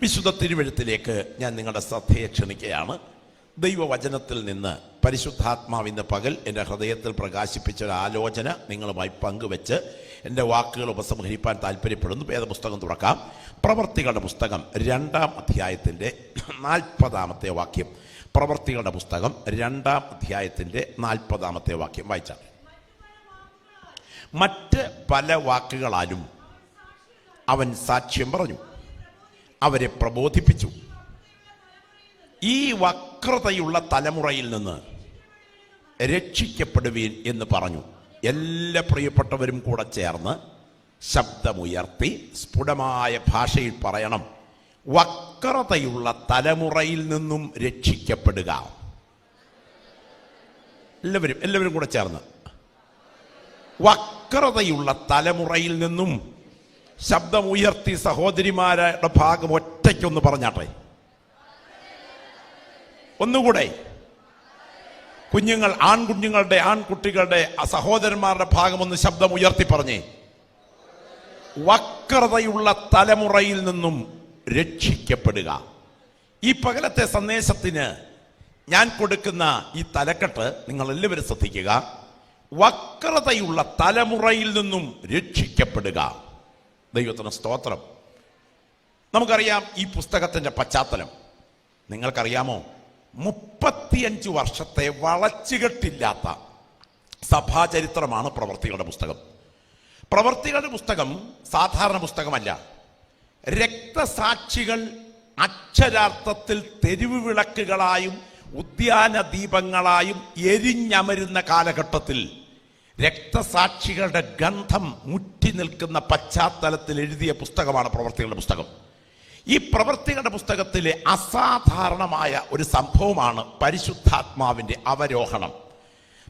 വിശുദ്ധ തിരുവെഴുത്തിലേക്ക് ഞാൻ നിങ്ങളുടെ ശ്രദ്ധയെ ക്ഷണിക്കുകയാണ്. ദൈവവചനത്തിൽ നിന്ന് പരിശുദ്ധാത്മാവിൻ്റെ പകൽ എൻ്റെ ഹൃദയത്തിൽ പ്രകാശിപ്പിച്ച ഒരു ആലോചന നിങ്ങളുമായി പങ്കുവെച്ച് എൻ്റെ വാക്കുകൾ ഉപസംഹരിപ്പാൻ താല്പര്യപ്പെടുന്നു. വേദപുസ്തകം തുറക്കാം. പ്രവർത്തികളുടെ പുസ്തകം 2-ാം അധ്യായത്തിൻ്റെ 40-ാമത്തെ വാക്യം. പ്രവർത്തികളുടെ പുസ്തകം 2-ാം അധ്യായത്തിൻ്റെ 40-ാമത്തെ വാക്യം വായിച്ചാൽ, മറ്റ് പല വാക്കുകളാലും അവൻ സാക്ഷ്യം പറഞ്ഞു, അവരെ പ്രബോധിപ്പിച്ചു. ഈ വക്രതയുള്ള തലമുറയിൽ നിന്ന് രക്ഷിക്കപ്പെടുവീൻ എന്ന് പറഞ്ഞു. എല്ലാ പ്രിയപ്പെട്ടവരും കൂടെ ചേർന്ന് ശബ്ദമുയർത്തി സ്ഫുടമായ ഭാഷയിൽ പറയണം, വക്രതയുള്ള തലമുറയിൽ നിന്നും രക്ഷിക്കപ്പെടുക. എല്ലാവരും കൂടെ ചേർന്ന് വക്രതയുള്ള തലമുറയിൽ നിന്നും. ശബ്ദമുയർത്തി സഹോദരിമാരുടെ ഭാഗം ഒറ്റയ്ക്കൊന്ന് പറഞ്ഞാട്ടെ. ഒന്നുകൂടെ കുഞ്ഞുങ്ങൾ, ആൺകുട്ടികളുടെ സഹോദരന്മാരുടെ ഭാഗം ഒന്ന് ശബ്ദം ഉയർത്തി പറഞ്ഞേ. വക്രതയുള്ള തലമുറയിൽ നിന്നും രക്ഷിക്കപ്പെടുക. ഈ പകലത്തെ സന്ദേശത്തിന് ഞാൻ കൊടുക്കുന്ന ഈ തലക്കെട്ട് നിങ്ങൾ എല്ലാവരും ശ്രദ്ധിക്കുക. വക്രതയുള്ള തലമുറയിൽ നിന്നും രക്ഷിക്കപ്പെടുക. ദൈവത്തിന് സ്തോത്രം. നമുക്കറിയാം ഈ പുസ്തകത്തിൻ്റെ പശ്ചാത്തലം. നിങ്ങൾക്കറിയാമോ, 35 വർഷത്തെ വളച്ചുകെട്ടില്ലാത്ത സഭാചരിത്രമാണ് പ്രവർത്തികളുടെ പുസ്തകം. പ്രവർത്തികളുടെ പുസ്തകം സാധാരണ പുസ്തകമല്ല. രക്തസാക്ഷികൾ അക്ഷരാർത്ഥത്തിൽ തെരുവ് വിളക്കുകളായും ഉദ്യാന ദീപങ്ങളായും എരിഞ്ഞമരുന്ന കാലഘട്ടത്തിൽ രക്തസാക്ഷികളുടെ ഗന്ധം മുറ്റി നിൽക്കുന്ന പശ്ചാത്തലത്തിൽ എഴുതിയ പുസ്തകമാണ് പ്രവർത്തികളുടെ പുസ്തകം. ഈ പ്രവർത്തികളുടെ പുസ്തകത്തിലെ അസാധാരണമായ ഒരു സംഭവമാണ് പരിശുദ്ധാത്മാവിൻ്റെ അവരോഹണം.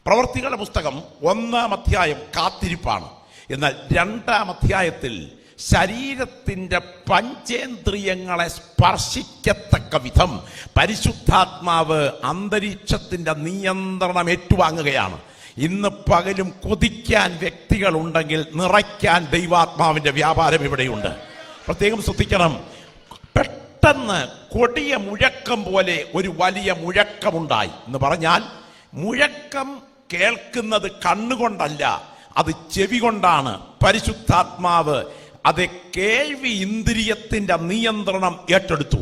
പ്രവർത്തികളുടെ പുസ്തകം 1-ാം അധ്യായം കാത്തിരിപ്പാണ്. എന്നാൽ 2-ാം അധ്യായത്തിൽ ശരീരത്തിൻ്റെ പഞ്ചേന്ദ്രിയങ്ങളെ സ്പർശിക്കത്തക്ക വിധം പരിശുദ്ധാത്മാവ് അന്തരീക്ഷത്തിൻ്റെ നിയന്ത്രണം ഏറ്റുവാങ്ങുകയാണ്. ഇന്ന് പകലും കൊതിക്കാൻ വ്യക്തികളുണ്ടെങ്കിൽ നിറയ്ക്കാൻ ദൈവാത്മാവിൻ്റെ വ്യാപാരം ഇവിടെയുണ്ട്. പ്രത്യേകം ശ്രദ്ധിക്കണം. പെട്ടെന്ന് കൊടിയ മുഴക്കം പോലെ ഒരു വലിയ മുഴക്കമുണ്ടായി എന്ന് പറഞ്ഞാൽ, മുഴക്കം കേൾക്കുന്നത് കണ്ണുകൊണ്ടല്ല, അത് ചെവി കൊണ്ടാണ്. പരിശുദ്ധാത്മാവ് അത് കേൾവി ഇന്ദ്രിയത്തിന്റെ നിയന്ത്രണം ഏറ്റെടുത്തു.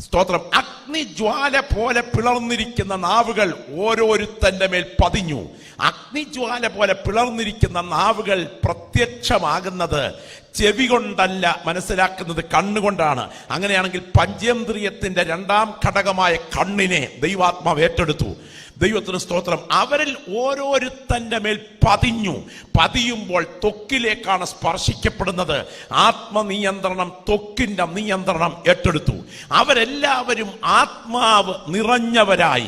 സ്തോത്രം. അഗ്നിജ്വാല പോലെ പിളർന്നിരിക്കുന്ന നാവുകൾ ഓരോരുത്തന്റെ മേൽ പതിഞ്ഞു. അഗ്നിജ്വാല പോലെ പിളർന്നിരിക്കുന്ന നാവുകൾ പ്രത്യക്ഷമാകുന്നത് ചെവി കൊണ്ടല്ല, മനസ്സിലാക്കുന്നത് കണ്ണുകൊണ്ടാണ്. അങ്ങനെയാണെങ്കിൽ പഞ്ചേന്ദ്രിയത്തിന്റെ 2-ാം ഘടകമായ കണ്ണിനെ ദൈവാത്മാവ് ഏറ്റെടുത്തു. ദൈവത്തിന് സ്തോത്രം. അവരിൽ ഓരോരുത്തന്റെ മേൽ പതിയുമ്പോൾ ത്വക്കിലേക്കാണ് സ്പർശിക്കപ്പെടുന്നത്. ആത്മനിയന്ത്രണം, ത്വക്കിന്റെ നിയന്ത്രണം ഏറ്റെടുത്തു. അവരെല്ലാവരും ആത്മാവ് നിറഞ്ഞവരായി,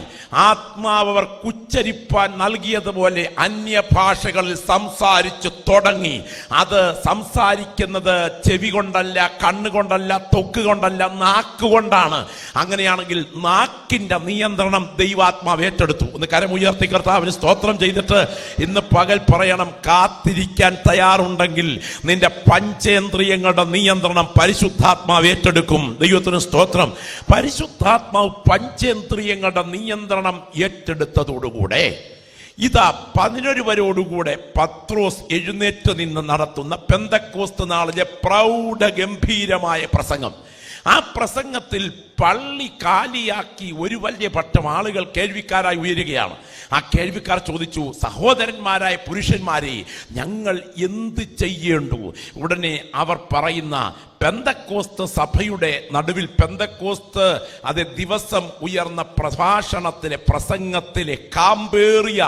ആത്മാവ് അവർക്ക് ഉച്ചരിപ്പാൻ നൽകിയതുപോലെ അന്യഭാഷകളിൽ സംസാരിച്ചു തുടങ്ങി. അത് സംസാരിക്കുന്നത് ചെവി കൊണ്ടല്ല, കണ്ണുകൊണ്ടല്ല, ത്വക്ക് കൊണ്ടല്ല, നാക്കുകൊണ്ടാണ്. അങ്ങനെയാണെങ്കിൽ നാക്കിന്റെ നിയന്ത്രണം ദൈവാത്മാവ് ഏറ്റെടുത്തു. ഒന്ന് കരമുയർത്തി കർത്താവിന് സ്തോത്രം ചെയ്തിട്ട് ഇന്ന് പകൽ പറയണം, കാത്തിരിക്കാൻ തയ്യാറുണ്ടെങ്കിൽ നിന്റെ പഞ്ചേന്ദ്രിയങ്ങളുടെ നിയന്ത്രണം പരിശുദ്ധാത്മാവ് ഏറ്റെടുക്കും. ദൈവത്തിന് സ്തോത്രം. പരിശുദ്ധാത്മാവ് പഞ്ചേന്ദ്രിയങ്ങളുടെ നിയന്ത്രണം ഏറ്റെടുത്തതോടുകൂടെ ഇതാ 11 വരോടുകൂടെ പത്രോസ് എഴുന്നേറ്റ് നിന്ന് നടത്തുന്ന പെന്തക്കോസ്ത് നാളിലെ പ്രൗഢഗംഭീരമായ പ്രസംഗം. ആ പ്രസംഗത്തിൽ പള്ളി കാലിയാക്കി ഒരു വലിയ പട്ടം ആളുകൾ കേൾവിക്കാരായി ഉയരുകയാണ്. ആ കേൾവിക്കാർ ചോദിച്ചു, സഹോദരന്മാരായ പുരുഷന്മാരെ, ഞങ്ങൾ എന്ത് ചെയ്യേണ്ടു? ഉടനെ അവർ പറയുന്ന പെന്തക്കോസ്ത് സഭയുടെ നടുവിൽ, പെന്തക്കോസ്ത് അത് ദിവസം ഉയർന്ന പ്രസംഗത്തിലെ കാമ്പേറിയ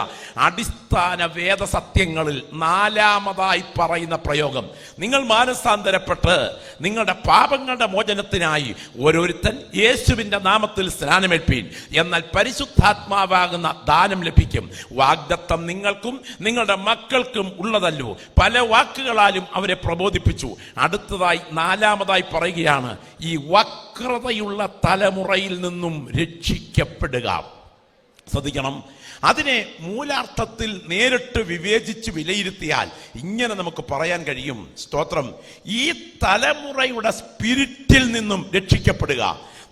അടിസ്ഥാന വേദസത്യങ്ങളിൽ 4-ാമതായി പറയുന്ന പ്രയോഗം, നിങ്ങൾ മാനസാന്തരപ്പെട്ട് നിങ്ങളുടെ പാപങ്ങളുടെ മോചനത്തിനായി ഓരോരുത്തൻ യേശുവിന്റെ നാമത്തിൽ സ്നാനമേൽപ്പീൻ, എന്നാൽ പരിശുദ്ധാത്മാവാകുന്ന ദാനം ലഭിക്കും. വാഗ്ദത്തം നിങ്ങൾക്കും നിങ്ങളുടെ മക്കൾക്കും ഉള്ളതല്ലോ. പല വാക്കുകളാലും അവരെ പ്രബോധിപ്പിച്ചു. അടുത്തതായി 4-ാമതായി പറയുകയാണ്, ഈ വക്രതയുള്ള തലമുറയിൽ നിന്നും രക്ഷിക്കപ്പെടുക. ശ്രദ്ധിക്കണം. അതിനെ മൂലാർത്ഥത്തിൽ നേരിട്ട് വിവേചിച്ച് വിലയിരുത്തിയാൽ ഇങ്ങനെ നമുക്ക് പറയാൻ കഴിയും, സ്തോത്രം, ഈ തലമുറയുടെ സ്പിരിറ്റിൽ നിന്നും രക്ഷിക്കപ്പെടുക.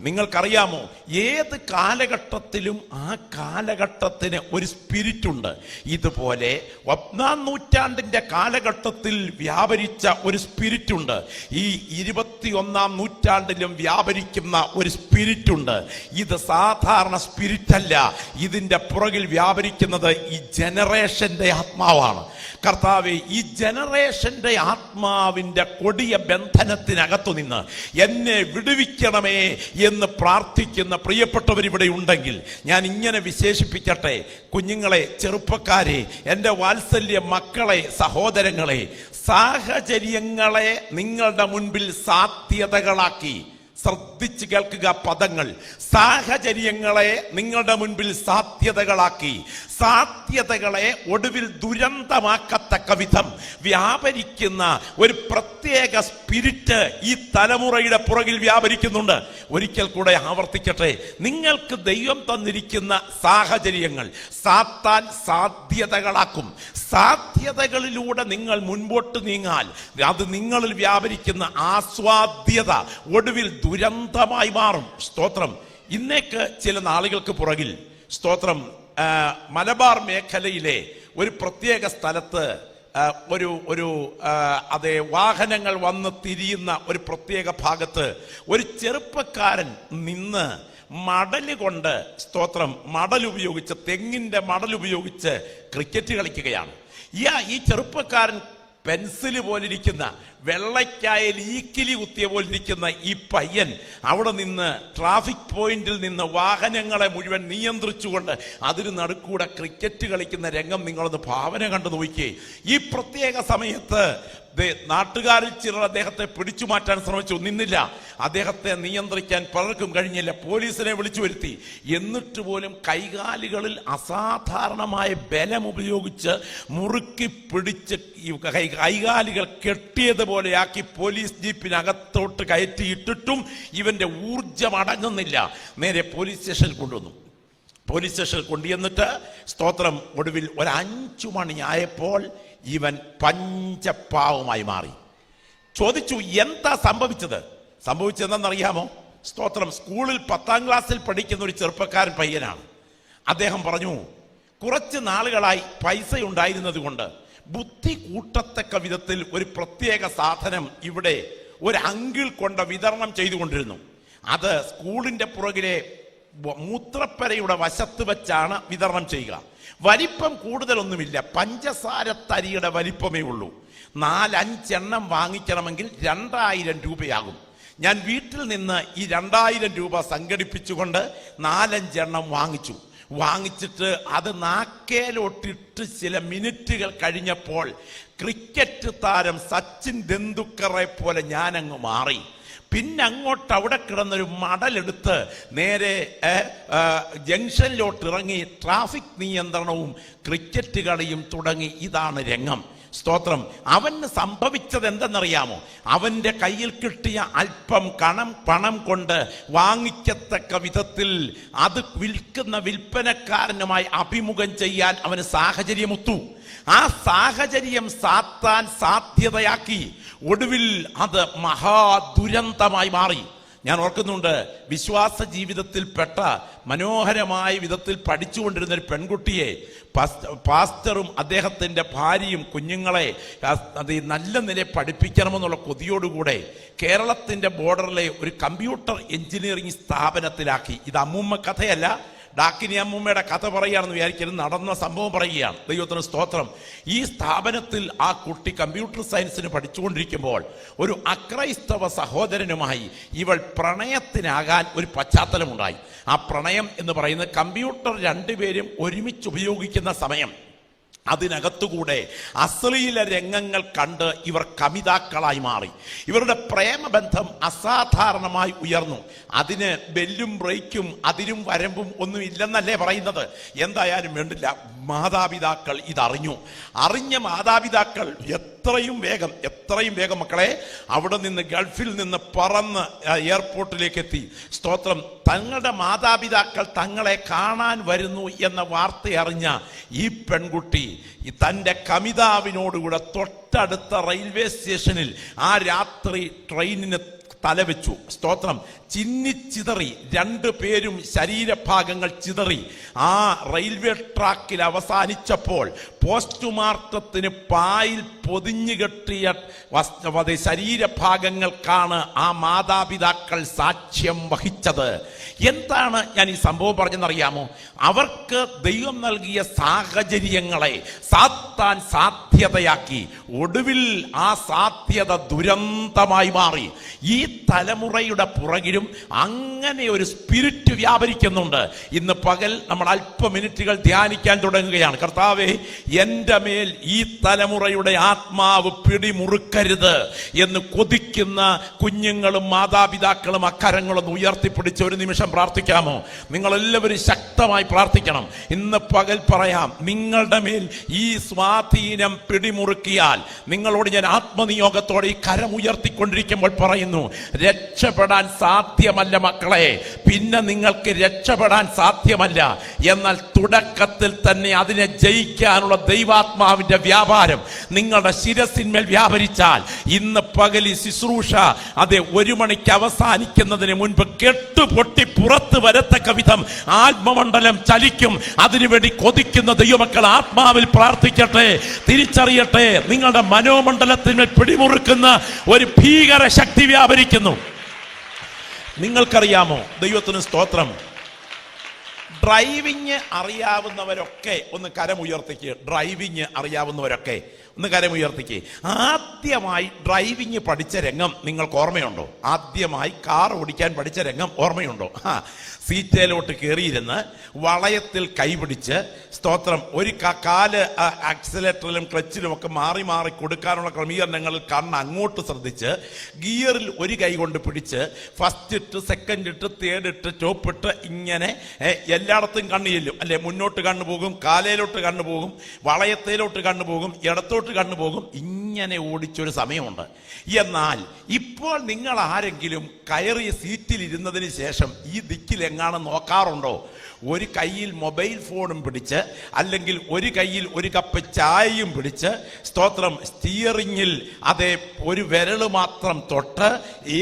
നിങ്ങൾക്കറിയാമോ, ഏത് കാലഘട്ടത്തിലും ആ കാലഘട്ടത്തിന് ഒരു സ്പിരിറ്റ് ഉണ്ട്. ഇതുപോലെ 1-ാം നൂറ്റാണ്ടിന്റെ കാലഘട്ടത്തിൽ വ്യാപരിച്ച ഒരു സ്പിരിറ്റ് ഉണ്ട്. ഈ 21-ാം നൂറ്റാണ്ടിലും വ്യാപരിക്കുന്ന ഒരു സ്പിരിറ്റ് ഉണ്ട്. ഇത് സാധാരണ സ്പിരിറ്റ് അല്ല. ഇതിന്റെ പുറകിൽ വ്യാപരിക്കുന്നത് ഈ ജനറേഷന്റെ ആത്മാവാണ്. കർത്താവേ, ഈ ജനറേഷന്റെ ആത്മാവിന്റെ കൊടിയ ബന്ധനത്തിനകത്തു നിന്ന് എന്നെ വിടുവിക്കണമേ എന്ന് പ്രാർത്ഥിക്കുന്ന പ്രിയപ്പെട്ടവർ ഇവിടെ ഉണ്ടെങ്കിൽ ഞാൻ ഇങ്ങനെ വിശേഷിപ്പിക്കട്ടെ. കുഞ്ഞുങ്ങളെ, ചെറുപ്പക്കാരെ, എൻ്റെ വാത്സല്യ മക്കളെ, സഹോദരങ്ങളെ, സാഹചര്യങ്ങളെ നിങ്ങളുടെ മുൻപിൽ സാധ്യതകളാക്കി. ശ്രദ്ധിച്ച് കേൾക്കുക പദങ്ങൾ. സാഹചര്യങ്ങളെ നിങ്ങളുടെ മുൻപിൽ സാധ്യതകളാക്കി, സാധ്യതകളെ ഒടുവിൽ ദുരന്തമാക്കത്തക്ക വിധം വ്യാപരിക്കുന്ന ഒരു പ്രത്യേക സ്പിരിറ്റ് ഈ തലമുറയുടെ പുറകിൽ വ്യാപരിക്കുന്നുണ്ട്. ഒരിക്കൽ കൂടെ ആവർത്തിക്കട്ടെ, നിങ്ങൾക്ക് ദൈവം തന്നിരിക്കുന്ന സാഹചര്യങ്ങൾ സാത്താൻ സാധ്യതകളാക്കും. സാധ്യതകളിലൂടെ നിങ്ങൾ മുൻപോട്ട് നീങ്ങാൽ അത് നിങ്ങളിൽ വ്യാപരിക്കുന്ന ആസ്വാദ്യത ഒടുവിൽ ദുരന്തമായി മാറും. സ്തോത്രം. ഇന്നേക്ക് ചില നാളുകൾക്ക് പുറകിൽ, സ്തോത്രം, മലബാർ മേഖലയിലെ ഒരു പ്രത്യേക സ്ഥലത്ത് അതേ വാഹനങ്ങൾ വന്ന് തിരിയുന്ന ഒരു പ്രത്യേക ഭാഗത്ത് ഒരു ചെറുപ്പക്കാരൻ നിന്ന് മടല് കൊണ്ട്, സ്തോത്രം, മടൽ ഉപയോഗിച്ച്, തെങ്ങിന്റെ മടൽ ഉപയോഗിച്ച് ക്രിക്കറ്റ് കളിക്കുകയാണ്. ഈ ചെറുപ്പക്കാരൻ പെൻസില് പോലിരിക്കുന്ന, വെള്ളയ്ക്കായൽ ഈക്കിലി കുത്തിയ പോലിരിക്കുന്ന ഈ പയ്യൻ അവിടെ നിന്ന് ട്രാഫിക് പോയിന്റിൽ നിന്ന് വാഹനങ്ങളെ മുഴുവൻ നിയന്ത്രിച്ചുകൊണ്ട് അതിന് നടുക്കൂടെ ക്രിക്കറ്റ് കളിക്കുന്ന രംഗം നിങ്ങളൊന്ന് ഭാവന കണ്ടു നോക്കിയേ. ഈ പ്രത്യേക സമയത്ത് നാട്ടുകാരിൽ ചിലർ അദ്ദേഹത്തെ പിടിച്ചു മാറ്റാൻ ശ്രമിച്ചു, നിന്നില്ല. അദ്ദേഹത്തെ നിയന്ത്രിക്കാൻ പലർക്കും കഴിഞ്ഞില്ല. പോലീസിനെ വിളിച്ചു വരുത്തി. എന്നിട്ട് പോലും കൈകാലുകളിൽ അസാധാരണമായ ബലം ഉപയോഗിച്ച് മുറുക്കി പിടിച്ച് കൈകാലുകൾ കെട്ടിയതുപോലെയാക്കി പോലീസ് ജീപ്പിനകത്തോട്ട് കയറ്റിയിട്ടിട്ടും ഇവന്റെ ഊർജം അടങ്ങുന്നില്ല. നേരെ പോലീസ് സ്റ്റേഷനിൽ കൊണ്ടുവന്നു. പോലീസ് സ്റ്റേഷനിൽ കൊണ്ടുവന്നിട്ട്, സ്തോത്രം, ഒടുവിൽ 5 മണിയായപ്പോൾ ഇവൻ പഞ്ചപാവമായി മാറി. ചോദിച്ചു, എന്താ സംഭവിച്ചതെന്നറിയാമോ? സ്തോത്രം, സ്കൂളിൽ 10-ാം ക്ലാസ്സിൽ പഠിക്കുന്ന ഒരു ചെറുപ്പക്കാരൻ പയ്യനാണ്. അദ്ദേഹം പറഞ്ഞു, കുറച്ച് നാളുകളായി പൈസ ഉണ്ടായിരുന്നത് കൊണ്ട് ബുദ്ധി കൂട്ടത്തക്ക വിധത്തിൽ ഒരു പ്രത്യേക സാധനം ഇവിടെ ഒരു അങ്കിൾ കൊണ്ട് വിതരണം ചെയ്തുകൊണ്ടിരുന്നു. അത് സ്കൂളിന്റെ പുറകിലെ മൂത്രപ്പരയുടെ വശത്ത് വെച്ചാണ് വിതരണം ചെയ്യുക. വലിപ്പം കൂടുതലൊന്നുമില്ല, പഞ്ചസാര തരിയുടെ വലിപ്പമേ ഉള്ളൂ. 4-5 എണ്ണം വാങ്ങിക്കണമെങ്കിൽ 2000 രൂപയാകും. ഞാൻ വീട്ടിൽ നിന്ന് ഈ 2000 രൂപ സംഘടിപ്പിച്ചുകൊണ്ട് 4-5 എണ്ണം വാങ്ങിച്ചിട്ട് അത് നാക്കേലോട്ടിട്ട് ചില മിനിറ്റുകൾ കഴിഞ്ഞപ്പോൾ ക്രിക്കറ്റ് താരം സച്ചിൻ തെണ്ടുൽക്കറെ പോലെ ഞാനങ്ങ് മാറി. പിന്നെ അങ്ങോട്ട് അവിടെ കിടന്നൊരു മടലെടുത്ത് നേരെ ജംഗ്ഷനിലോട്ട് ഇറങ്ങി ട്രാഫിക് നിയന്ത്രണവും ക്രിക്കറ്റ് കളിയും തുടങ്ങി. ഇതാണ് രംഗം. സ്തോത്രം. അവന് സംഭവിച്ചത് എന്തെന്നറിയാമോ? അവന്റെ കയ്യിൽ കിട്ടിയ അല്പം പണം കൊണ്ട് വാങ്ങിക്കത്തക്ക വിധത്തിൽ അത് വിൽക്കുന്ന വിൽപ്പനക്കാരനുമായി അഭിമുഖം ചെയ്യാൻ അവന് സാഹചര്യമൊത്തു. ആ സാഹചര്യം സാത്താൻ സാധ്യതയാക്കി. ഒടുവിൽ അത് മഹാദുരന്തമായി മാറി. ഞാൻ ഓർക്കുന്നുണ്ട്, വിശ്വാസ ജീവിതത്തിൽപ്പെട്ട മനോഹരമായ വിധത്തിൽ പഠിച്ചുകൊണ്ടിരുന്ന ഒരു പെൺകുട്ടിയെ പാസ്റ്ററും അദ്ദേഹത്തിൻ്റെ ഭാര്യയും കുഞ്ഞുങ്ങളെ അത് നല്ല നിലയിൽ പഠിപ്പിക്കണമെന്നുള്ള കൊതിയോടുകൂടെ കേരളത്തിൻ്റെ ബോർഡറിലെ ഒരു കമ്പ്യൂട്ടർ എഞ്ചിനീയറിംഗ് സ്ഥാപനത്തിലാക്കി. ഇത് അമ്മൂമ്മ കഥയല്ല, ഡാക്കിനി അമ്മൂമ്മയുടെ കഥ പറയുകയാണെന്ന് വിചാരിക്കരുത്, നടന്ന സംഭവം പറയുകയാണ്. ദൈവത്തിന് സ്തോത്രം. ഈ സ്ഥാപനത്തിൽ ആ കുട്ടി കമ്പ്യൂട്ടർ സയൻസിന് പഠിച്ചുകൊണ്ടിരിക്കുമ്പോൾ ഒരു അക്രൈസ്തവ സഹോദരനുമായി ഇവൾ പ്രണയത്തിനാകാൻ ഒരു പശ്ചാത്തലമുണ്ടായി. ആ പ്രണയം എന്ന് പറയുന്നത് കമ്പ്യൂട്ടർ രണ്ടുപേരും ഒരുമിച്ച് ഉപയോഗിക്കുന്ന സമയം അതിനകത്തുകൂടെ അശ്ലീല രംഗങ്ങൾ കണ്ട് ഇവർ കമിതാക്കളായി മാറി. ഇവരുടെ പ്രേമബന്ധം അസാധാരണമായി ഉയർന്നു. അതിന് ബെല്ലും ബ്രേക്കും അതിരും വരമ്പും ഒന്നും ഇല്ലെന്നല്ലേ പറയുന്നത്. എന്തായാലും വേണ്ടില്ല, മാതാപിതാക്കൾ ഇതറിഞ്ഞു. അറിഞ്ഞ മാതാപിതാക്കൾ എത്രയും വേഗം മക്കളെ അവിടെ നിന്ന് ഗൾഫിൽ നിന്ന് പറന്ന് എയർപോർട്ടിലേക്ക് എത്തി. സ്തോത്രം. തങ്ങളുടെ മാതാപിതാക്കൾ തങ്ങളെ കാണാൻ വരുന്നു എന്ന വാർത്ത അറിഞ്ഞ ഈ പെൺകുട്ടി തൻ്റെ കമിതാവിനോടുകൂടെ തൊട്ടടുത്ത റെയിൽവേ സ്റ്റേഷനിൽ ആ രാത്രി ട്രെയിനിന് തലവെച്ചു. സ്തോത്രം. ചിന്നിച്ചിതറി, രണ്ടുപേരും ശരീരഭാഗങ്ങൾ ചിതറി ആ റെയിൽവേ ട്രാക്കിൽ അവസാനിച്ചപ്പോൾ പോസ്റ്റ്മോർട്ടത്തിന് പായിൽ പൊതിഞ്ഞു കെട്ടിയ ശരീരഭാഗങ്ങൾക്കാണ് ആ മാതാപിതാക്കൾ സാക്ഷ്യം വഹിച്ചത്. എന്താണ് ഞാൻ ഈ സംഭവം പറഞ്ഞെന്നറിയാമോ? അവർക്ക് ദൈവം നൽകിയ സാഹചര്യങ്ങളെ സാത്താൻ സാധ്യതയാക്കി. ഒടുവിൽ ആ സാധ്യത ദുരന്തമായി മാറി. ഈ തലമുറയുടെ പുറകിലും അങ്ങനെ ഒരു സ്പിരിറ്റ് വ്യാപരിക്കുന്നുണ്ട്. ഇന്ന് പകൽ നമ്മൾ അല്പ മിനിറ്റുകൾ ധ്യാനിക്കാൻ തുടങ്ങുകയാണ്. കർത്താവേ, എൻ്റെ മേൽ ഈ തലമുറയുടെ ആത്മാവ് പിടിമുറുക്കരുത് എന്ന് കൊതിക്കുന്ന കുഞ്ഞുങ്ങളും മാതാപിതാക്കളും അക്കരങ്ങളൊന്ന് ഉയർത്തിപ്പിടിച്ച് ഒരു നിമിഷം പ്രാർത്ഥിക്കാമോ? നിങ്ങളെല്ലാവരും ശക്തമായി പ്രാർത്ഥിക്കണം. ഇന്ന് പകൽ പറയാം, നിങ്ങളുടെ മേൽ ഈ സ്വാധീനം പിടിമുറുക്കിയാൽ നിങ്ങളോട് ഞാൻ ആത്മനിയോഗത്തോടെ ഈ കരം ഉയർത്തിക്കൊണ്ടിരിക്കുമ്പോൾ പറയുന്നു, രക്ഷപ്പെടാൻ സാധ്യമല്ല മക്കളെ. പിന്നെ നിങ്ങൾക്ക് രക്ഷപ്പെടാൻ സാധ്യമല്ല. എന്നാൽ തുടക്കത്തിൽ തന്നെ അതിനെ ജയിക്കാനുള്ള ദൈവാത്മാവിന്റെ വ്യാപാരം നിങ്ങളുടെ ശിരസിന്മേൽ വ്യാപരിച്ചാൽ ഇന്ന് പകൽ ശുശ്രൂഷ 1 മണിക്ക് അവസാനിക്കുന്നതിന് മുൻപ് കെട്ടുപൊട്ടി പുറത്ത് വരത്തക്ക വിധം ആത്മമണ്ഡലം ചലിക്കും. അതിനുവേണ്ടി കൊതിക്കുന്ന ദൈവമക്കൾ ആത്മാവിൽ പ്രാർത്ഥിക്കട്ടെ. തിരിച്ചറിയട്ടെ, നിങ്ങളുടെ മനോമണ്ഡലത്തിന്മേൽ പിടിമുറുക്കുന്ന ഒരു ഭീകര ശക്തി വ്യാപരിക്കുന്നു. നിങ്ങൾക്കറിയാമോ? ദൈവത്തിന് സ്തോത്രം. ഡ്രൈവിങ് അറിയാവുന്നവരൊക്കെ ഒന്ന് കരമുയർത്തിക്ക്. ഡ്രൈവിങ് അറിയാവുന്നവരൊക്കെ ഒന്ന് കരമുയർത്തിക്ക്. ആദ്യമായി ഡ്രൈവിങ് പഠിച്ച രംഗം നിങ്ങൾക്ക് ഓർമ്മയുണ്ടോ? ആദ്യമായി കാർ ഓടിക്കാൻ പഠിച്ച രംഗം ഓർമ്മയുണ്ടോ? സീറ്റയിലോട്ട് കയറിയിരുന്ന് വളയത്തിൽ കൈപിടിച്ച്, സ്തോത്രം, ഒരു കാല് ആക്സിലേറ്ററിലും ക്ലച്ചിലും ഒക്കെ മാറി മാറി കൊടുക്കാനുള്ള ക്രമീകരണങ്ങളിൽ കണ്ണ് അങ്ങോട്ട് ശ്രദ്ധിച്ച് ഗിയറിൽ ഒരു കൈ കൊണ്ട് പിടിച്ച് ഫസ്റ്റ് ഇട്ട്, സെക്കൻഡ് ഇട്ട്, തേർഡ് ഇട്ട്, ടോപ്പ് ഇട്ട്, ഇങ്ങനെ എല്ലായിടത്തും കണ്ണ് ചെല്ലും അല്ലെ. മുന്നോട്ട് കണ്ണുപോകും, കാലയിലോട്ട് കണ്ണുപോകും, വളയത്തിലോട്ട് കണ്ണുപോകും, ഇടത്തോട്ട് കണ്ണുപോകും. ഇങ്ങനെ ഓടിച്ചൊരു സമയമുണ്ട്. എന്നാൽ ഇപ്പോൾ നിങ്ങൾ ആരെങ്കിലും കയറിയ സീറ്റിൽ ഇരുന്നതിന് ശേഷം ഈ ദിക്കിലെങ്ങാനും നോക്കാറുണ്ടോ? ഒരു കയ്യിൽ മൊബൈൽ ഫോണും പിടിച്ച്, അല്ലെങ്കിൽ ഒരു കയ്യിൽ ഒരു കപ്പ് ചായയും പിടിച്ച്, സ്തോത്രം, സ്റ്റിയറിങ്ങിൽ അതേ ഒരു വിരല് മാത്രം തൊട്ട്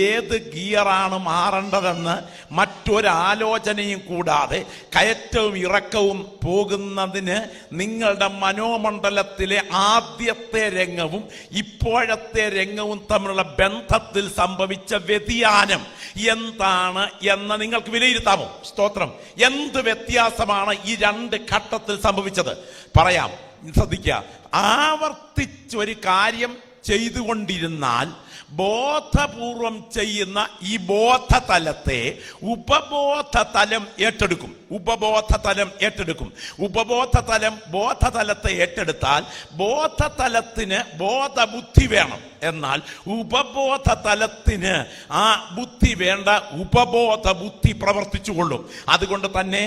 ഏത് ഗിയറാണ് മാറേണ്ടതെന്ന് മറ്റൊരാലോചനയും കൂടാതെ കയറ്റവും ഇറക്കവും പോകുന്നതിന് നിങ്ങളുടെ മനോമണ്ഡലത്തിലെ ആദ്യത്തെ രംഗവും ഇപ്പോഴത്തെ രംഗവും തമ്മിലുള്ള ബന്ധത്തിൽ സംഭവിച്ച വ്യതിയാനം എന്താണ് എന്ന് നിങ്ങൾക്ക് വിലയിരുത്താമോ? സ്തോത്രം. എന്ത് വ്യത്യാസമാണ് ഈ 2 ഘട്ടത്തിൽ സംഭവിച്ചത്? പറയാം, ശ്രദ്ധിക്കുക. ആവർത്തിച്ചൊരു കാര്യം ചെയ്തുകൊണ്ടിരുന്നാൽ ബോധപൂർവം ചെയ്യുന്ന ഈ ബോധതലത്തെ ഉപബോധതലം ഏറ്റെടുക്കും. ഉപബോധതലം ബോധതലത്തെ ഏറ്റെടുത്താൽ ബോധതലത്തിന് ബോധബുദ്ധി വേണം. എന്നാൽ ഉപബോധതലത്തിന് ആ ബുദ്ധി വേണ്ട, ഉപബോധ ബുദ്ധി പ്രവർത്തിച്ചുകൊള്ളും. അതുകൊണ്ട് തന്നെ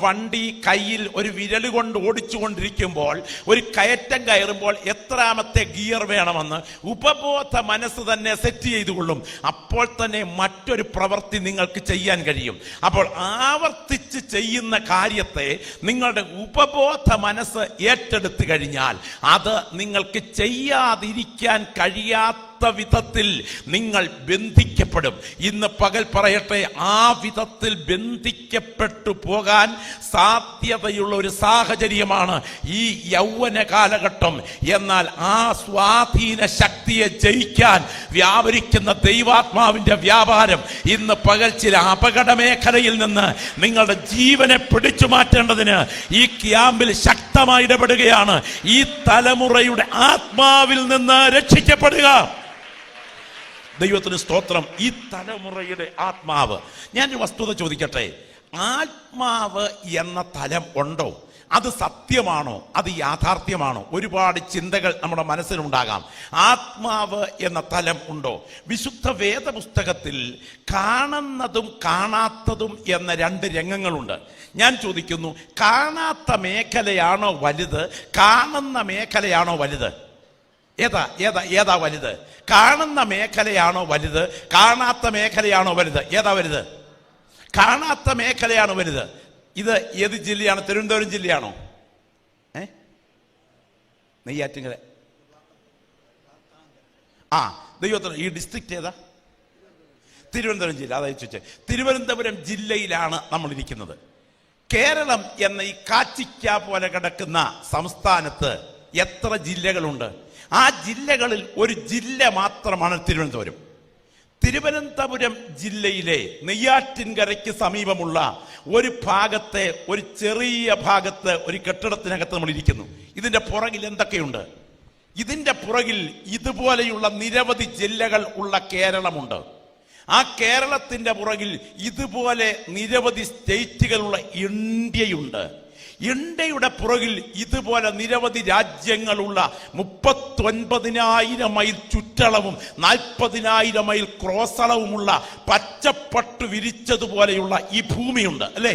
വണ്ടി കയ്യിൽ ഒരു വിരല് കൊണ്ട് ഓടിച്ചുകൊണ്ടിരിക്കുമ്പോൾ, ഒരു കയറ്റം കയറുമ്പോൾ എത്രാമത്തെ ഗിയർ വേണമെന്ന് ഉപബോധ മനസ്സ് തന്നെ സെറ്റ് ചെയ്തുകൊള്ളും. അപ്പോൾ തന്നെ മറ്റൊരു പ്രവൃത്തി നിങ്ങൾക്ക് ചെയ്യാൻ കഴിയും. അപ്പോൾ ആവർത്തിച്ച് ചെയ്യുന്ന കാര്യത്തെ നിങ്ങളുടെ ഉപബോധ മനസ്സ് ഏറ്റെടുത്തു കഴിഞ്ഞാൽ അത് നിങ്ങൾക്ക് ചെയ്യാതിരിക്കാൻ കഴിയാത്ത വിധത്തിൽ നിങ്ങൾ ബന്ധിക്കപ്പെടും. ഇന്ന് പകൽ പറയട്ടെ, ആ വിധത്തിൽ ബന്ധിക്കപ്പെട്ടു പോകാൻ സാധ്യതയുള്ള ഒരു സാഹചര്യമാണ് ഈ യൗവന കാലഘട്ടം. എന്നാൽ ആ സ്വാധീന ശക്തിയെ ജയിക്കാൻ വ്യാപരിക്കുന്ന ദൈവാത്മാവിന്റെ വ്യാപാരം ഇന്ന് പകൽ ചില അപകട മേഖലയിൽ നിന്ന് നിങ്ങളുടെ ജീവനെ പിടിച്ചു മാറ്റേണ്ടതിന് ഈ ക്യാമ്പിൽ ശക്തമായി ഇടപെടുകയാണ്. ഈ തലമുറയുടെ ആത്മാവിൽ നിന്ന് രക്ഷിക്കപ്പെടുക. ദൈവത്തിന് സ്തോത്രം. ഈ തലമുറയുടെ ആത്മാവ്. ഞാനൊരു വസ്തുത ചോദിക്കട്ടെ, ആത്മാവ് എന്ന തലം ഉണ്ടോ? അത് സത്യമാണോ, അത് യാഥാർത്ഥ്യമാണോ? ഒരുപാട് ചിന്തകൾ നമ്മുടെ മനസ്സിലുണ്ടാകാം. ആത്മാവ് എന്ന തലം ഉണ്ടോ? വിശുദ്ധ വേദപുസ്തകത്തിൽ കാണുന്നതും കാണാത്തതും എന്ന രണ്ട് രംഗങ്ങളുണ്ട്. ഞാൻ ചോദിക്കുന്നു, കാണാത്ത മേഖലയാണോ വലുത്, കാണുന്ന മേഖലയാണോ വലുത്? ഏതാ വലുത്? കാണുന്ന മേഖലയാണോ വലുത്, കാണാത്ത മേഖലയാണോ വലുത്? ഏതാ വലുത്? കാണാത്ത മേഖലയാണ് വലുത്. ഇത് ഏത് ജില്ലയാണ്? തിരുവനന്തപുരം ജില്ലയാണോ? നെയ്യാറ്റിൻകര. ദൈവത്തിന് ഈ ഡിസ്ട്രിക്റ്റ് ഏതാ? തിരുവനന്തപുരം ജില്ല. അതായത് ചോദിച്ചേ, തിരുവനന്തപുരം ജില്ലയിലാണ് നമ്മൾ ഇരിക്കുന്നത്. കേരളം എന്ന ഈ കാച്ചിക്ക പോലെ കിടക്കുന്ന സംസ്ഥാനത്ത് എത്ര ജില്ലകളുണ്ട്? ആ ജില്ലകളിൽ ഒരു ജില്ല മാത്രമാണ് തിരുവനന്തപുരം. തിരുവനന്തപുരം ജില്ലയിലെ നെയ്യാറ്റിൻകരയ്ക്ക് സമീപമുള്ള ഒരു ഭാഗത്തെ, ഒരു ചെറിയ ഭാഗത്ത്, ഒരു കെട്ടിടത്തിനകത്ത് നമ്മൾ ഇരിക്കുന്നു. ഇതിന്റെ പുറകിൽ എന്തൊക്കെയുണ്ട്? ഇതിന്റെ പുറകിൽ ഇതുപോലെയുള്ള നിരവധി ജില്ലകൾ ഉള്ള കേരളമുണ്ട്. ആ കേരളത്തിന്റെ പുറകിൽ ഇതുപോലെ നിരവധി സ്റ്റേറ്റുകളുള്ള ഇന്ത്യയുണ്ട്. ഇന്ത്യയുടെ പുറകിൽ ഇതുപോലെ നിരവധി രാജ്യങ്ങളുള്ള 39,000 മൈൽ ചുറ്റളവും 40,000 മൈൽ ക്രോസളവുമുള്ള പച്ചപ്പട്ടു വിരിച്ചതുപോലെയുള്ള ഈ ഭൂമിയുണ്ട്, അല്ലേ?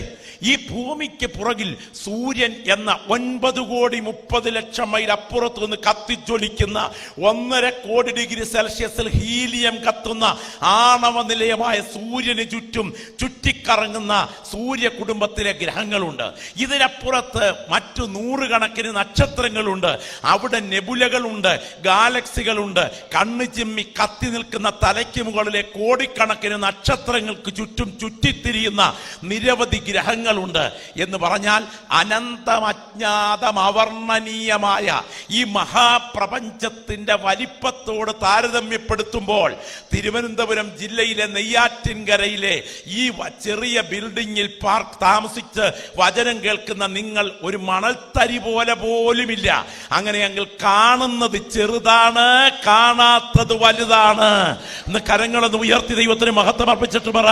ഈ ഭൂമിക്ക് പുറകിൽ സൂര്യൻ എന്ന 9,30,00,000 മൈൽ അപ്പുറത്ത് നിന്ന് കത്തിജ്വലിക്കുന്ന 1.5 കോടി ഡിഗ്രി സെൽഷ്യസിൽ ഹീലിയം കത്തുന്ന ആണവ നിലയമായ സൂര്യന് ചുറ്റും ചുറ്റിക്കറങ്ങുന്ന സൂര്യ കുടുംബത്തിലെ ഗ്രഹങ്ങളുണ്ട്. ഇതിനപ്പുറത്ത് മറ്റു 100 കണക്കിന് നക്ഷത്രങ്ങളുണ്ട്. അവിടെ നെബുലകളുണ്ട്, ഗാലക്സികളുണ്ട്. കണ്ണു ചിമ്മി കത്തി നിൽക്കുന്ന തലയ്ക്ക് മുകളിലെ കോടിക്കണക്കിന് നക്ഷത്രങ്ങൾക്ക് ചുറ്റും ചുറ്റിത്തിരിയുന്ന നിരവധി ഗ്രഹങ്ങൾ ഉണ്ട് എന്ന് പറഞ്ഞാൽ അനന്തം, അജ്ഞാതം, അവർണ്ണനീയമായ ഈ മഹാപ്രപഞ്ചത്തിന്റെ വലിപ്പത്തോട് താരതമ്യപ്പെടുത്തുമ്പോൾ തിരുവനന്തപുരം ജില്ലയിലെ നെയ്യാറ്റിൻകരയിലെ ഈ ചെറിയ ബിൽഡിങ്ങിൽ താമസിച്ച് വചനം കേൾക്കുന്ന നിങ്ങൾ ഒരു മണൽത്തരി പോലെ പോലുമില്ല. അങ്ങനെയെങ്കിൽ കാണുന്നത് ചെറുതാണ്, കാണാത്തത് വലുതാണ്. ഇന്ന് കരങ്ങളൊന്ന് ഉയർത്തി ദൈവത്തിന് മഹത്വം അർപ്പിച്ചിട്ട് പറ,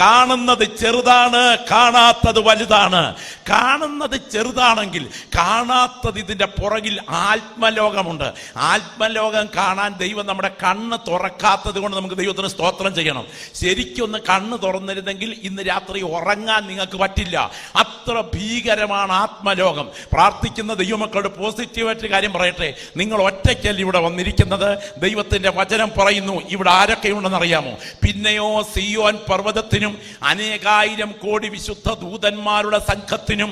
കാണുന്നത് ചെറുതാണ്, കാണാത്തത് വലുതാണ്. കാണുന്നത് ചെറുതാണെങ്കിൽ കാണാത്തത് ഇതിന്റെ പുറകിൽ ആത്മലോകമുണ്ട്. ആത്മലോകം കാണാൻ ദൈവം നമ്മുടെ കണ്ണ് തുറക്കാത്തത് കൊണ്ട് നമുക്ക് ദൈവത്തിന് സ്തോത്രം ചെയ്യണം. ശരിക്കൊന്ന് കണ്ണ് തുറന്നിരുന്നെങ്കിൽ ഇന്ന് രാത്രി ഉറങ്ങാൻ നിങ്ങൾക്ക് പറ്റില്ല. അത്ര ഭീകരമാണ് ആത്മലോകം. പ്രാർത്ഥിക്കുന്ന ദൈവമക്കളുടെ പോസിറ്റീവായിട്ട് കാര്യം പറയട്ടെ, നിങ്ങൾ ഒറ്റയ്ക്കല്ല ഇവിടെ വന്നിരിക്കുന്നത്. ദൈവത്തിന്റെ വചനം പറയുന്നു ഇവിടെ ആരൊക്കെയുണ്ടെന്ന് അറിയാമോ? പിന്നെയോ സിയോൻ പർവ്വതത്തിനും അനേകായിരം കോടി വിശുദ്ധ ദൂതന്മാരുടെ സംഘത്തിനും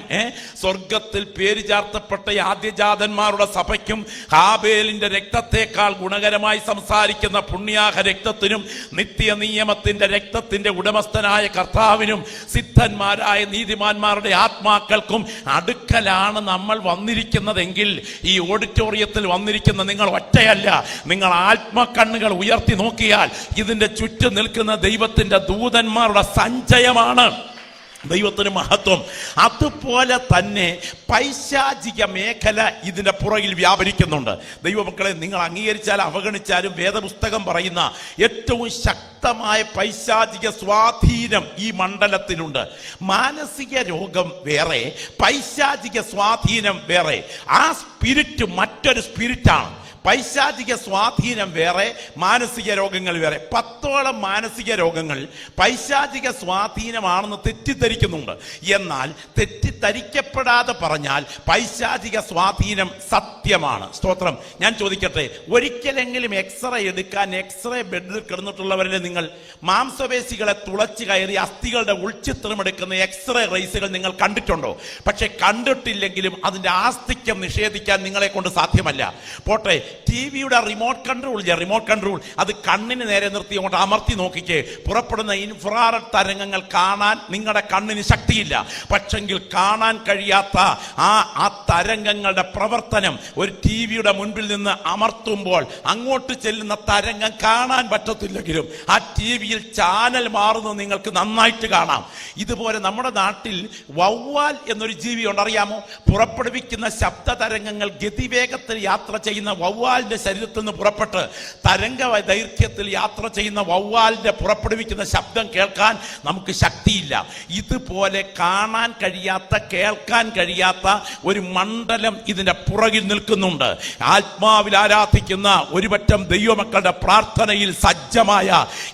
സ്വർഗത്തിൽ പേര് ചാർത്തപ്പെട്ട ആദ്യജാതന്മാരുടെ സഭയ്ക്കും ഹാബേലിന്റെ രക്തത്തെക്കാൾ ഗുണകരമായി സംസാരിക്കുന്ന പുണ്യാഹ രക്തത്തിനും നിത്യ നിയമത്തിന്റെ രക്തത്തിന്റെ ഉടമസ്ഥനായ കർത്താവിനും സിദ്ധന്മാരായ നീതിമാന്മാരുടെ ആത്മാക്കൾക്കും അടുക്കലാണ് നമ്മൾ വന്നിരിക്കുന്നതെങ്കിൽ ഈ ഓഡിറ്റോറിയത്തിൽ വന്നിരിക്കുന്ന നിങ്ങൾ ഒറ്റയല്ല. നിങ്ങൾ ആത്മക്കണ്ണുകൾ ഉയർത്തി നോക്കിയാൽ ഇതിന്റെ ചുറ്റും നിൽക്കുന്ന ദൈവത്തിന്റെ ദൂതന്മാരുടെ സഞ്ചയമാണ്. ദൈവത്തിന് മഹത്വം. അതുപോലെ തന്നെ പൈശാചിക മേഖല ഇതിന്റെ പുറകിൽ വ്യാപരിക്കുന്നുണ്ട്. ദൈവമക്കളെ, നിങ്ങൾ അംഗീകരിച്ചാലും അവഗണിച്ചാലും വേദപുസ്തകം പറയുന്ന ഏറ്റവും ശക്തമായ പൈശാചിക സ്വാധീനം ഈ മണ്ഡലത്തിലുണ്ട്. മാനസിക രോഗം വേറെ, പൈശാചിക സ്വാധീനം വേറെ. ആ സ്പിരിറ്റ് മറ്റൊരു സ്പിരിറ്റാണ്. പൈശാചിക സ്വാധീനം വേറെ, മാനസിക രോഗങ്ങൾ വേറെ. 10ഓളം മാനസിക രോഗങ്ങൾ പൈശാചിക സ്വാധീനമാണെന്ന് തെറ്റിദ്ധരിക്കുന്നുണ്ട്. എന്നാൽ തെറ്റിദ്ധരിക്കപ്പെടാതെ പറഞ്ഞാൽ പൈശാചിക സ്വാധീനം സത്യമാണ്. സ്തോത്രം. ഞാൻ ചോദിക്കട്ടെ, ഒരിക്കലെങ്കിലും എക്സ്റേ എടുക്കാൻ എക്സ്റേ ബെഡിൽ കിടന്നിട്ടുള്ളവരെ നിങ്ങൾ മാംസപേശികളെ തുളച്ചു കയറി അസ്ഥികളുടെ ഉൾച്ചിത്രം എടുക്കുന്ന എക്സ്റേ റേസുകൾ നിങ്ങൾ കണ്ടിട്ടുണ്ടോ? പക്ഷെ കണ്ടിട്ടില്ലെങ്കിലും അതിന്റെ ആസ്തിക്യം നിഷേധിക്കാൻ നിങ്ങളെ കൊണ്ട് സാധ്യമല്ല. പോട്ടെ, ടിവിയുടെ റിമോട്ട് കൺട്രോൾ അത് കണ്ണിന് നേരെ നിർത്തി അങ്ങോട്ട് അമർത്തി നോക്കിക്കേ. പുറപ്പെടുന്ന ഇൻഫ്രാറെഡ് തരംഗങ്ങൾ കാണാൻ നിങ്ങളുടെ കണ്ണിന് ശക്തിയില്ല. പക്ഷെങ്കിൽ കാണാൻ കഴിയാത്ത ആ തരംഗങ്ങളുടെ പ്രവർത്തനം ഒരു ടിവിയുടെ മുൻപിൽ നിന്ന് അമർത്തുമ്പോൾ അങ്ങോട്ട് ചെല്ലുന്ന തരംഗം കാണാൻ പറ്റത്തില്ലെങ്കിലും ആ ടിവിയിൽ ചാനൽ മാറുന്നത് നിങ്ങൾക്ക് നന്നായിട്ട് കാണാം. ഇതുപോലെ നമ്മുടെ നാട്ടിൽ വവ്വാൽ എന്നൊരു ജീവിയുണ്ട്, അറിയാമോ? പുറപ്പെടുവിക്കുന്ന ശബ്ദ തരംഗങ്ങൾ ഗതിവേഗത്തിൽ യാത്ര ചെയ്യുന്ന വവ്വാൽ വവ്വാലിന്റെ ശരീരത്തിൽ നിന്ന് പുറപ്പെട്ട് തരംഗ ദൈർഘ്യത്തിൽ യാത്ര ചെയ്യുന്ന വവ്വാലിന്റെ പുറപ്പെടുവിക്കുന്ന ശബ്ദം കേൾക്കാൻ നമുക്ക് ശക്തിയില്ല. ഇതുപോലെ കാണാൻ കഴിയാത്ത, കേൾക്കാൻ കഴിയാത്ത ഒരു മണ്ഡലം ഇതിന്റെ പുറകിൽ നിൽക്കുന്നുണ്ട്. ആത്മാവിൽ ആരാധിക്കുന്ന ഒരുപറ്റം ദൈവമക്കളുടെ പ്രാർത്ഥനയിൽ സജ്ജമായ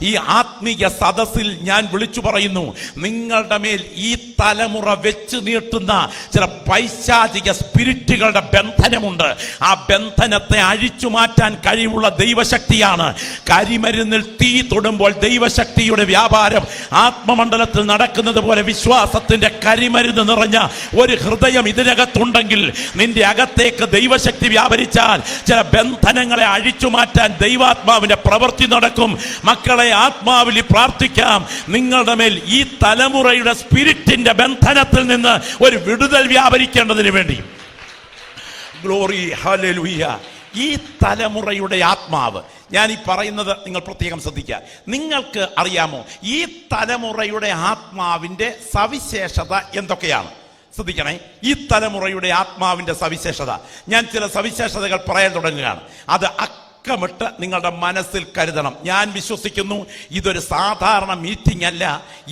ഈ ആത്മീയ സദസ്സിൽ ഞാൻ വിളിച്ചു പറയുന്നു, നിങ്ങളുടെ മേൽ ഈ തലമുറ വെച്ച് നീട്ടുന്ന ചില പൈശാചിക സ്പിരിറ്റുകളുടെ ബന്ധനമുണ്ട്. ആ ബന്ധനത്തെ അഴിച്ചു മാറ്റാൻ കഴിവുള്ള ദൈവശക്തിയാണ്. കരിമരുന്നിൽ തീ തൊടുമ്പോൾ ദൈവശക്തിയുടെ വ്യാപാരം ആത്മമണ്ഡലത്തിൽ നടക്കുന്നത് പോലെ വിശ്വാസത്തിന്റെ കരിമരുന്ന് നിറഞ്ഞ ഒരു ഹൃദയം ഇതിനകത്തുണ്ടെങ്കിൽ നിന്റെ അകത്തേക്ക് ദൈവശക്തി വ്യാപരിച്ചാൽ ചില ബന്ധനങ്ങളെ അഴിച്ചു മാറ്റാൻ ദൈവാത്മാവിന്റെ പ്രവൃത്തി നടക്കും. മക്കളെ, ആത്മാവിൽ പ്രാർത്ഥിക്കാം. നിങ്ങളുടെ മേൽ ഈ തലമുറയുടെ സ്പിരിറ്റിന്റെ ബന്ധനത്തിൽ നിന്ന് ഒരു വിടുതൽ വ്യാപരിക്കേണ്ടതിന് വേണ്ടി. Glory, hallelujah. ഈ തലമുറയുടെ ആത്മാവ്, ഞാൻ ഈ പറയുന്നത് നിങ്ങൾ പ്രത്യേകം ശ്രദ്ധിക്കുക. നിങ്ങൾക്ക് അറിയാമോ ഈ തലമുറയുടെ ആത്മാവിന്റെ സവിശേഷത എന്തൊക്കെയാണ്? ശ്രദ്ധിക്കണേ, ഈ തലമുറയുടെ ആത്മാവിന്റെ സവിശേഷത. ഞാൻ ചില സവിശേഷതകൾ പറയാൻ തുടങ്ങുകയാണ്. അത് അക്കമിട്ട് നിങ്ങളുടെ മനസ്സിൽ കരുതണം. ഞാൻ വിശ്വസിക്കുന്നു ഇതൊരു സാധാരണ മീറ്റിംഗ് അല്ല.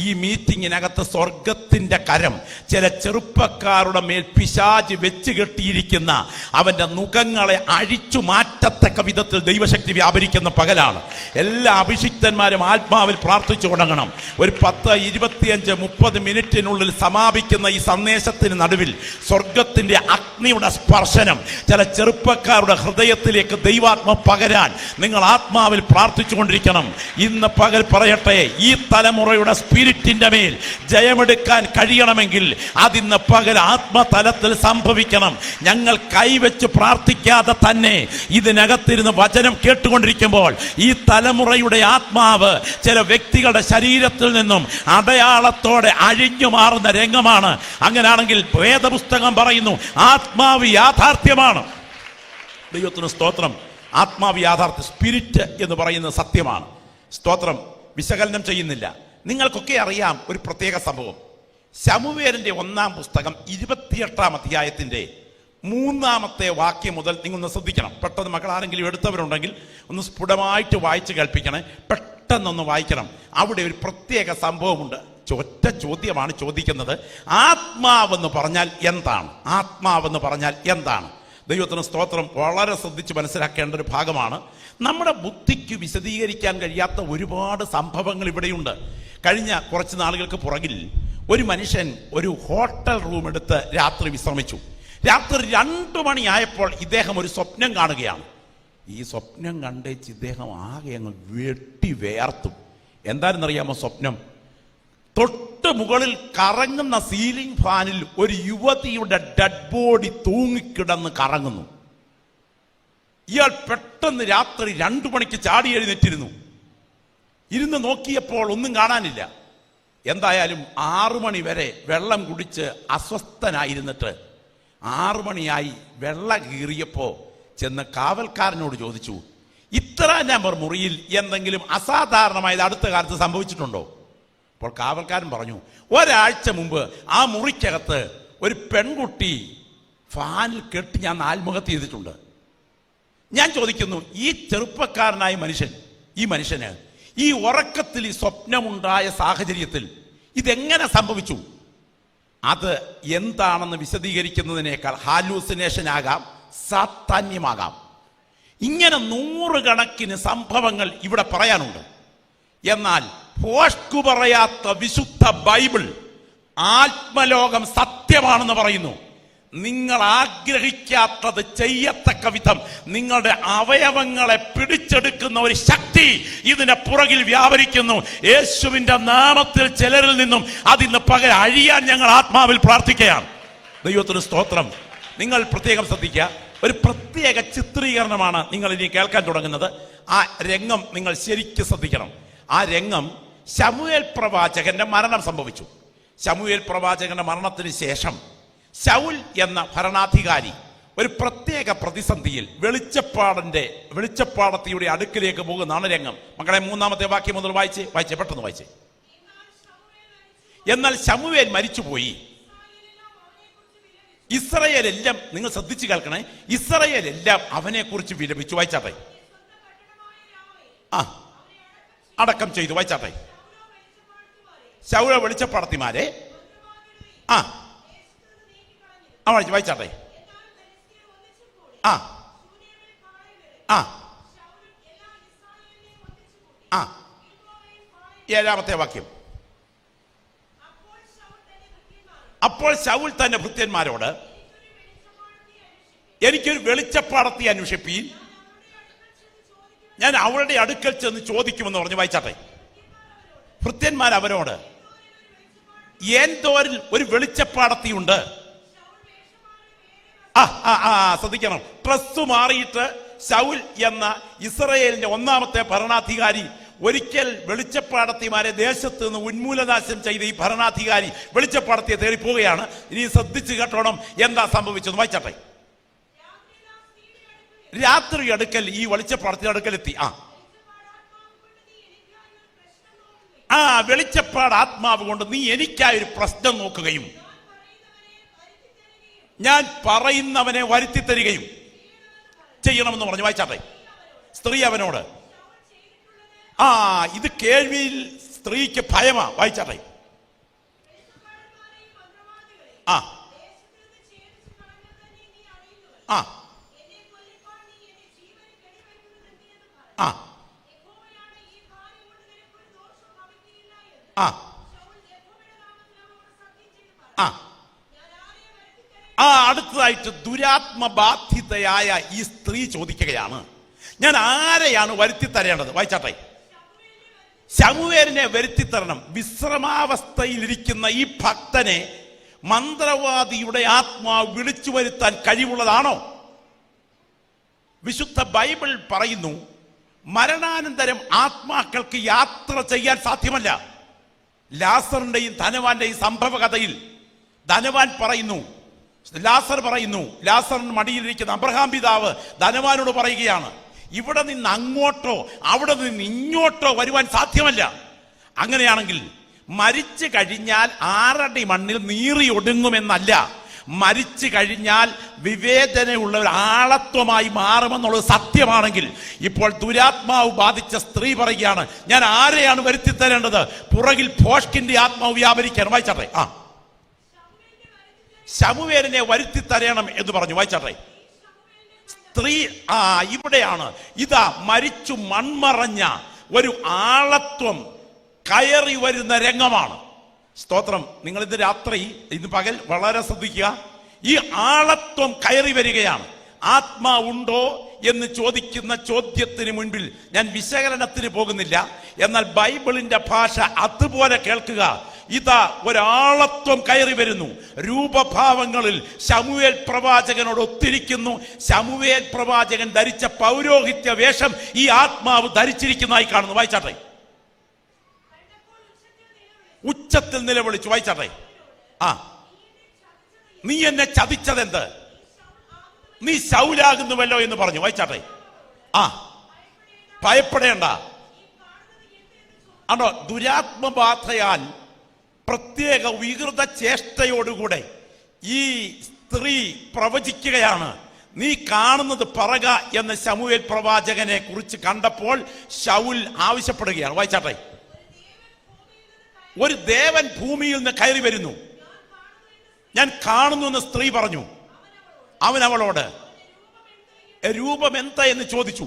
ഈ മീറ്റിങ്ങിനകത്ത് സ്വർഗത്തിന്റെ കരം ചില ചെറുപ്പക്കാരുടെ മേൽ പിശാച് വെച്ച് കെട്ടിയിരിക്കുന്ന അവന്റെ മുഖങ്ങളെ അഴിച്ചു മാറ്റത്തക്ക വിധത്തിൽ ദൈവശക്തി വ്യാപരിക്കുന്ന പകലാണ്. എല്ലാ അഭിഷിക്തന്മാരും ആത്മാവിൽ പ്രാർത്ഥിച്ചു തുടങ്ങണം. ഒരു 10, 25, 30 മിനിറ്റിനുള്ളിൽ സമാപിക്കുന്ന ഈ സന്ദേശത്തിന് നടുവിൽ സ്വർഗത്തിന്റെ അഗ്നിയുടെ സ്പർശനം ചില ചെറുപ്പക്കാരുടെ ഹൃദയത്തിലേക്ക് ദൈവാത്മ പകരാൻ നിങ്ങൾ ആത്മാവിൽ പ്രാർത്ഥിച്ചുകൊണ്ടിരിക്കണം. ഇന്ന് പകൽ പറയട്ടെ, ഈ തലമുറയുടെ സ്പിരിറ്റിന്റെ മേൽ ജയമെടുക്കാൻ കഴിയണമെങ്കിൽ അതിന്ന് പകൽ ആത്മതലത്തിൽ സംഭവിക്കണം. ഞങ്ങൾ കൈവച്ച് പ്രാർത്ഥിക്കാതെ തന്നെ ഇതിനകത്തിരുന്ന് വചനം കേട്ടുകൊണ്ടിരിക്കുമ്പോൾ ഈ തലമുറയുടെ ആത്മാവ് ചില വ്യക്തികളുടെ ശരീരത്തിൽ നിന്നും അടയാളത്തോടെ അഴിഞ്ഞു മാറുന്ന രംഗമാണ്. അങ്ങനെയാണെങ്കിൽ വേദപുസ്തകം പറയുന്നു ആത്മാവ് യാഥാർത്ഥ്യമാണ്. ദൈവത്തിന് സ്തോത്രം. ആത്മാവ് യാഥാർത്ഥ്യം, സ്പിരിറ്റ് എന്ന് പറയുന്നത് സത്യമാണ്. സ്തോത്രം. വിശകലനം ചെയ്യുന്നില്ല. നിങ്ങൾക്കൊക്കെ അറിയാം ഒരു പ്രത്യേക സംഭവം. ശമൂവേലിന്റെ 1-ാം പുസ്തകം 28-ാം അധ്യായത്തിന്റെ 3-ാമത്തെ വാക്യം മുതൽ നിങ്ങളൊന്ന് ശ്രദ്ധിക്കണം. പെട്ടെന്ന് മക്കൾ ആരെങ്കിലും എടുത്തവരുണ്ടെങ്കിൽ ഒന്ന് സ്ഫുടമായിട്ട് വായിച്ച് കേൾപ്പിക്കണേ. പെട്ടെന്നൊന്ന് വായിക്കണം. അവിടെ ഒരു പ്രത്യേക സംഭവമുണ്ട്. ഒറ്റ ചോദ്യമാണ് ചോദിക്കുന്നത്. ആത്മാവെന്ന് പറഞ്ഞാൽ എന്താണ്? ആത്മാവെന്ന് പറഞ്ഞാൽ എന്താണ്? ദൈവത്തിന് സ്തോത്രം. വളരെ ശ്രദ്ധിച്ച് മനസ്സിലാക്കേണ്ട ഒരു ഭാഗമാണ്. നമ്മുടെ ബുദ്ധിക്ക് വിശദീകരിക്കാൻ കഴിയാത്ത ഒരുപാട് സംഭവങ്ങൾ ഇവിടെയുണ്ട്. കഴിഞ്ഞ കുറച്ച് നാളുകൾക്ക് പുറകിൽ ഒരു മനുഷ്യൻ ഒരു ഹോട്ടൽ റൂം എടുത്ത് രാത്രി വിശ്രമിച്ചു. രാത്രി 2 മണിയായപ്പോൾ ഇദ്ദേഹം ഒരു സ്വപ്നം കാണുകയാണ്. ഈ സ്വപ്നം കണ്ടേച്ച് ഇദ്ദേഹം ആകെ അങ്ങ് വെട്ടി വേർത്തു. എന്താണെന്നറിയാമോ സ്വപ്നം? തൊട്ട് മുകളിൽ കറങ്ങുന്ന സീലിംഗ് ഫാനിൽ ഒരു യുവതിയുടെ ഡെഡ് ബോഡി തൂങ്ങിക്കിടന്ന് കറങ്ങുന്നു. ഇയാൾ പെട്ടെന്ന് രാത്രി 2 മണിക്ക് ചാടി എഴുന്നേറ്റിരുന്നു. ഇരുന്ന് നോക്കിയപ്പോൾ ഒന്നും കാണാനില്ല. എന്തായാലും 6 മണി വരെ വെള്ളം കുടിച്ച് അസ്വസ്ഥനായിരുന്നിട്ട് 6 മണിയായി വെള്ളം കീറിയപ്പോ ചെന്ന് കാവൽക്കാരനോട് ചോദിച്ചു, ഇത്ര നമ്പർ മുറിയിൽ എന്തെങ്കിലും അസാധാരണമായത് അടുത്ത കാലത്ത് സംഭവിച്ചിട്ടുണ്ടോ? അപ്പോൾ കാവൽക്കാരൻ പറഞ്ഞു, ഒരാഴ്ച മുമ്പ് ആ മുറിക്കകത്ത് ഒരു പെൺകുട്ടി ഫാനിൽ കെട്ടി ഞാൻ ആത്മഹത്യ ചെയ്തിട്ടുണ്ട്. ഞാൻ ചോദിക്കുന്നു, ഈ ചെറുപ്പക്കാരനായ മനുഷ്യൻ, ഈ മനുഷ്യന് ഈ ഉറക്കത്തിൽ ഈ സ്വപ്നമുണ്ടായ സാഹചര്യത്തിൽ ഇതെങ്ങനെ സംഭവിച്ചു? അത് എന്താണെന്ന് വിശദീകരിക്കുന്നതിനേക്കാൾ ഹാലൂസിനേഷൻ ആകാം, സാത്താന്യമാകാം. ഇങ്ങനെ 100 കണക്കിന് സംഭവങ്ങൾ ഇവിടെ പറയാനുണ്ട്. എന്നാൽ പോഷ്കു പറയാത്ത വിശുദ്ധ ബൈബിൾ ആത്മലോകം സത്യമാണെന്ന് പറയുന്നു. നിങ്ങൾ ആഗ്രഹിക്കാത്തത് ചെയ്യത്തക്ക വിധം നിങ്ങളുടെ അവയവങ്ങളെ പിടിച്ചെടുക്കുന്ന ഒരു ശക്തി ഇതിന്റെ പുറകിൽ വ്യാപരിക്കുന്നു. യേശുവിന്റെ നാമത്തിൽ ചിലരിൽ നിന്നും അതിന്ന് പകൽ അഴിയാൻ ഞങ്ങൾ ആത്മാവിൽ പ്രാർത്ഥിക്കുകയാണ്. ദൈവത്തിന് സ്തോത്രം. നിങ്ങൾ പ്രത്യേകം ശ്രദ്ധിക്കുക. ഒരു പ്രത്യേക ചിത്രീകരണമാണ് നിങ്ങൾ ഇനി കേൾക്കാൻ തുടങ്ങുന്നത്. ആ രംഗം നിങ്ങൾ ശരിക്കും ശ്രദ്ധിക്കണം. ആ രംഗം ശമൂവേൽ പ്രവാചകന്റെ മരണം സംഭവിച്ചു. ശമൂവേൽ പ്രവാചകന്റെ മരണത്തിന് ശേഷം ശൗൽ എന്ന ഭരണാധികാരി ഒരു പ്രത്യേക പ്രതിസന്ധിയിൽ വെളിച്ചപ്പാടത്തിയുടെ അടുക്കിലേക്ക് പോകുന്നതാണ് രംഗം. മക്കളെ 3-ാമത്തെ വാക്യം മുതൽ വായിച്ചേ, പെട്ടെന്ന് വായിച്ചേ. എന്നാൽ ശമൂവേൽ മരിച്ചുപോയി. ഇസ്രായേലെല്ലാം, നിങ്ങൾ ശ്രദ്ധിച്ചു കേൾക്കണേ, ഇസ്രായേലെല്ലാം അവനെ കുറിച്ച് വിലപിച്ചു. വായിച്ചാട്ടെ. ആ, അടക്കം ചെയ്തു. വായിച്ചാട്ടെ. ശൗല വെളിച്ചപ്പാടത്തിമാരെ ആ വായിച്ചാട്ടെ. ആ ആ ആ 7-ാമത്തെ വാക്യം. അപ്പോൾ ശൗൽ തന്റെ ഭൃത്യന്മാരോട്, എനിക്കൊരു വെളിച്ചപ്പാടത്തെ അന്വേഷിപ്പീൻ, ഞാൻ അവളുടെ അടുക്കൽ ചെന്ന് ചോദിക്കുമെന്ന് പറഞ്ഞു. വായിച്ചാട്ടെ. ഭൃത്യന്മാർ അവരോട്, എന്തോരിൽ ഒരു വെളിച്ചപ്പാടത്തിയുണ്ട്. ശ്രദ്ധിക്കണം. ഡ്രസ്സ് മാറിയിട്ട് ശൗൽ എന്ന ഇസ്രായേലിന്റെ 1-ാമത്തെ ഭരണാധികാരി ഒരിക്കൽ വെളിച്ചപ്പാടത്തിമാരെ ദേശത്ത് നിന്ന് ഉന്മൂലനാശം ചെയ്ത ഈ ഭരണാധികാരി വെളിച്ചപ്പാടത്തിയെ തേടി പോവുകയാണ്. ഇനി ശ്രദ്ധിച്ച് കേട്ടോണം എന്താ സംഭവിച്ചത്. വായിച്ചാട്ടെ. രാത്രി അടുക്കൽ ഈ വെളിച്ചപ്പാടത്തിന്റെ അടുക്കലെത്തി. വെളിച്ചപ്പാട് ആത്മാവ് കൊണ്ട് നീ എനിക്കായൊരു പ്രശ്നം നോക്കുകയും ഞാൻ പറയുന്നവനെ വരുത്തി തരികയും ചെയ്യണമെന്ന് പറഞ്ഞു. വായിച്ചാട്ടെ. സ്ത്രീ അവനോട്, ഇത് കേൾവിയിൽ സ്ത്രീക്ക് ഭയമാ. വായിച്ചാട്ടെ. ആ ആ ആ അടുത്തതായിട്ട് ദുരാത്മബാധിതയായ ഈ സ്ത്രീ ചോദിക്കുകയാണ്, ഞാൻ ആരെയാണ് വരുത്തി തരേണ്ടത്? വായിച്ചാട്ടെ. ശമൂവേലിനെ വരുത്തി തരണം. വിശ്രമാവസ്ഥയിലിരിക്കുന്ന ഈ ഭക്തനെ മന്ത്രവാദിയുടെ ആത്മാവ് വിളിച്ചു വരുത്താൻ കഴിവുള്ളതാണോ? വിശുദ്ധ ബൈബിൾ പറയുന്നു, മരണാനന്തരം ആത്മാക്കൾക്ക് യാത്ര ചെയ്യാൻ സാധ്യമല്ല. ലാസറിന്റെയും ധനവാന്റെയും സംഭവ കഥയിൽ ധനവാൻ പറയുന്നു, ലാസറിന് മടിയിലിരിക്കുന്ന അബ്രഹാം പിതാവ് ധനവാനോട് പറയുകയാണ്, ഇവിടെ നിന്ന് അങ്ങോട്ടോ അവിടെ നിന്ന് ഇങ്ങോട്ടോ വരുവാൻ സാധ്യമല്ല. അങ്ങനെയാണെങ്കിൽ മരിച്ചു കഴിഞ്ഞാൽ 6 അടി മണ്ണിൽ നീറി ഒടുങ്ങുമെന്നല്ല, മരിച്ചു കഴിഞ്ഞാൽ വിവേചനയുള്ള ഒരു ആളത്വമായി മാറുമെന്നുള്ളത് സത്യമാണെങ്കിൽ, ഇപ്പോൾ ദുരാത്മാവ് ബാധിച്ച സ്ത്രീ പറയുകയാണ്, ഞാൻ ആരെയാണ് വരുത്തി തരേണ്ടത്? പുറകിൽ ഭോഷ്കിന്റെ ആത്മാവ് വ്യാപരിക്കാൻ. വായിച്ചാട്ടെ. ശമൂവേലിനെ വരുത്തി തരണം എന്ന് പറഞ്ഞു. വായിച്ചാട്ടെ. സ്ത്രീ ഇവിടെയാണ്, ഇതാ മരിച്ചു മൺമറഞ്ഞ ഒരു ആളത്വം കയറി വരുന്ന രംഗമാണ്. സ്തോത്രം. നിങ്ങൾ ഇന്ന് രാത്രി, ഇന്ന് പകൽ വളരെ ശ്രദ്ധിക്കുക. ഈ ആളത്വം കയറി വരികയാണ്. ആത്മാവുണ്ടോ എന്ന് ചോദിക്കുന്ന ചോദ്യത്തിന് മുൻപിൽ ഞാൻ വിശകലനത്തിന് പോകുന്നില്ല. എന്നാൽ ബൈബിളിന്റെ ഭാഷ അതുപോലെ കേൾക്കുക. ഇതാ ഒരാളത്വം കയറി വരുന്നു. രൂപഭാവങ്ങളിൽ ശമൂവേൽ പ്രവാചകനോട് ഒത്തിരിക്കുന്നു. ശമൂവേൽ പ്രവാചകൻ ധരിച്ച പൗരോഹിത്യ വേഷം ഈ ആത്മാവ് ധരിച്ചിരിക്കുന്നതായി കാണുന്നു. വായിച്ചാട്ടെ. ഉച്ചത്തിൽ നിലവിളിച്ചു. വായിച്ചാട്ടെ. നീ എന്നെ ചതിച്ചതെന്ത്? നീ ശൗലാകുന്നുവല്ലോ എന്ന് പറഞ്ഞു. വായിച്ചാട്ടെ. ഭയപ്പെടേണ്ട. ആണോ? ദുരാത്മബാധയാൽ പ്രത്യേക വികൃത ചേഷ്ടയോടുകൂടെ ഈ സ്ത്രീ പ്രവചിക്കുകയാണ്. നീ കാണുന്നത് പറക എന്ന് ശമൂവേൽ പ്രവാചകനെ കുറിച്ച് കണ്ടപ്പോൾ ശൗൽ ആവശ്യപ്പെടുകയാണ്. വായിച്ചാട്ടെ. ഒരു ദേവൻ ഭൂമിയിൽ നിന്ന് കയറി വരുന്നു, ഞാൻ കാണുന്നു എന്ന് സ്ത്രീ പറഞ്ഞു. അവൻ അവളോട്, രൂപം എന്താ എന്ന് ചോദിച്ചു.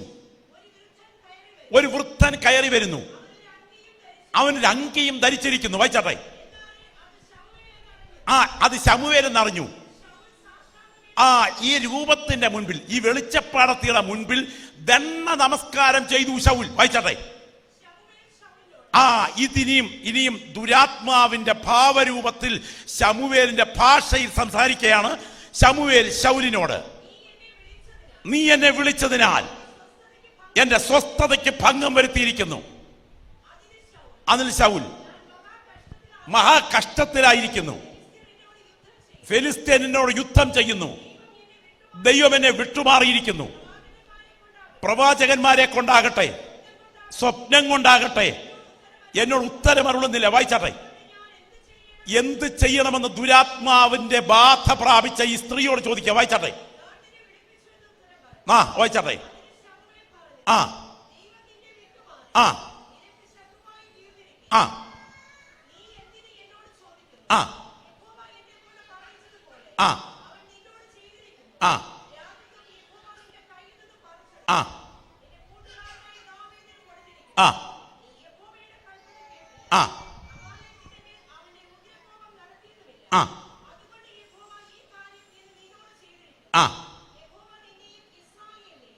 ഒരു വൃദ്ധൻ കയറി വരുന്നു, അവനൊരു അങ്കിയും ധരിച്ചിരിക്കുന്നു. വായിച്ചാട്ടെ. അത് ശമൂവേൽ എന്നറിഞ്ഞു. ഈ രൂപത്തിന്റെ മുൻപിൽ, ഈ വെളിച്ചപ്പാടത്തിയുടെ മുൻപിൽ ദണ്ഡ നമസ്കാരം ചെയ്തു ശൗൽ. വായിച്ചാട്ടെ. ഇനിയും ദുരാത്മാവിന്റെ ഭാവരൂപത്തിൽ ശമൂവേലിന്റെ ഭാഷയിൽ സംസാരിക്കുകയാണ്. ശമൂവേൽ ശൗലിനോട്, നീ എന്നെ വിളിച്ചതിനാൽ എന്റെ സ്വസ്ഥതയ്ക്ക് ഭംഗം വരുത്തിയിരിക്കുന്നു. അതിൽ ശൗൽ മഹാകഷ്ടത്തിലായിരിക്കുന്നു. ഫെലിസ്തീനോട് യുദ്ധം ചെയ്യുന്നു. ദൈവം എന്നെ വിട്ടുമാറിയിരിക്കുന്നു. പ്രവാചകന്മാരെ കൊണ്ടാകട്ടെ, സ്വപ്നം കൊണ്ടാകട്ടെ എന്നോട് ഉത്തരമരുളുന്നില്ല. വായിച്ചാട്ടെ. എന്ത് ചെയ്യണമെന്ന് ദുരാത്മാവിന്റെ ബാധ പ്രാപിച്ച ഈ സ്ത്രീയോട് ചോദിക്കുക. വായിച്ചാട്ടെ, വായിച്ചാട്ടെ. ആ ആ ആ ആ ആ ആ ആ ആ ആ ആ ആ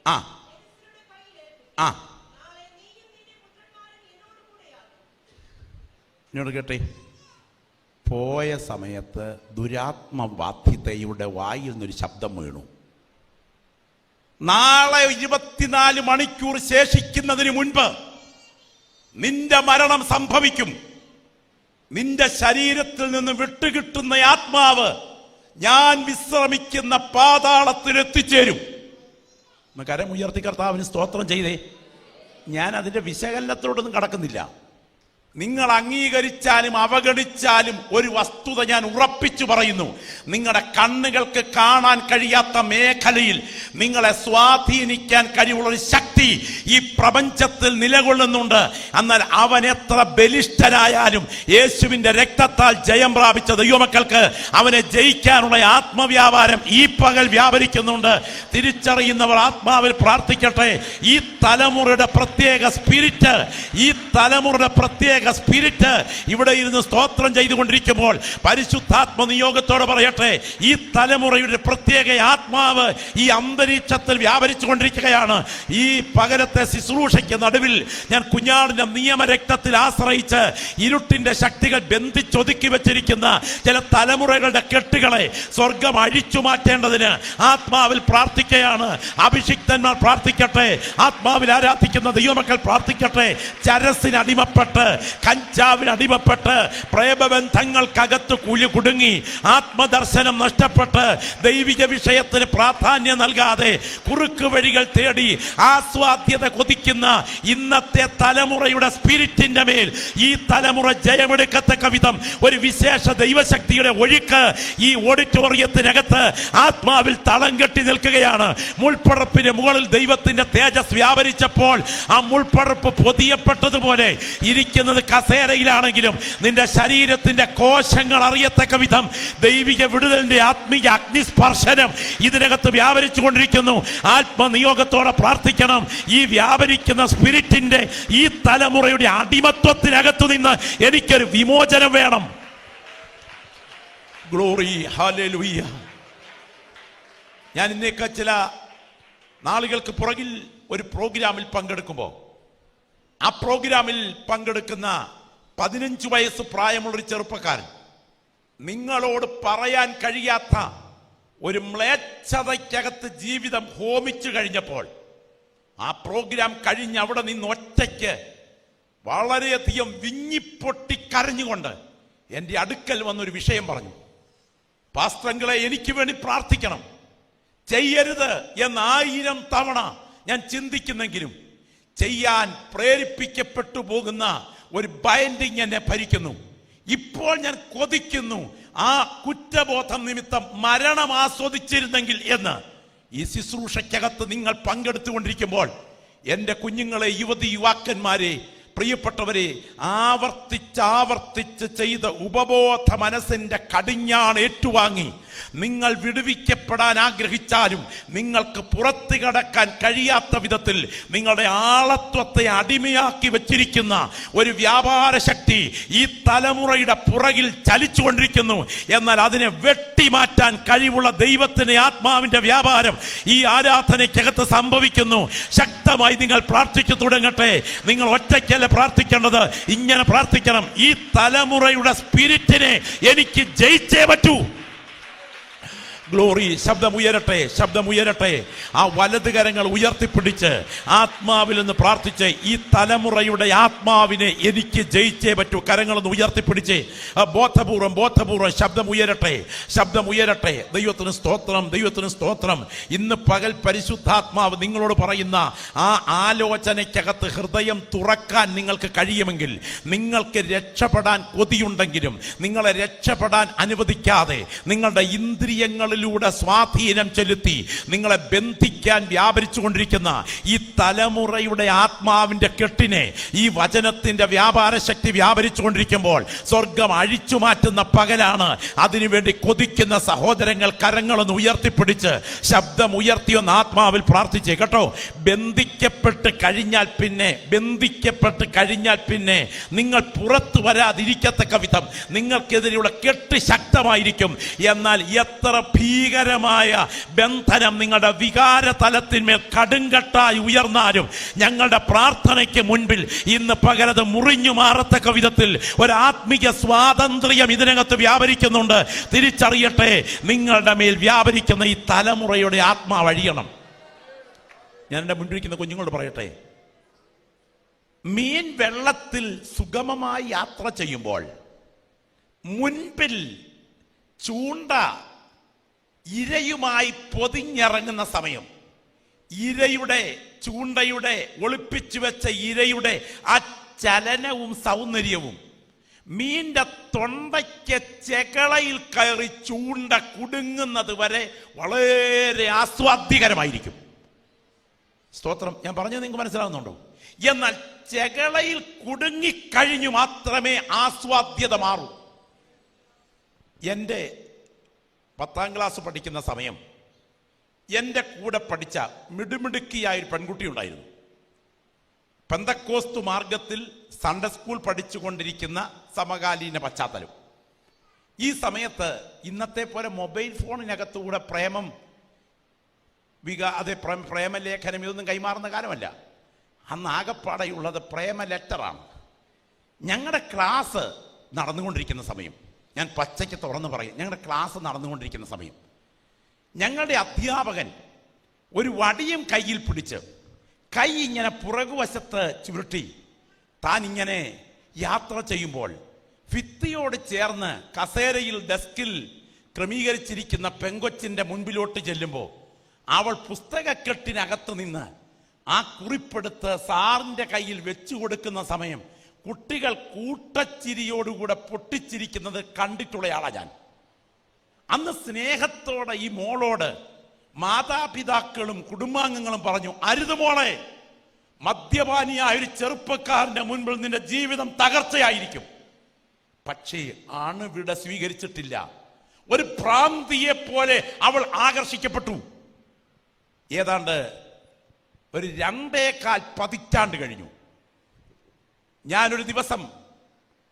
ആ ആ എന്നോട് കേട്ടെ, പോയ സമയത്ത് ദുരാത്മബാധിതയുടെ വായിൽ നിന്നൊരു ശബ്ദം വീണു. നാളെ 24 മണിക്കൂർ ശേഷിക്കുന്നതിന് മുൻപ് നിന്റെ മരണം സംഭവിക്കും. നിന്റെ ശരീരത്തിൽ നിന്ന് വിട്ടുകിട്ടുന്ന ആത്മാവ് ഞാൻ വിശ്രമിക്കുന്ന പാതാളത്തിൽ എത്തിച്ചേരും. കരമുയർത്തി കർത്താവിന് സ്തോത്രം ചെയ്തേ. ഞാൻ അതിന്റെ വിശകലനത്തോടൊന്നും കടക്കുന്നില്ല. നിങ്ങൾ അംഗീകരിച്ചാലും അവഗണിച്ചാലും ഒരു വസ്തുത ഞാൻ ഉറപ്പിച്ചു പറയുന്നു. നിങ്ങളുടെ കണ്ണുകൾക്ക് കാണാൻ കഴിയാത്ത മേഖലയിൽ നിങ്ങളെ സ്വാധീനിക്കാൻ കഴിവുള്ള ഒരു ശക്തി ഈ പ്രപഞ്ചത്തിൽ നിലകൊള്ളുന്നുണ്ട്. എന്നാൽ അവൻ എത്ര ബലിഷ്ഠനായാലും യേശുവിന്റെ രക്തത്താൽ ജയം പ്രാപിച്ച ദൈവമക്കൾക്ക് അവനെ ജയിക്കാനുള്ള ആത്മവ്യാപാരം ഈ പകൽ വ്യാപരിക്കുന്നുണ്ട്. തിരിച്ചറിയുന്നവർ ആത്മാവിൽ പ്രാർത്ഥിക്കട്ടെ. ഈ തലമുറയുടെ പ്രത്യേക സ്പിരിറ്റ്, ഈ തലമുറയുടെ പ്രത്യേക സ്പിരിറ്റ് ഇവിടെ ഇരുന്ന് സ്തോത്രം ചെയ്തുകൊണ്ടിരിക്കുമ്പോൾ പരിശുദ്ധാത്മ നിയോഗത്തോടെ പറയട്ടെ, ഈ തലമുറയുടെ പ്രത്യേക ആത്മാവ് ഈ അന്തരീക്ഷത്തിൽ വ്യാപരിച്ചു കൊണ്ടിരിക്കുകയാണ്. ഈ പകരത്തെ ശുശ്രൂഷയ്ക്ക് നടുവിൽ ഞാൻ കുഞ്ഞാടിന്റെ നിയമരക്തത്തിൽ ആശ്രയിച്ച് ഇരുട്ടിന്റെ ശക്തികൾ ബന്ധിച്ചൊതുക്കി വെച്ചിരിക്കുന്ന ചില തലമുറകളുടെ കെട്ടുകളെ സ്വർഗം അഴിച്ചു മാറ്റേണ്ടതിന് ആത്മാവിൽ പ്രാർത്ഥിക്കുകയാണ്. അഭിഷിക്തന്മാർ പ്രാർത്ഥിക്കട്ടെ, ആത്മാവിൽ ആരാധിക്കുന്ന ദൈവമക്കൾ പ്രാർത്ഥിക്കട്ടെ. ചരസിന് അടിമപ്പെട്ട്, കഞ്ചാവിന് അടിമപ്പെട്ട്, പ്രേമബന്ധങ്ങൾക്കകത്ത് കുടുങ്ങി, ആത്മദർശനം നഷ്ടപ്പെട്ട്, ദൈവിക വിഷയത്തിന് പ്രാധാന്യം നൽകാതെ കുറുക്ക് വഴികൾ തേടി ആസ്വാദ്യത കൊതിക്കുന്ന ഇന്നത്തെ തലമുറയുടെ സ്പിരിറ്റിന്റെ മേൽ ഈ തലമുറ ജയമെടുക്കത്തക്ക വിധം ഒരു വിശേഷ ദൈവശക്തിയുടെ ഒഴുക്ക് ഈ ഓഡിറ്റോറിയത്തിനകത്ത് ആത്മാവിൽ തളം കെട്ടി നിൽക്കുകയാണ്. മുൾപ്പടപ്പിന് മുകളിൽ ദൈവത്തിന്റെ തേജസ് വ്യാപരിച്ചപ്പോൾ ആ മുൾപ്പടപ്പ് പൊതിയപ്പെട്ടതുപോലെ ഇരിക്കുന്നത് കസേരയിലാണെങ്കിലും നിന്റെ ശരീരത്തിന്റെ കോശങ്ങൾ അറിയത്തക്ക വിധം ദൈവിക വിടുതലിന്റെ ആത്മീയ അഗ്നിസ്പർശനം ഇതിനകത്ത് വ്യാപരിച്ചു കൊണ്ടിരിക്കുന്നു. ആത്മനിയോഗത്തോടെ പ്രാർത്ഥിക്കണം. ഈ വ്യാപരിക്കുന്ന സ്പിരിറ്റിന്റെ ഈ തലമുറയുടെ അടിമത്വത്തിനകത്തു നിന്ന് എനിക്കൊരു വിമോചനം വേണം. Glory, hallelujah. ഞാൻ ഇന്നേക്ക് ചില നാളുകൾക്ക് പുറകിൽ ഒരു പ്രോഗ്രാമിൽ പങ്കെടുക്കുമ്പോൾ ആ പ്രോഗ്രാമിൽ പങ്കെടുക്കുന്ന 15 വയസ്സ് പ്രായമുള്ളൊരു ചെറുപ്പക്കാരൻ നിങ്ങളോട് പറയാൻ കഴിയാത്ത ഒരു മ്ലേച്ഛതയ്ക്കകത്ത് ജീവിതം ഹോമിച്ചു കഴിഞ്ഞപ്പോൾ ആ പ്രോഗ്രാം കഴിഞ്ഞ് അവിടെ നിന്ന് ഒറ്റയ്ക്ക് വളരെയധികം വിങ്ങിപ്പൊട്ടി കരഞ്ഞുകൊണ്ട് എൻ്റെ അടുക്കൽ വന്നൊരു വിഷയം പറഞ്ഞു. പാസ്റ്ററങ്ങളെ, എനിക്ക് വേണ്ടി പ്രാർത്ഥിക്കണം. ചെയ്യരുത് എന്ന് 1000 തവണ ഞാൻ ചിന്തിക്കുന്നെങ്കിലും ചെയ്യാൻ പ്രേരിപ്പിക്കപ്പെട്ടു പോകുന്ന ഒരു ബൈൻഡിങ് എന്നെ ഭരിക്കുന്നു. ഇപ്പോൾ ഞാൻ കൊതിക്കുന്നു ആ കുറ്റബോധം നിമിത്തം മരണം ആസ്വദിച്ചിരുന്നെങ്കിൽ എന്ന്. ഈ ശുശ്രൂഷയ്ക്കകത്ത് നിങ്ങൾ പങ്കെടുത്തുകൊണ്ടിരിക്കുമ്പോൾ എൻ്റെ കുഞ്ഞുങ്ങളെ, യുവതി-യുവാക്കന്മാരെ, പ്രിയപ്പെട്ടവരെ, ആവർത്തിച്ച് ചെയ്ത ഉപബോധ മനസ്സിന്റെ കടിഞ്ഞാൺ ഏറ്റുവാങ്ങി നിങ്ങൾ വിടുവിക്കപ്പെടാൻ ആഗ്രഹിച്ചാലും നിങ്ങൾക്ക് പുറത്തു കടക്കാൻ കഴിയാത്ത വിധത്തിൽ നിങ്ങളുടെ ആളത്വത്തെ അടിമയാക്കി വെച്ചിരിക്കുന്ന ഒരു വ്യാപാര ശക്തി ഈ തലമുറയുടെ പുറകിൽ ചലിച്ചുകൊണ്ടിരിക്കുന്നു. എന്നാൽ അതിനെ വെട്ടിമാറ്റാൻ കഴിവുള്ള ദൈവത്തിന്റെ ആത്മാവിന്റെ വ്യാപാരം ഈ ആരാധനയ്ക്കകത്ത് സംഭവിക്കുന്നു. ശക്തമായി നിങ്ങൾ പ്രാർത്ഥിച്ചു തുടങ്ങട്ടെ. നിങ്ങൾ ഒറ്റയ്ക്കല്ല പ്രാർത്ഥിക്കേണ്ടത്, ഇങ്ങനെ പ്രാർത്ഥിക്കണം. ഈ തലമുറയുടെ സ്പിരിറ്റിനെ എനിക്ക് ജയിച്ചേ പറ്റൂ. ഗ്ലോറി. ശബ്ദമുയരട്ടെ, ശബ്ദമുയരട്ടെ. ആ വലത് കരങ്ങൾ ഉയർത്തിപ്പിടിച്ച് ആത്മാവിൽ നിന്ന് പ്രാർത്ഥിച്ച് ഈ തലമുറയുടെ ആത്മാവിനെ എനിക്ക് ജയിച്ചേ പറ്റൂ. കരങ്ങളൊന്ന് ഉയർത്തിപ്പിടിച്ച് ബോധപൂർവം ബോധപൂർവം ശബ്ദമുയരട്ടെ, ശബ്ദമുയരട്ടെ. ദൈവത്തിന് സ്തോത്രം, ദൈവത്തിന് സ്തോത്രം. ഇന്ന് പകൽ പരിശുദ്ധാത്മാവ് നിങ്ങളോട് പറയുന്ന ആ ആലോചനയ്ക്കകത്ത് ഹൃദയം തുറക്കാൻ നിങ്ങൾക്ക് കഴിയുമെങ്കിൽ, നിങ്ങൾക്ക് രക്ഷപ്പെടാൻ കൊതിയുണ്ടെങ്കിലും നിങ്ങളെ രക്ഷപ്പെടാൻ അനുവദിക്കാതെ നിങ്ങളുടെ ഇന്ദ്രിയങ്ങളിൽ സ്വാധീനം ചെലുത്തി നിങ്ങളെ ബന്ധിക്കാൻ വ്യാപരിച്ചുകൊണ്ടിരിക്കുന്ന ഈ തലമുറയുടെ ആത്മാവിന്റെ കെട്ടിനെ ഈ വചനത്തിന്റെ വ്യാപാര ശക്തി വ്യാപരിച്ചുകൊണ്ടിരിക്കുമ്പോൾ സ്വർഗം അഴിച്ചു മാറ്റുന്ന പകലാണ്. അതിനുവേണ്ടി കൊതിക്കുന്ന സഹോദരങ്ങൾ കരങ്ങളൊന്ന് ഉയർത്തിപ്പിടിച്ച് ശബ്ദം ഉയർത്തിയൊന്ന് ആത്മാവിൽ പ്രാർത്ഥിച്ചേ കേട്ടോ. ബന്ധിക്കപ്പെട്ട് കഴിഞ്ഞാൽ പിന്നെ നിങ്ങൾ പുറത്തു വരാതിരിക്കത്തക്ക വിധം നിങ്ങൾക്കെതിരെയുള്ള കെട്ട് ശക്തമായിരിക്കും. എന്നാൽ എത്ര ഭീകരമായ ബന്ധനം നിങ്ങളുടെ വികാര തലത്തിന്മേൽ കടുങ്കട്ടായി ഉയർന്നാലും ഞങ്ങളുടെ പ്രാർത്ഥനയ്ക്ക് മുൻപിൽ ഇന്ന് പകരത് മുറിഞ്ഞു മാറത്തക്ക വിധത്തിൽ ഒരു ആത്മീയ സ്വാതന്ത്ര്യം ഇതിനകത്ത് വ്യാപരിക്കുന്നുണ്ട്. തിരിച്ചറിയട്ടെ, നിങ്ങളുടെ മേൽ വ്യാപരിക്കുന്ന ഈ തലമുറയുടെ ആത്മാവ് അഴിയണം. ഞാൻ എൻ്റെ മുൻപിരിക്കുന്ന കുഞ്ഞുങ്ങളോട് പറയട്ടെ, മീൻ വെള്ളത്തിൽ സുഗമമായി യാത്ര ചെയ്യുമ്പോൾ മുൻപിൽ ചൂണ്ട ഇരയുമായി പൊതിഞ്ഞിറങ്ങുന്ന സമയം, ചൂണ്ടയുടെ ഒളിപ്പിച്ചു വെച്ച ഇരയുടെ ആ ചലനവും സൗന്ദര്യവും മീന്റെ തൊണ്ടയ്ക്ക് ചെകളയിൽ കയറി ചൂണ്ട കുടുങ്ങുന്നത് വരെ വളരെ ആസ്വാദ്യകരമായിരിക്കും. സ്തോത്രം. ഞാൻ പറഞ്ഞത് നിങ്ങൾക്ക് മനസ്സിലാകുന്നുണ്ടോ? എന്നാൽ ചെകളയിൽ കുടുങ്ങിക്കഴിഞ്ഞു മാത്രമേ ആസ്വാദ്യത മാറൂ. എൻ്റെ 10ാം ക്ലാസ് പഠിക്കുന്ന സമയം എൻ്റെ കൂടെ പഠിച്ച മിടുമിടുക്കിയായൊരു പെൺകുട്ടി ഉണ്ടായിരുന്നു. പെന്തക്കോസ്തു മാർഗത്തിൽ സൺഡേ സ്കൂൾ പഠിച്ചുകൊണ്ടിരിക്കുന്ന സമകാലീന പശ്ചാത്തലം. ഈ സമയത്ത് ഇന്നത്തെ പോലെ മൊബൈൽ ഫോണിനകത്തുകൂടെ പ്രേമലേഖനം ഇതൊന്നും കൈമാറുന്ന കാലമല്ല. അന്ന് ആകപ്പാടെയുള്ളത് പ്രേമ ലെറ്ററാണ്. ഞങ്ങളുടെ ക്ലാസ് നടന്നുകൊണ്ടിരിക്കുന്ന സമയം, ഞാൻ പച്ചയ്ക്ക് തുറന്ന് പറയും, ഞങ്ങളുടെ ക്ലാസ് നടന്നുകൊണ്ടിരിക്കുന്ന സമയം ഞങ്ങളുടെ അധ്യാപകൻ ഒരു വടിയും കയ്യിൽ പിടിച്ച് കൈ ഇങ്ങനെ പുറകുവശത്ത് ചുരുട്ടി താൻ ഇങ്ങനെ യാത്ര ചെയ്യുമ്പോൾ ഭിത്തിയോട് ചേർന്ന് കസേരയിൽ ഡെസ്കിൽ ക്രമീകരിച്ചിരിക്കുന്ന പെങ്കൊച്ചിൻ്റെ മുൻപിലോട്ട് ചെല്ലുമ്പോൾ അവൾ പുസ്തകക്കെട്ടിനകത്ത് നിന്ന് ആ കുറിപ്പെടുത്ത് സാറിൻ്റെ കയ്യിൽ വെച്ചു കൊടുക്കുന്ന സമയം കുട്ടികൾ കൂട്ടച്ചിരിയോടുകൂടെ പൊട്ടിച്ചിരിക്കുന്നത് കണ്ടിട്ടുള്ളയാളാണ് ഞാൻ. അന്ന് സ്നേഹത്തോടെ ഈ മോളോട് മാതാപിതാക്കളും കുടുംബാംഗങ്ങളും പറഞ്ഞു, അരുത് മോളെ, മദ്യപാനിയായ ഒരു ചെറുപ്പക്കാരന്റെ മുൻപിൽ നിന്റെ ജീവിതം തകർച്ചയായിരിക്കും. പക്ഷേ അണുവിട സ്വീകരിച്ചിട്ടില്ല. ഒരു ഭ്രാന്തിയെ പോലെ അവൾ ആകർഷിക്കപ്പെട്ടു. ഏതാണ്ട് ഒരു 2.25 പതിറ്റാണ്ട് കഴിഞ്ഞു. ഞാനൊരു ദിവസം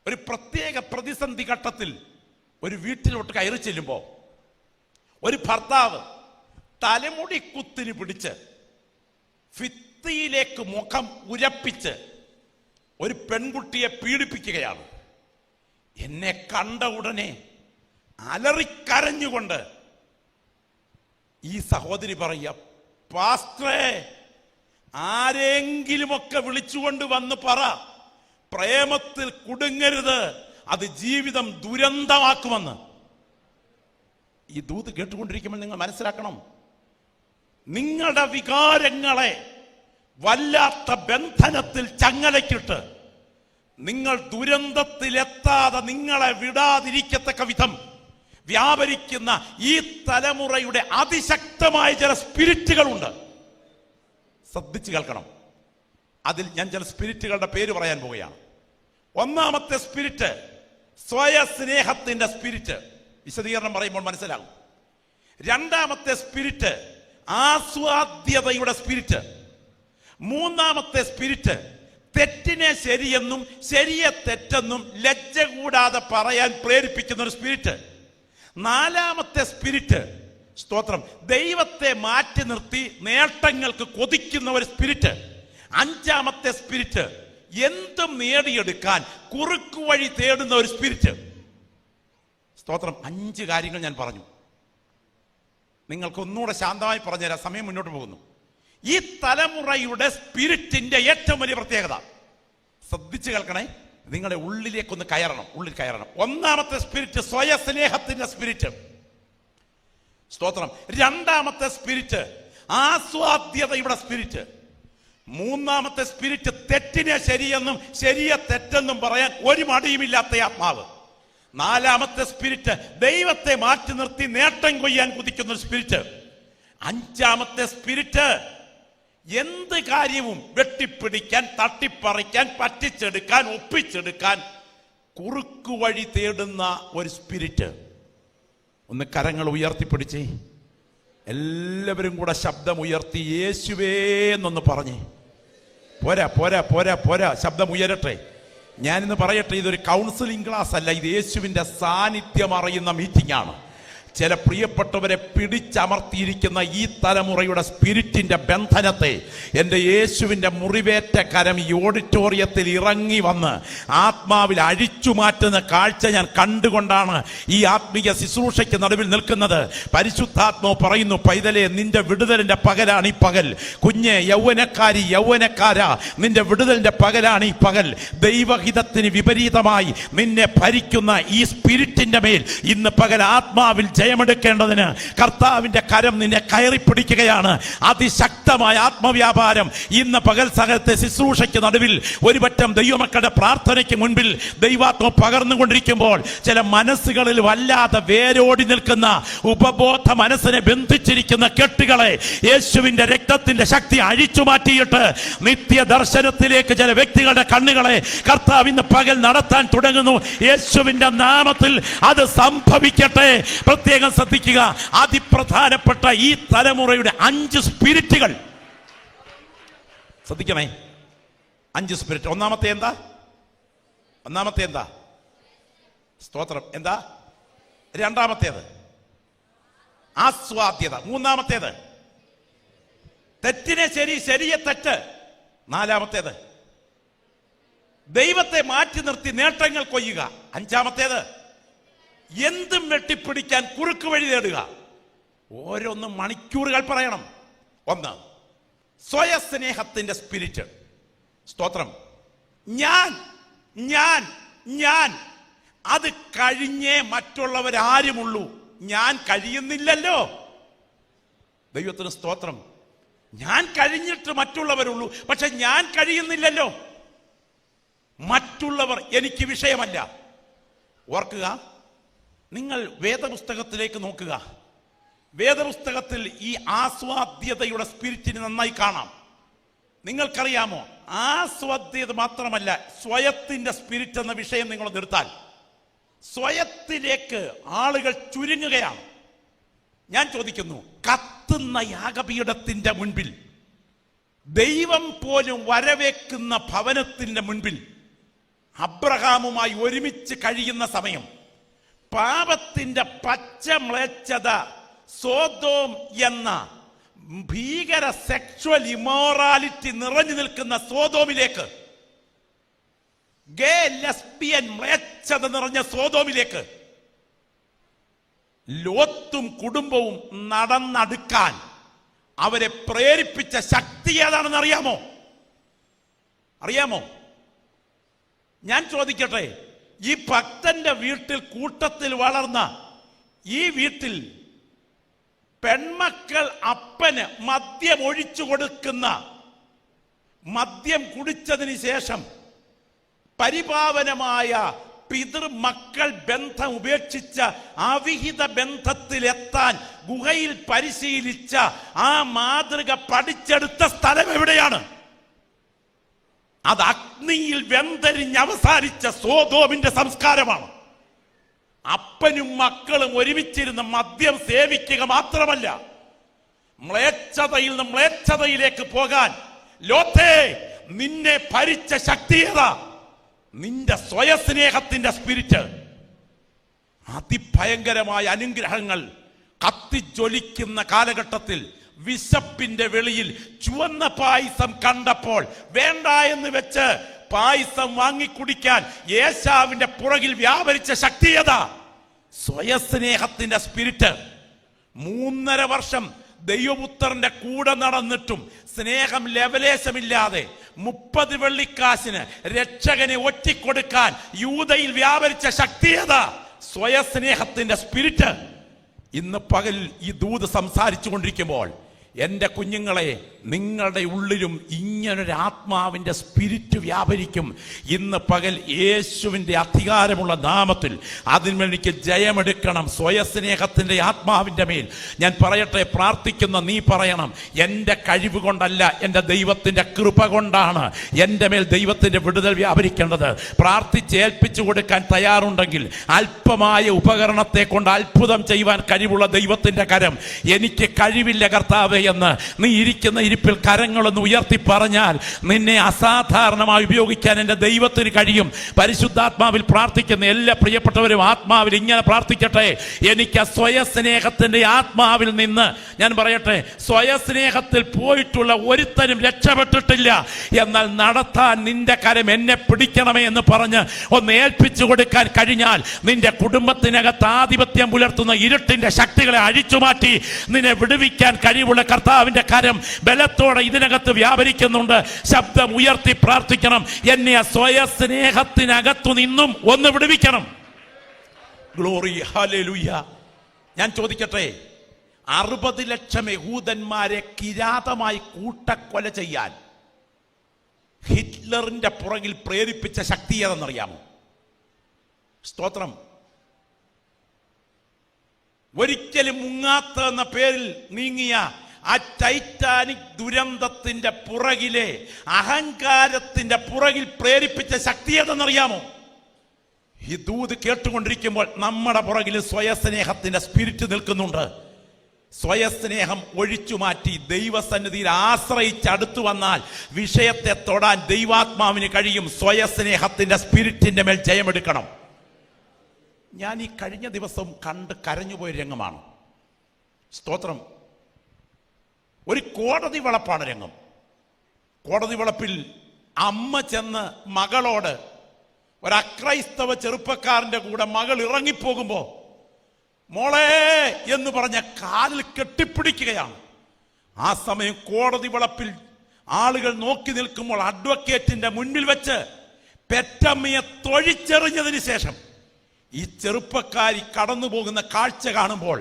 ഒരു പ്രത്യേക പ്രതിസന്ധി ഘട്ടത്തിൽ ഒരു വീട്ടിലോട്ട് കയറി ചെല്ലുമ്പോൾ ഒരു ഭർത്താവ് തലമുടി കുത്തിന് പിടിച്ച് ഭിത്തിയിലേക്ക് മുഖം ഉരപ്പിച്ച് ഒരു പെൺകുട്ടിയെ പീഡിപ്പിക്കുകയാണ്. എന്നെ കണ്ട ഉടനെ അലറിക്കരഞ്ഞുകൊണ്ട് ഈ സഹോദരി പറയുക, പാസ്റ്ററേ, ആരെങ്കിലുമൊക്കെ വിളിച്ചുകൊണ്ട് വന്ന് പറ, പ്രേമത്തിൽ കുടുങ്ങരുത്, അത് ജീവിതം ദുരന്തമാക്കുമെന്ന്. ഈ ദൂത് കേട്ടുകൊണ്ടിരിക്കുമ്പോൾ നിങ്ങൾ മനസ്സിലാക്കണം, നിങ്ങളുടെ വികാരങ്ങളെ വല്ലാത്ത ബന്ധനത്തിൽ ചങ്ങലയ്ക്കിട്ട് നിങ്ങൾ ദുരന്തത്തിലെത്താതെ നിങ്ങളെ വിടാതിരിക്കത്തക്ക വിധം വ്യാപരിക്കുന്ന ഈ തലമുറയുടെ അതിശക്തമായ ചില സ്പിരിറ്റുകളുണ്ട്. ശ്രദ്ധിച്ചു കേൾക്കണം. അതിൽ ഞാൻ ചില സ്പിരിറ്റുകളുടെ പേര് പറയാൻ പോവുകയാണ്. ഒന്നാമത്തെ സ്പിരിറ്റ് സ്വയസ്നേഹത്തിന്റെ സ്പിരിറ്റ്. വിശദീകരണം പറയുമ്പോൾ മനസ്സിലാകും. രണ്ടാമത്തെ സ്പിരിറ്റ് ആസ്വാദ്യതയുടെ സ്പിരിറ്റ്. മൂന്നാമത്തെ സ്പിരിറ്റ് തെറ്റിനെ ശരിയെന്നും ശരിയെ തെറ്റെന്നും ലജ്ജ കൂടാതെ പറയാൻ പ്രേരിപ്പിക്കുന്ന ഒരു സ്പിരിറ്റ്. നാലാമത്തെ സ്പിരിറ്റ്, സ്തോത്രം, ദൈവത്തെ മാറ്റി നിർത്തി നേട്ടങ്ങൾക്ക് കൊതിക്കുന്ന ഒരു സ്പിരിറ്റ്. അഞ്ചാമത്തെ സ്പിരിറ്റ് എന്തും നേടിയെടുക്കാൻ കുറുക്കു വഴി തേടുന്ന ഒരു സ്പിരിറ്റ്. സ്തോത്രം. 5 കാര്യങ്ങൾ ഞാൻ പറഞ്ഞു. നിങ്ങൾക്ക് ഒന്നുകൂടെ ശാന്തമായി പറഞ്ഞുതരാം, സമയം മുന്നോട്ട് പോകുന്നു. ഈ തലമുറയുടെ സ്പിരിറ്റിന്റെ ഏറ്റവും വലിയ പ്രത്യേകത ശ്രദ്ധിച്ചു കേൾക്കണേ, നിങ്ങളുടെ ഉള്ളിലേക്കൊന്ന് ഉള്ളിൽ കയറണം. ഒന്നാമത്തെ സ്പിരിറ്റ് സ്വയസ്നേഹത്തിന്റെ സ്പിരിറ്റ്, സ്തോത്രം. രണ്ടാമത്തെ സ്പിരിറ്റ് ആസ്വാദ്യതയുടെ സ്പിരിറ്റ്. മൂന്നാമത്തെ സ്പിരിറ്റ് തെറ്റിനെ ശരിയെന്നും ശരിയെ തെറ്റെന്നും പറയാൻ ഒരു മടിയുമില്ലാത്ത ആത്മാവ്. നാലാമത്തെ സ്പിരിറ്റ് ദൈവത്തെ മാറ്റി നിർത്തി നേട്ടം കൊയ്യാൻ കുതിക്കുന്ന സ്പിരിറ്റ്. അഞ്ചാമത്തെ സ്പിരിറ്റ് എന്ത് കാര്യവും വെട്ടിപ്പിടിക്കാൻ, തട്ടിപ്പറിക്കാൻ, പറ്റിച്ചെടുക്കാൻ, ഒപ്പിച്ചെടുക്കാൻ കുറുക്കു വഴി തേടുന്ന ഒരു സ്പിരിറ്റ്. ഒന്ന് കരങ്ങൾ ഉയർത്തിപ്പിടിച്ചേ, എല്ലാവരും കൂടെ ശബ്ദം ഉയർത്തി യേശുവേ എന്നൊന്ന് പറഞ്ഞേ. പോരാ പോരാ പോരാ പോരാ, ശബ്ദം ഉയരട്ടെ. ഞാനിന്ന് പറയട്ടെ, ഇതൊരു കൗൺസിലിംഗ് ക്ലാസ് അല്ല, ഇത് യേശുവിൻ്റെ സാന്നിധ്യം അറിയുന്ന മീറ്റിംഗ് ആണ്. ചില പ്രിയപ്പെട്ടവരെ പിടിച്ചമർത്തിയിരിക്കുന്ന ഈ തലമുറയുടെ സ്പിരിറ്റിന്റെ ബന്ധനത്തെ എൻ്റെ യേശുവിൻ്റെ മുറിവേറ്റ കരം ഈ ഓഡിറ്റോറിയത്തിൽ ഇറങ്ങി വന്ന് ആത്മാവിൽ അഴിച്ചു മാറ്റുന്ന കാഴ്ച ഞാൻ കണ്ടുകൊണ്ടാണ് ഈ ആത്മീയ ശുശ്രൂഷയ്ക്ക് നടുവിൽ നിൽക്കുന്നത്. പരിശുദ്ധാത്മാവ് പറയുന്നു, പൈതലേ, നിന്റെ വിടുതലിന്റെ പകലാണ് ഈ പകൽ. കുഞ്ഞെ, യൗവനക്കാരാ, നിന്റെ വിടുതലിന്റെ പകലാണ് ഈ പകൽ. ദൈവഹിതത്തിന് വിപരീതമായി നിന്നെ ഭരിക്കുന്ന ഈ സ്പിരിറ്റിന്റെ മേൽ ഇന്ന് പകൽ ആത്മാവിൽ ജയമെടുക്കേണ്ടതിന് കർത്താവിന്റെ കരം നിന്നെ കയറി പിടിക്കുകയാണ്. അതിശക്തമായ ആത്മവ്യാപാരം ഇന്ന് പകൽ സകലത്തെ ശുശ്രൂഷയ്ക്ക് നടുവിൽ ഒരുപറ്റം ദൈവമക്കളുടെ പ്രാർത്ഥനയ്ക്ക് മുൻപിൽ ദൈവാത്മ പകർന്നുകൊണ്ടിരിക്കുമ്പോൾ ചില മനസ്സുകളിൽ വല്ലാതെ വേരോടി നിൽക്കുന്ന ഉപബോധ മനസ്സിനെ ബന്ധിച്ചിരിക്കുന്ന കെട്ടുകളെ യേശുവിന്റെ രക്തത്തിന്റെ ശക്തി അഴിച്ചു മാറ്റിയിട്ട് നിത്യ ദർശനത്തിലേക്ക് ചില വ്യക്തികളുടെ കണ്ണുകളെ കർത്താവ് ഇന്ന് പകൽ നടത്താൻ തുടങ്ങുന്നു. യേശുവിന്റെ നാമത്തിൽ അത് സംഭവിക്കട്ടെ. പ്രത്യേകം ശ്രദ്ധിക്കുക, അതിപ്രധാനപ്പെട്ട ഈ തലമുറയുടെ 5 സ്പിരിറ്റുകൾ ശ്രദ്ധിക്കണേ. 5 സ്പിരിറ്റ്. ഒന്നാമത്തെ എന്താ? സ്തോത്രം. എന്താ? രണ്ടാമത്തേത് ആസ്വാദ്യത. മൂന്നാമത്തേത് തെറ്റിനെ ശരി, ശരിയെ തെറ്റ്. നാലാമത്തേത് ദൈവത്തെ മാറ്റി നിർത്തി നേട്ടങ്ങൾ കൊയ്യുക. അഞ്ചാമത്തേത് എന്തും വെട്ടിപ്പിടിക്കാൻ കുറുക്ക് വഴി തേടുക. ഓരോന്നും മണിക്കൂറുകൾ പറയണം. ഒന്ന്, സ്വയസ്നേഹത്തിന്റെ സ്പിരിറ്റ്. സ്തോത്രം. ഞാൻ അത് കഴിഞ്ഞേ മറ്റുള്ളവരാരുമുള്ളൂ. ഞാൻ കഴിയുന്നില്ലല്ലോ. ദൈവത്തിന് സ്തോത്രം. ഞാൻ കഴിഞ്ഞിട്ട് മറ്റുള്ളവരുള്ളൂ, പക്ഷെ ഞാൻ കഴിയുന്നില്ലല്ലോ. മറ്റുള്ളവർ എനിക്ക് വിഷയമല്ല. ഓർക്കുക, നിങ്ങൾ വേദപുസ്തകത്തിലേക്ക് നോക്കുക. വേദപുസ്തകത്തിൽ ഈ ആസ്വാദ്യതയുടെ സ്പിരിറ്റിന് നന്നായി കാണാം. നിങ്ങൾക്കറിയാമോ, ആസ്വാദ്യത മാത്രമല്ല, സ്വയത്തിന്റെ സ്പിരിറ്റ് എന്ന വിഷയം നിങ്ങൾ നിർത്താൽ സ്വയത്തിലേക്ക് ആളുകൾ ചുരുങ്ങുകയാണ്. ഞാൻ ചോദിക്കുന്നു, കത്തുന്ന യാഗപീഠത്തിന്റെ മുൻപിൽ, ദൈവം പോലും വരവേക്കുന്ന ഭവനത്തിന്റെ മുൻപിൽ അബ്രഹാമുമായി ഒരുമിച്ച് കഴിയുന്ന സമയം പാപത്തിന്റെ പച്ച മ്ലേച്ഛത സോദോം എന്ന ഭീകര സെക്ഷൽ ഇമോറാലിറ്റി നിറഞ്ഞു നിൽക്കുന്ന സോദോമിലേക്ക്, ഗേ ലെസ്ബിയൻ മ്ലേച്ഛത നിറഞ്ഞ സോദോമിലേക്ക് ലോത്തും കുടുംബവും നടന്നടുക്കാൻ അവരെ പ്രേരിപ്പിച്ച ശക്തി ഏതാണെന്ന് അറിയാമോ? ഞാൻ ചോദിക്കട്ടെ, ഈ ഭക്തന്റെ വീട്ടിൽ കൂട്ടത്തിൽ വളർന്ന ഈ വീട്ടിൽ പെൺമക്കൾ അപ്പന് മദ്യം ഒഴിച്ചു കൊടുക്കുന്ന, മദ്യം കുടിച്ചതിന് ശേഷം പരിപാവനമായ പിതൃമക്കൾ ബന്ധം ഉപേക്ഷിച്ച അവിഹിത ബന്ധത്തിലെത്താൻ ഗുഹയിൽ പരിശീലിച്ച ആ മാതൃക പഠിച്ചെടുത്ത സ്ഥലം എവിടെയാണ്? അത് അഗ്നിയിൽ വെന്തരിഞ്ഞ് അവസാനിച്ച സോദോമിന്റെ സംസ്കാരമാണ്. അപ്പനും മക്കളും ഒരുമിച്ചിരുന്ന് മദ്യം സേവിക്കുക മാത്രമല്ല, മ്ലേച്ഛതയിൽ നിന്ന് മ്ലേച്ഛതയിലേക്ക് പോകാൻ ലോത്തേ, നിന്നെ ഭരിച്ച ശക്തിയേതാ? നിന്റെ സ്വയസ്നേഹത്തിന്റെ സ്പിരിറ്റ്. അതിഭയങ്കരമായ അനുഗ്രഹങ്ങൾ കത്തിജ്വലിക്കുന്ന കാലഘട്ടത്തിൽ വിശപ്പിന്റെ വെളിയിൽ ചുവന്ന പായസം കണ്ടപ്പോൾ വേണ്ട എന്ന് വെച്ച് പായസം വാങ്ങിക്കുടിക്കാൻ ഏശാവിന്റെ പുറകിൽ വ്യാപരിച്ച ശക്തിയത സ്വയസ്നേഹത്തിന്റെ സ്പിരിറ്റ്. 3.5 വർഷം ദൈവപുത്രന്റെ കൂടെ നടന്നിട്ടും സ്നേഹം ലെവലേശമില്ലാതെ 30 വെള്ളിക്കാശിന് രക്ഷകനെ ഒറ്റിക്കൊടുക്കാൻ യൂദയിൽ വ്യാപരിച്ച ശക്തിയത സ്വയസ്നേഹത്തിന്റെ സ്പിരിറ്റ്. ഇന്ന് പകൽ ഈ ദൂത് സംസാരിച്ചു കൊണ്ടിരിക്കുമ്പോൾ എൻ്റെ കുഞ്ഞുങ്ങളെ, നിങ്ങളുടെ ഉള്ളിലും ഇങ്ങനൊരു ആത്മാവിൻ്റെ സ്പിരിറ്റ് വ്യാപരിക്കും. ഇന്ന് പകൽ യേശുവിൻ്റെ അധികാരമുള്ള നാമത്തിൽ അതിന്മേലേക്ക് ജയമെടുക്കണം. സ്വയസ്നേഹത്തിൻ്റെ ആത്മാവിൻ്റെ മേൽ ഞാൻ പറയട്ടെ, പ്രാർത്ഥിക്കുന്ന നീ പറയണം, എൻ്റെ കഴിവ് കൊണ്ടല്ല, എൻ്റെ ദൈവത്തിൻ്റെ കൃപ കൊണ്ടാണ് എൻ്റെ മേൽ ദൈവത്തിൻ്റെ വിടുതൽ വ്യാപരിക്കേണ്ടത്. പ്രാർത്ഥിച്ച് ഏൽപ്പിച്ചു കൊടുക്കാൻ തയ്യാറുണ്ടെങ്കിൽ അല്പമായ ഉപകരണത്തെ കൊണ്ട് അത്ഭുതം ചെയ്യുവാൻ കഴിവുള്ള ദൈവത്തിൻ്റെ കരം എനിക്ക് കഴിവില്ല കർത്താവേ എന്ന് നീ ഇരിക്കുന്ന ഇരിപ്പിൽ കരങ്ങളൊന്ന് ഉയർത്തി പറഞ്ഞാൽ നിന്നെ അസാധാരണമായി ഉപയോഗിക്കാൻ എൻ്റെ ദൈവത്തിന് കഴിയും. പരിശുദ്ധാത്മാവിൽ പ്രാർത്ഥിക്കുന്ന എല്ലാ പ്രിയപ്പെട്ടവരും ആത്മാവിൽ ഇങ്ങനെ പ്രാർത്ഥിക്കട്ടെ. എനിക്ക് സ്വയസ്നേഹത്തിന്റെ ആത്മാവിൽ നിന്ന് ഞാൻ പറയട്ടെ, സ്വയസ്നേഹത്തിൽ പോയിട്ടുള്ള ഒരുത്തനും രക്ഷപ്പെട്ടിട്ടില്ല. എന്നാൽ നടത്താൻ നിന്റെ കരം എന്നെ പിടിക്കണമേ എന്ന് പറഞ്ഞ് ഒന്ന് ഏൽപ്പിച്ചു കൊടുക്കാൻ കഴിഞ്ഞാൽ നിന്റെ കുടുംബത്തിനകത്ത് ആധിപത്യം പുലർത്തുന്ന ഇരുട്ടിന്റെ ശക്തികളെ അഴിച്ചുമാറ്റി നിന്നെ വിടുവിക്കാൻ കഴിവുള്ള കർത്താവിന്റെ കരം ബലത്തോടെ ഇതിനകത്ത് വ്യാപരിക്കുന്നുണ്ട്. ശബ്ദം ഉയർത്തി പ്രാർത്ഥിക്കണം. എന്നെ സ്വയസ്നേഹത്തിനകത്തു നിന്നും ഒന്ന് വിടുവിക്കണം. Glory, hallelujah. ഞാൻ ചോദിക്കട്ടെ, 60 ലക്ഷം യഹൂദന്മാരെ കിരാതമായി കൂട്ടക്കൊല ചെയ്യാൻ ഹിറ്റ്ലറിന്റെ പുറകിൽ പ്രേരിപ്പിച്ച ശക്തി ഏതെന്നറിയാമോ? സ്തോത്രം. ഒരിക്കലും മുങ്ങാത്ത എന്ന പേരിൽ നീങ്ങിയ ആ ടൈറ്റാനിക് ദുരന്തത്തിന്റെ പുറകിലെ അഹങ്കാരത്തിന്റെ പുറകിൽ പ്രേരിപ്പിച്ച ശക്തി ഏതെന്നറിയാമോ? ഈ ദൂത് കേട്ടുകൊണ്ടിരിക്കുമ്പോൾ നമ്മുടെ പുറകിൽ സ്വയസ്നേഹത്തിന്റെ സ്പിരിറ്റ് നിൽക്കുന്നുണ്ട്. സ്വയസ്നേഹം ഒഴിച്ചു മാറ്റി ദൈവസന്നിധിയിൽ ആശ്രയിച്ച് അടുത്തു വന്നാൽ വിഷയത്തെ തൊടാൻ ദൈവാത്മാവിന് കഴിയും. സ്വയസ്നേഹത്തിന്റെ സ്പിരിറ്റിന്റെ മേൽ ജയമെടുക്കണം. ഞാൻ ഈ കഴിഞ്ഞ ദിവസം കണ്ട് കരഞ്ഞുപോയ രംഗമാണ്. സ്തോത്രം. ഒരു കോടതി വളപ്പാണ് രംഗം. കോടതി വളപ്പിൽ അമ്മ ചെന്ന് മകളോട്, ഒരു അക്രൈസ്തവ ചെറുപ്പക്കാരന്റെ കൂടെ മകൾ ഇറങ്ങിപ്പോകുമ്പോ മോളെ എന്ന് പറഞ്ഞ കാലിൽ കെട്ടിപ്പിടിക്കുകയാണ്. ആ സമയം കോടതി വളപ്പിൽ ആളുകൾ നോക്കി നിൽക്കുമ്പോൾ അഡ്വക്കേറ്റിന്റെ മുൻപിൽ വെച്ച് പെറ്റമ്മയെ തൊഴിച്ചെറിഞ്ഞതിന് ശേഷം ഈ ചെറുപ്പക്കാരി കടന്നു പോകുന്ന കാഴ്ച കാണുമ്പോൾ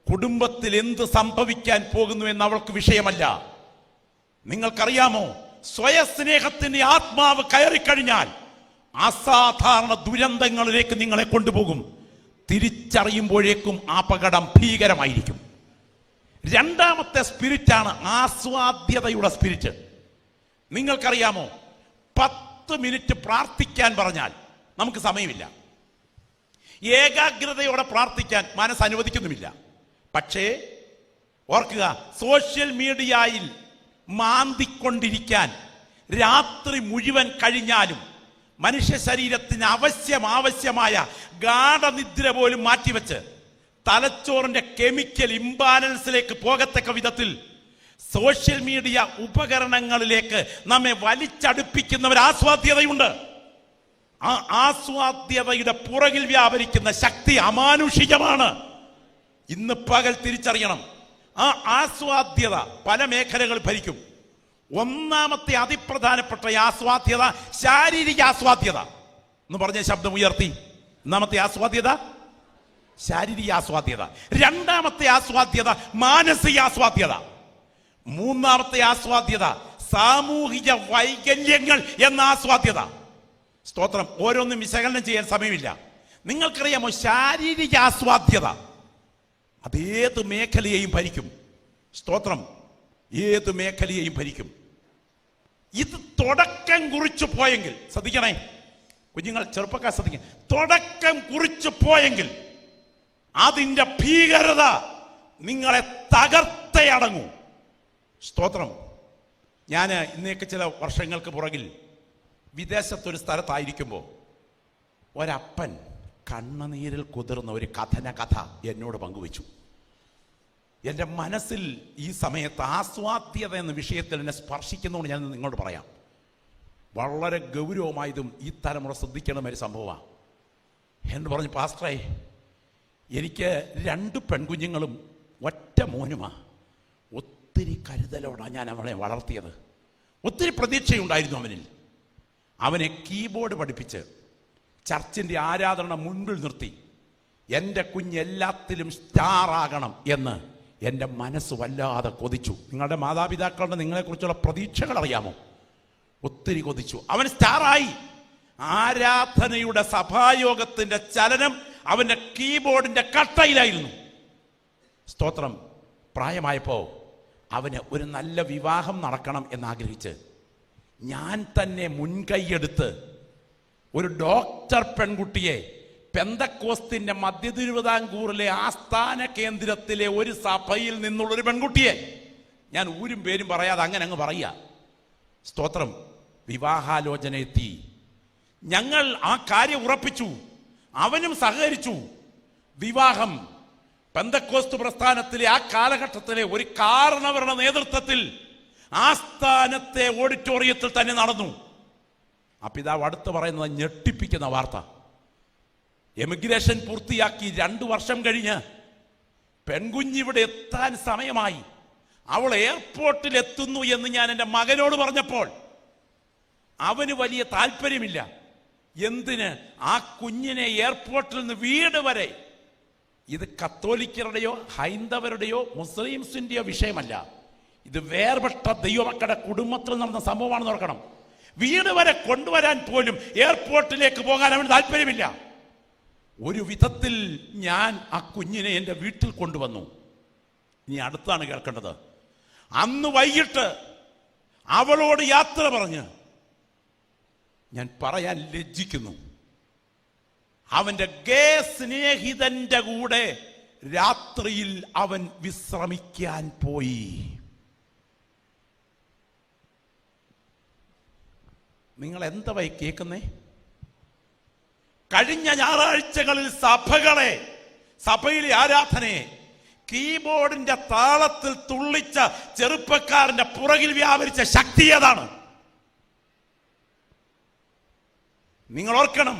കുടുംബത്തിൽ എന്ത് സംഭവിക്കാൻ പോകുന്നു എന്ന് അവൾക്ക് വിഷയമല്ല. നിങ്ങൾക്കറിയാമോ, സ്വയസ്നേഹത്തിന്റെ ആത്മാവ് കയറിക്കഴിഞ്ഞാൽ അസാധാരണ ദുരന്തങ്ങളിലേക്ക് നിങ്ങളെ കൊണ്ടുപോകും. തിരിച്ചറിയുമ്പോഴേക്കും അപകടം ഭീകരമായിരിക്കും. രണ്ടാമത്തെ സ്പിരിറ്റാണ് ആസ്വാദ്യതയുടെ സ്പിരിറ്റ്. നിങ്ങൾക്കറിയാമോ, 10 മിനിറ്റ് പ്രാർത്ഥിക്കാൻ പറഞ്ഞാൽ നമുക്ക് സമയമില്ല. ഏകാഗ്രതയോടെ പ്രാർത്ഥിക്കാൻ മനസ്സ് അനുവദിക്കുന്നുമില്ല. പക്ഷേ ഓർക്കുക, സോഷ്യൽ മീഡിയയിൽ മാന്തിക്കൊണ്ടിരിക്കാൻ രാത്രി മുഴുവൻ കഴിഞ്ഞാലും മനുഷ്യ ശരീരത്തിന് ആവശ്യമായ ഗാഠനിദ്ര പോലും മാറ്റിവെച്ച് തലച്ചോറിന്റെ കെമിക്കൽ ഇംബാലൻസിലേക്ക് പോകത്തക്ക വിധത്തിൽ സോഷ്യൽ മീഡിയ ഉപകരണങ്ങളിലേക്ക് നമ്മെ വലിച്ചടുപ്പിക്കുന്ന ഒരു ആസ്വാദ്യതയുണ്ട്. ആ ആസ്വാദ്യതയുടെ പുറകിൽ വ്യാപരിക്കുന്ന ശക്തി അമാനുഷികമാണ്. ഇന്ന് പകൽ തിരിച്ചറിയണം. ആ ആസ്വാദ്യത പല മേഖലകൾ ഭരിക്കും. ഒന്നാമത്തെ അതിപ്രധാനപ്പെട്ട ആസ്വാദ്യത ശാരീരിക ആസ്വാദ്യത എന്ന് പറഞ്ഞ ശബ്ദം ഉയർത്തി. ഒന്നാമത്തെ ആസ്വാദ്യത ശാരീരിക ആസ്വാദ്യത. രണ്ടാമത്തെ ആസ്വാദ്യത മാനസിക ആസ്വാദ്യത. മൂന്നാമത്തെ ആസ്വാദ്യത സാമൂഹിക വൈകല്യങ്ങൾ എന്ന ആസ്വാദ്യത. സ്തോത്രം. ഓരോന്നും വിശകലനം ചെയ്യാൻ സമയമില്ല. നിങ്ങൾക്കറിയാമോ, ശാരീരിക ആസ്വാദ്യത അതേത് മേഖലയെയും ഭരിക്കും. സ്തോത്രം. ഏത് മേഖലയെയും ഭരിക്കും. ഇത് തുടക്കം കുറിച്ചു പോയെങ്കിൽ, ശ്രദ്ധിക്കണേ കുഞ്ഞുങ്ങൾ, ചെറുപ്പക്കാർ ശ്രദ്ധിക്കണം, തുടക്കം കുറിച്ചു പോയെങ്കിൽ അതിൻ്റെ ഭീകരത നിങ്ങളെ തകർത്തേ അടങ്ങൂ. സ്തോത്രം. ഞാൻ ഇന്നേക്ക് ചില വർഷങ്ങൾക്ക് പുറകിൽ വിദേശത്തൊരു സ്ഥലത്തായിരിക്കുമ്പോൾ ഒരപ്പൻ കണ്ണുനീരിൽ കുതിർന്ന ഒരു കഥ എന്നോട് പങ്കുവച്ചു. എൻ്റെ മനസ്സിൽ ഈ സമയത്ത് ആസ്വാദ്യത എന്ന വിഷയത്തിൽ എന്നെ സ്പർശിക്കുന്നതുകൊണ്ട് ഞാൻ നിങ്ങളോട് പറയാം. വളരെ ഗൗരവമായതും ഈ തലമുറ ശ്രദ്ധിക്കണം ഒരു സംഭവമാണ്. എന്ന് പറഞ്ഞു, പാസ്റ്ററേ, എനിക്ക് 2 പെൺകുഞ്ഞുങ്ങളും ഒറ്റ മോനുമാ. ഒത്തിരി കരുതലോടാണ് ഞാൻ അവളെ വളർത്തിയത്. ഒത്തിരി പ്രതീക്ഷയുണ്ടായിരുന്നു അവനിൽ. അവനെ കീബോർഡ് പഠിപ്പിച്ച് ചർച്ചിൻ്റെ ആരാധന മുൻപിൽ നിർത്തി എൻ്റെ കുഞ്ഞ് എല്ലാത്തിലും സ്റ്റാറാകണം എന്ന് എൻ്റെ മനസ്സ് വല്ലാതെ കൊതിച്ചു. നിങ്ങളുടെ മാതാപിതാക്കളുടെ നിങ്ങളെക്കുറിച്ചുള്ള പ്രതീക്ഷകൾ അറിയാമോ? ഒത്തിരി കൊതിച്ചു. അവൻ സ്റ്റാറായി. ആരാധനയുടെ സഭായോഗത്തിൻ്റെ ചലനം അവൻ്റെ കീബോർഡിൻ്റെ കട്ടയിലായിരുന്നു. സ്തോത്രം. പ്രായമായപ്പോൾ അവന് ഒരു നല്ല വിവാഹം നടക്കണം എന്നാഗ്രഹിച്ച് ഞാൻ തന്നെ മുൻകൈയെടുത്ത് ഒരു ഡോക്ടർ പെൺകുട്ടിയെ പെന്തക്കോസ്തിൻ്റെ മധ്യ തിരുവിതാംകൂറിലെ ആസ്ഥാന കേന്ദ്രത്തിലെ ഒരു സഭയിൽ നിന്നുള്ളൊരു പെൺകുട്ടിയെ, ഞാൻ ഊരും പേരും പറയാതെ അങ്ങനെ അങ്ങ് പറയുക. സ്തോത്രം. വിവാഹാലോചന എത്തി. ഞങ്ങൾ ആ കാര്യം ഉറപ്പിച്ചു. അവനും സഹകരിച്ചു. വിവാഹം പെന്തക്കോസ്ത് പ്രസ്ഥാനത്തിലെ ആ കാലഘട്ടത്തിലെ ഒരു കാരണവരുടെ നേതൃത്വത്തിൽ ആസ്ഥാനത്തെ ഓഡിറ്റോറിയത്തിൽ തന്നെ നടന്നു. ആ പിതാവ് അടുത്ത് പറയുന്നത് ഞെട്ടിപ്പിക്കുന്ന വാർത്ത. എമിഗ്രേഷൻ പൂർത്തിയാക്കി 2 വർഷം കഴിഞ്ഞ് പെൺകുഞ്ഞിവിടെ എത്താൻ സമയമായി. അവൾ എയർപോർട്ടിൽ എത്തുന്നു എന്ന് ഞാൻ എൻ്റെ മകനോട് പറഞ്ഞപ്പോൾ അവന് വലിയ താല്പര്യമില്ല. എന്തിന്? ആ കുഞ്ഞിനെ എയർപോർട്ടിൽ നിന്ന് വീട് വരെ. ഇത് കത്തോലിക്കരുടെയോ ഹൈന്ദവരുടെയോ മുസ്ലിംസിൻ്റെയോ വിഷയമല്ല. ഇത് വേർപെട്ട ദൈവമക്കളുടെ കുടുംബത്തിൽ നടന്ന സംഭവമാണെന്ന് ഓർക്കണം. വീട് വരെ കൊണ്ടുവരാൻ പോലും എയർപോർട്ടിലേക്ക് പോകാൻ അവന് താല്പര്യമില്ല. ഒരു വിധത്തിൽ ഞാൻ ആ കുഞ്ഞിനെ എൻ്റെ വീട്ടിൽ കൊണ്ടുവന്നു. ഇനി അടുത്താണ് കേൾക്കേണ്ടത്. അന്ന് വൈകിട്ട് അവളോട് യാത്ര പറഞ്ഞ്, ഞാൻ പറയാൻ ലജ്ജിക്കുന്നു, അവൻ്റെ ഗേ സ്നേഹിതന്റെ കൂടെ രാത്രിയിൽ അവൻ വിശ്രമിക്കാൻ പോയി. നിങ്ങൾ എന്താ കേൾക്കുന്നേ? കഴിഞ്ഞ ഞായറാഴ്ചകളിൽ സഭയിലെ ആരാധനയെ കീബോർഡിന്റെ താളത്തിൽ തുള്ളിച്ച ചെറുപ്പക്കാരന്റെ പുറകിൽ വ്യാപരിച്ച ശക്തി ഏതാണ്? നിങ്ങൾ ഓർക്കണം,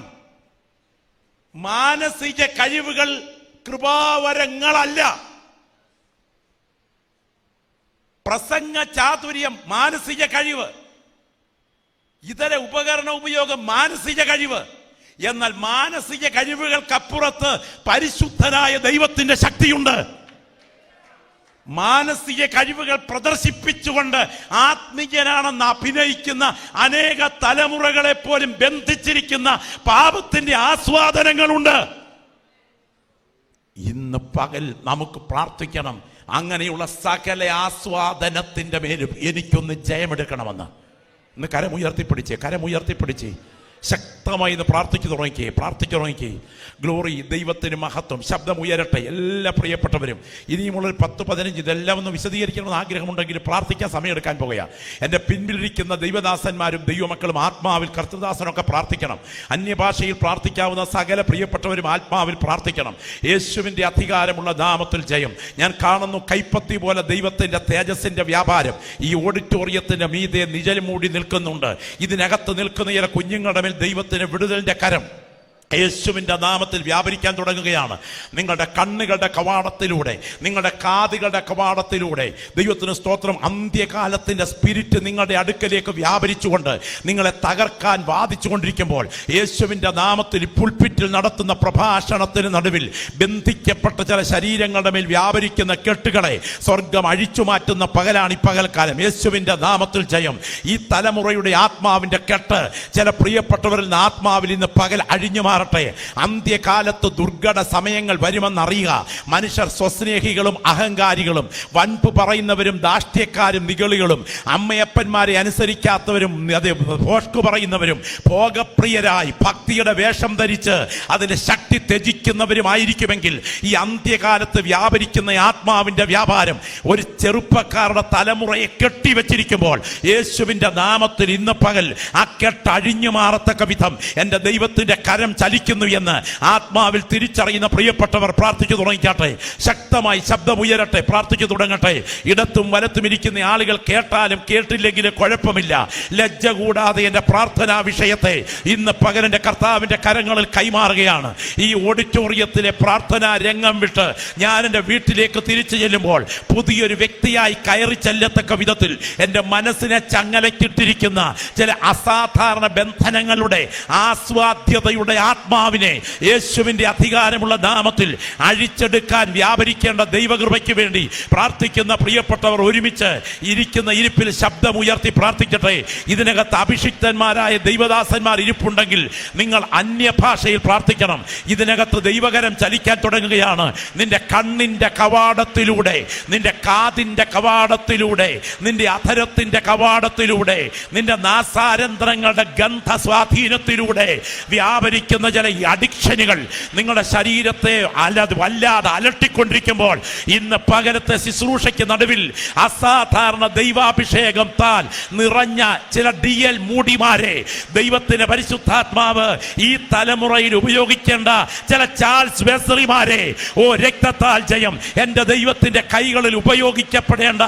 മാനസിക കഴിവുകൾ കൃപാവരങ്ങളല്ല. പ്രസംഗ ചാതുര്യം മാനസിക കഴിവ്, ഇതര ഉപകരണ ഉപയോഗം മാനസിക കഴിവ്. എന്നാൽ മാനസിക കഴിവുകൾക്കപ്പുറത്ത് പരിശുദ്ധനായ ദൈവത്തിന്റെ ശക്തിയുണ്ട്. മാനസിക കഴിവുകൾ പ്രദർശിപ്പിച്ചുകൊണ്ട് ആത്മീയനാണെന്ന് അഭിനയിക്കുന്ന അനേക തലമുറകളെ പോലും ബന്ധിച്ചിരിക്കുന്ന പാപത്തിന്റെ ആസ്വാദനങ്ങളുണ്ട്. ഇന്ന് പകൽ നമുക്ക് പ്രാർത്ഥിക്കണം, അങ്ങനെയുള്ള സകല ആസ്വാദനത്തിന്റെ മേലും എനിക്കൊന്ന് ജയമെടുക്കണമെന്ന്. ഇന്ന് കരമുയർത്തിപ്പിടിച്ചേ ശക്തമായി ഇന്ന് പ്രാർത്ഥിച്ചു തുടങ്ങിക്കേ. ഗ്ലോറി, ദൈവത്തിന് മഹത്വം. ശബ്ദം ഉയരട്ടെ. എല്ലാ പ്രിയപ്പെട്ടവരും ഇനിയുമുള്ളൊരു 10-15 ഇതെല്ലാം ഒന്ന് വിശദീകരിക്കണമെന്ന് ആഗ്രഹമുണ്ടെങ്കിൽ പ്രാർത്ഥിക്കാൻ സമയമെടുക്കാൻ പോകുക. എൻ്റെ പിൻപിലിരിക്കുന്ന ദൈവദാസന്മാരും ദൈവമക്കളും ആത്മാവിൽ, കർത്തൃദാസനൊക്കെ പ്രാർത്ഥിക്കണം. അന്യഭാഷയിൽ പ്രാർത്ഥിക്കാവുന്ന സകല പ്രിയപ്പെട്ടവരും ആത്മാവിൽ പ്രാർത്ഥിക്കണം. യേശുവിൻ്റെ അധികാരമുള്ള നാമത്തിൽ ജയം. ഞാൻ കാണുന്നു കൈപ്പത്തി പോലെ ദൈവത്തിൻ്റെ തേജസ്സിൻ്റെ വ്യാപാരം ഈ ഓഡിറ്റോറിയത്തിൻ്റെ മീതെ നിഴൽ മൂടി നിൽക്കുന്നുണ്ട്. ഇതിനകത്ത് നിൽക്കുന്ന ചില കുഞ്ഞുങ്ങളുടെ ദൈവത്തിന് വിടുതലിന്റെ കരം യേശുവിൻ്റെ നാമത്തിൽ വ്യാപരിക്കാൻ തുടങ്ങുകയാണ്. നിങ്ങളുടെ കണ്ണുകളുടെ കവാടത്തിലൂടെ, നിങ്ങളുടെ കാതുകളുടെ കവാടത്തിലൂടെ ദൈവത്തിന് സ്തോത്രം, അന്ത്യകാലത്തിൻ്റെ സ്പിരിറ്റ് നിങ്ങളുടെ അടുക്കലേക്ക് വ്യാപരിച്ചുകൊണ്ട് നിങ്ങളെ തകർക്കാൻ വാദിച്ചുകൊണ്ടിരിക്കുമ്പോൾ യേശുവിൻ്റെ നാമത്തിൽ പുൽപ്പിറ്റിൽ നടത്തുന്ന പ്രഭാഷണത്തിന് നടുവിൽ ബന്ധിക്കപ്പെട്ട ചില ശരീരങ്ങളുടെ മേൽ വ്യാപരിക്കുന്ന കെട്ടുകളെ സ്വർഗം അഴിച്ചു മാറ്റുന്ന പകലാണ് ഈ പകൽക്കാലം. യേശുവിൻ്റെ നാമത്തിൽ ജയം. ഈ തലമുറയുടെ ആത്മാവിൻ്റെ കെട്ട് ചില പ്രിയപ്പെട്ടവരിൽ നിന്ന് ആത്മാവിൽ ഇന്ന് പകൽ അഴിഞ്ഞു മാറട്ടെ. അന്ത്യകാലത്ത് ദുർഘട സമയങ്ങൾ വരുമെന്നറിയുക. മനുഷ്യർ സ്വസ്നേഹികളും അഹങ്കാരികളും, വൻപ് പറയുന്നവരും ധാർഷ്ട്യക്കാരും നിഗളികളും, അമ്മയപ്പന്മാരെ അനുസരിക്കാത്തവരും, ഭോഷ്കു പറയുന്നവരും, ഭോഗപ്രിയരായി ഭക്തിയുടെ വേഷം ധരിച്ച് അതിന്റെ ശക്തി ത്യജിക്കുന്നവരുമായിരിക്കുമെങ്കിൽ ഈ അന്ത്യകാലത്ത് വ്യാപരിക്കുന്ന ആത്മാവിന്റെ വ്യാപാരം ഒരു ചെറുപ്പക്കാരുടെ തലമുറയെ കെട്ടിവെച്ചിരിക്കുമ്പോൾ യേശുവിന്റെ നാമത്തിൽ ഇന്ന് പകൽ ആ കെട്ട് അഴിഞ്ഞു മാറത്തക്ക വിധം എൻ്റെ ദൈവത്തിന്റെ കരം ചലിക്കുന്നു എന്ന് ആത്മാവിൽ തിരിച്ചറിയുന്ന പ്രിയപ്പെട്ടവർ പ്രാർത്ഥിച്ചു തുടങ്ങിക്കാട്ടെ. ശക്തമായി ശബ്ദമുയരട്ടെ, പ്രാർത്ഥിച്ചു തുടങ്ങട്ടെ. ഇടത്തും വലത്തും ഇരിക്കുന്ന ആളുകൾ കേട്ടാലും കേട്ടില്ലെങ്കിലും കുഴപ്പമില്ല. ലജ്ജ കൂടാതെ എന്റെ പ്രാർത്ഥനാ വിഷയത്തെ ഇന്ന് പകരന്റെ കർത്താവിന്റെ കരങ്ങളിൽ കൈമാറുകയാണ്. ഈ ഓഡിറ്റോറിയത്തിലെ പ്രാർത്ഥനാ രംഗം വിട്ട് ഞാൻ എൻ്റെ വീട്ടിലേക്ക് തിരിച്ചു ചെല്ലുമ്പോൾ പുതിയൊരു വ്യക്തിയായി കയറി ചെല്ലത്തക്ക വിധത്തിൽ എൻ്റെ മനസ്സിനെ ചങ്ങലക്കിട്ടിരിക്കുന്ന ചില അസാധാരണ ബന്ധനങ്ങളുടെ ആസ്വാദ്യതയുടെ ആത്മാവിനെ യേശുവിന്റെ അധികാരമുള്ള നാമത്തിൽ അഴിച്ചെടുക്കാൻ വ്യാപരിക്കേണ്ട ദൈവകൃപയ്ക്ക് വേണ്ടി പ്രാർത്ഥിക്കുന്ന പ്രിയപ്പെട്ടവർ ഒരുമിച്ച് ഇരിക്കുന്ന ഇരിപ്പിൽ ശബ്ദമുയർത്തി പ്രാർത്ഥിക്കട്ടെ. ഇതിനകത്ത് അഭിഷിക്തന്മാരായ ദൈവദാസന്മാർ ഇരിപ്പുണ്ടെങ്കിൽ നിങ്ങൾ അന്യഭാഷയിൽ പ്രാർത്ഥിക്കണം. ഇതിനകത്ത് ദൈവകരം ചലിക്കാൻ തുടങ്ങുകയാണ്. നിന്റെ കണ്ണിന്റെ കവാടത്തിലൂടെ, നിന്റെ കാതിന്റെ കവാടത്തിലൂടെ, നിന്റെ അധരത്തിന്റെ കവാടത്തിലൂടെ, നിന്റെ നാസാരന്ധ്രങ്ങളുടെ ഗന്ധ സ്വാധീനത്തിലൂടെ വ്യാപരിക്കുന്ന ചില അഡിക്ഷനുകൾ നിങ്ങളുടെ ശരീരത്തെ വല്ലാതെ അലട്ടിക്കൊണ്ടിരിക്കുമ്പോൾ ഇന്ന് പകരത്തെ ശുശ്രൂഷയ്ക്ക് നടുവിൽ അസാധാരണ ദൈവാഭിഷേകം താൽ നിറഞ്ഞ ചില DL മൂടിമാരെ ദൈവത്തിന്റെ പരിശുദ്ധാത്മാവ് ഈ തലമുറയിൽ ഉപയോഗിക്കേണ്ട ചില ചാൾസ് വെസ്ലറിമാരെ, ഓ രക്തത്താൽ ജയം, എന്റെ ദൈവത്തിന്റെ കൈകളിൽ ഉപയോഗിക്കപ്പെടേണ്ട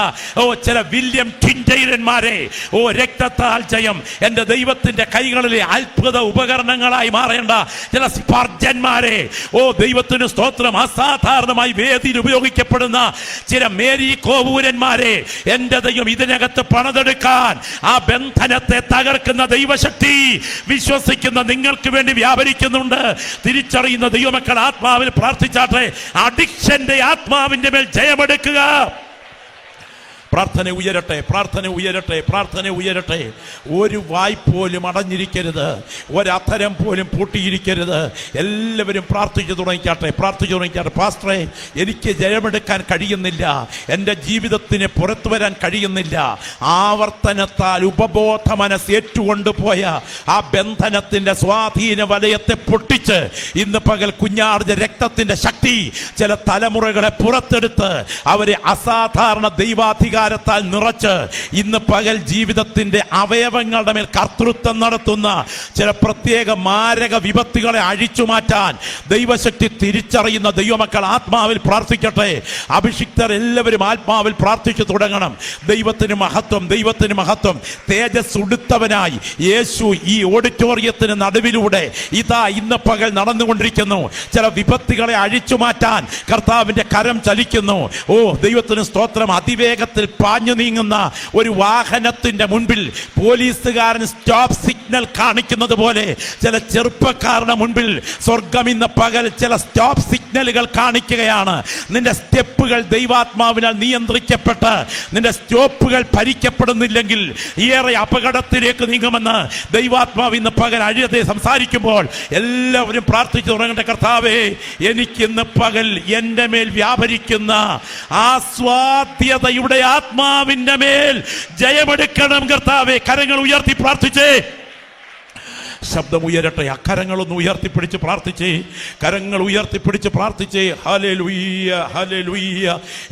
ചില വില്യം ടിൻഡൈലന്മാരെ, ഓ രക്തത്താൽ ജയം, എന്റെ ദൈവത്തിന്റെ കൈകളിലെ അത്ഭുത ഉപകരണങ്ങളായി മാറേണ്ട ചില സ്പർജന്മാരെ, ഓ ദൈവത്തിന് സ്തോത്രം, അസാധാരണമായി വേദിയിൽ ഉപയോഗിക്കപ്പെടുന്ന ചില മേരി കോവൂരന്മാരെ എന്റെ ദൈവം ഇതിനകത്ത് പണിതെടുക്കാൻ ആ ബന്ധനത്തെ തകർക്കുന്ന ദൈവശക്തി വിശ്വസിക്കുന്ന നിങ്ങൾക്ക് വേണ്ടി വ്യാപരിക്കുന്നുണ്ട്. തിരിച്ചറിയുന്ന ദൈവമക്കൾ ആത്മാവിൽ പ്രാർത്ഥിച്ചാട്ടെ. അഡിക്ഷന്റെ ആത്മാവിന്റെ മേൽ ജയമെടുക്കുക. പ്രാർത്ഥന ഉയരട്ടെ, പ്രാർത്ഥന ഉയരട്ടെ, പ്രാർത്ഥന ഉയരട്ടെ. ഒരു വായ് പോലും അടഞ്ഞിരിക്കരുത്, ഒരധരം പോലും പൂട്ടിയിരിക്കരുത്. എല്ലാവരും പ്രാർത്ഥിച്ചു തുടങ്ങിക്കാട്ടെ, പ്രാർത്ഥിച്ചു തുടങ്ങിക്കാട്ടെ. പാസ്റ്ററെ, എനിക്ക് ജയമെടുക്കാൻ കഴിയുന്നില്ല, എൻ്റെ ജീവിതത്തിന് പുറത്തു വരാൻ കഴിയുന്നില്ല. ആവർത്തനത്താൽ ഉപബോധ മനസ്സ് ഏറ്റുകൊണ്ടുപോയ ആ ബന്ധനത്തിന്റെ സ്വാധീന വലയത്തെ പൊട്ടിച്ച് ഇന്ന് പകൽ കുഞ്ഞാർജ രക്തത്തിന്റെ ശക്തി ചില തലമുറകളെ പുറത്തെടുത്ത് അവരെ അസാധാരണ ദൈവാധികാരത്താൽ നിറച്ച് ഇന്ന് പകൽ ജീവിതത്തിന്റെ അവയവങ്ങളുടെ മേൽ കർത്തൃത്വം നടത്തുന്ന ചില പ്രത്യേക മാരക വിപത്തുകളെ അഴിച്ചു മാറ്റാൻ ദൈവശക്തി തിരിച്ചറിയുന്ന ദൈവമക്കൾ ആത്മാവിൽ പ്രാർത്ഥിക്കട്ടെ. അഭിഷിക്തർ എല്ലാവരും ആത്മാവിൽ പ്രാർത്ഥിച്ചു തുടങ്ങണം. ദൈവത്തിന് മഹത്വം, ദൈവത്തിന് മഹത്വം. തേജസ് ഉടുത്തവനായി യേശു ഈ ഓഡിറ്റോറിയത്തിന് നടുവിലൂടെ ഇതാ ഇന്ന് പകൽ നടന്നുകൊണ്ടിരിക്കുന്നു. ചില വിപത്തുകളെ അഴിച്ചു മാറ്റാൻ കർത്താവിന്റെ കരം ചലിക്കുന്നു. ഓ ദൈവത്തിന് സ്തോത്രം. അതിവേഗത്തിൽ പാഞ്ഞു നീങ്ങുന്ന ഒരു വാഹനത്തിന്റെ മുൻപിൽ പോലീസുകാരൻ സ്റ്റോപ്പ് സിഗ്നൽ കാണിക്കുന്നത് പോലെ ചില ചെറുപ്പക്കാരുടെ മുൻപിൽ സ്വർഗം ഇന്ന് പകൽ ചില സ്റ്റോപ്പ് സിഗ്നലുകൾ കാണിക്കുകയാണ്. നിന്റെ സ്റ്റെപ്പുകൾ ദൈവാത്മാവിനാൽ നിയന്ത്രിക്കപ്പെട്ട് നിന്റെ സ്റ്റോപ്പുകൾ ഭരിക്കപ്പെടുന്നില്ലെങ്കിൽ ഏറെ അപകടത്തിലേക്ക് നീങ്ങുമെന്ന് ദൈവാത്മാവ് ഇന്ന് പകൽ അഴിയതെ സംസാരിക്കുമ്പോൾ എല്ലാവരും പ്രാർത്ഥിച്ചു തുടങ്ങേണ്ട. കർത്താവേ, എനിക്കിന്ന് പകൽ എൻ്റെ മേൽ വ്യാപരിക്കുന്ന ആസ്വാദ്യതയുടെ ആത്മാവിന്റെ മേൽ ജയമെടുക്കണം കർത്താവേ. കരങ്ങൾ ഉയർത്തി പ്രാർത്ഥിച്ചേ. ശബ്ദമുയരട്ടെ. അക്കരങ്ങളൊന്ന് ഉയർത്തിപ്പിടിച്ച് പ്രാർത്ഥിച്ചേ. കരങ്ങൾ ഉയർത്തിപ്പിടിച്ച് പ്രാർത്ഥിച്ചേ. Hallelujah, hallelujah.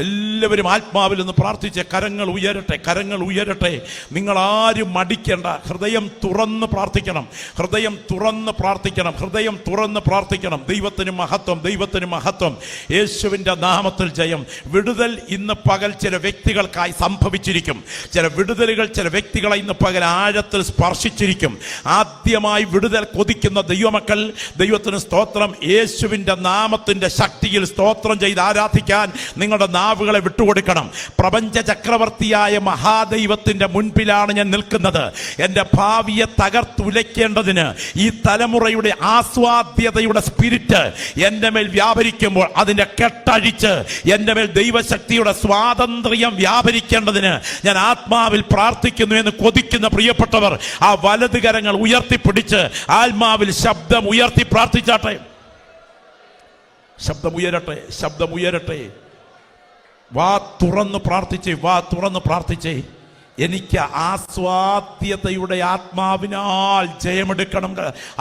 എല്ലാവരും ആത്മാവിൽ നിന്ന് പ്രാർത്ഥിച്ചേ. കരങ്ങൾ ഉയരട്ടെ, കരങ്ങൾ ഉയരട്ടെ. നിങ്ങൾ ആരും മടിക്കേണ്ട. ഹൃദയം തുറന്ന് പ്രാർത്ഥിക്കണം, ഹൃദയം തുറന്ന് പ്രാർത്ഥിക്കണം, ഹൃദയം തുറന്ന് പ്രാർത്ഥിക്കണം. ദൈവത്തിന് മഹത്വം, ദൈവത്തിന് മഹത്വം. യേശുവിൻ്റെ നാമത്തിൽ ജയം. വിടുതൽ ഇന്ന് പകൽ ചില വ്യക്തികൾക്കായി സംഭവിച്ചിരിക്കും. ചില വിടുതലുകൾ ചില വ്യക്തികളെ ഇന്ന് പകൽ ആഴത്തിൽ സ്പർശിച്ചിരിക്കും. ആദ്യമായി വിടുതൽ കൊതിക്കുന്ന ദൈവമക്കൾ ദൈവത്തിന് സ്തോത്രം. യേശുവിൻ്റെ നാമത്തിൻ്റെ ശക്തിയിൽ സ്തോത്രം ചെയ്ത് ആരാധിക്കാൻ നിങ്ങളുടെ നാവുകളെ വിട്ടുകൊടുക്കണം. പ്രപഞ്ച ചക്രവർത്തിയായ മഹാദൈവത്തിൻ്റെ മുൻപിലാണ് ഞാൻ നിൽക്കുന്നത്. എൻ്റെ ഭാവിയെ തകർത്തുലയ്ക്കേണ്ടതിന് ഈ തലമുറയുടെ ആസ്വാദ്യതയുടെ സ്പിരിറ്റ് എൻ്റെ മേൽ വ്യാപരിക്കുമ്പോൾ അതിൻ്റെ കെട്ടഴിച്ച് എൻ്റെ മേൽ ദൈവശക്തിയുടെ സ്വാതന്ത്ര്യം വ്യാപരിക്കേണ്ടതിന് ഞാൻ ആത്മാവിൽ പ്രാർത്ഥിക്കുന്നു എന്ന് കൊതിക്കുന്ന പ്രിയപ്പെട്ടവർ ആ വലത് കരങ്ങൾ ഉയർത്തിപ്പിടിച്ച് ആത്മാവിൽ ശബ്ദം ഉയർത്തി പ്രാർത്ഥിച്ചാട്ടെ. ശബ്ദമുയരട്ടെ, ശബ്ദമുയരട്ടെ. വാ തുറന്ന് പ്രാർത്ഥിച്ചേ, വാ തുറന്ന് പ്രാർത്ഥിച്ചേ. എനിക്ക് ആസ്വാദ്യതയുടെ ആത്മാവിനാൽ ജയമെടുക്കണം,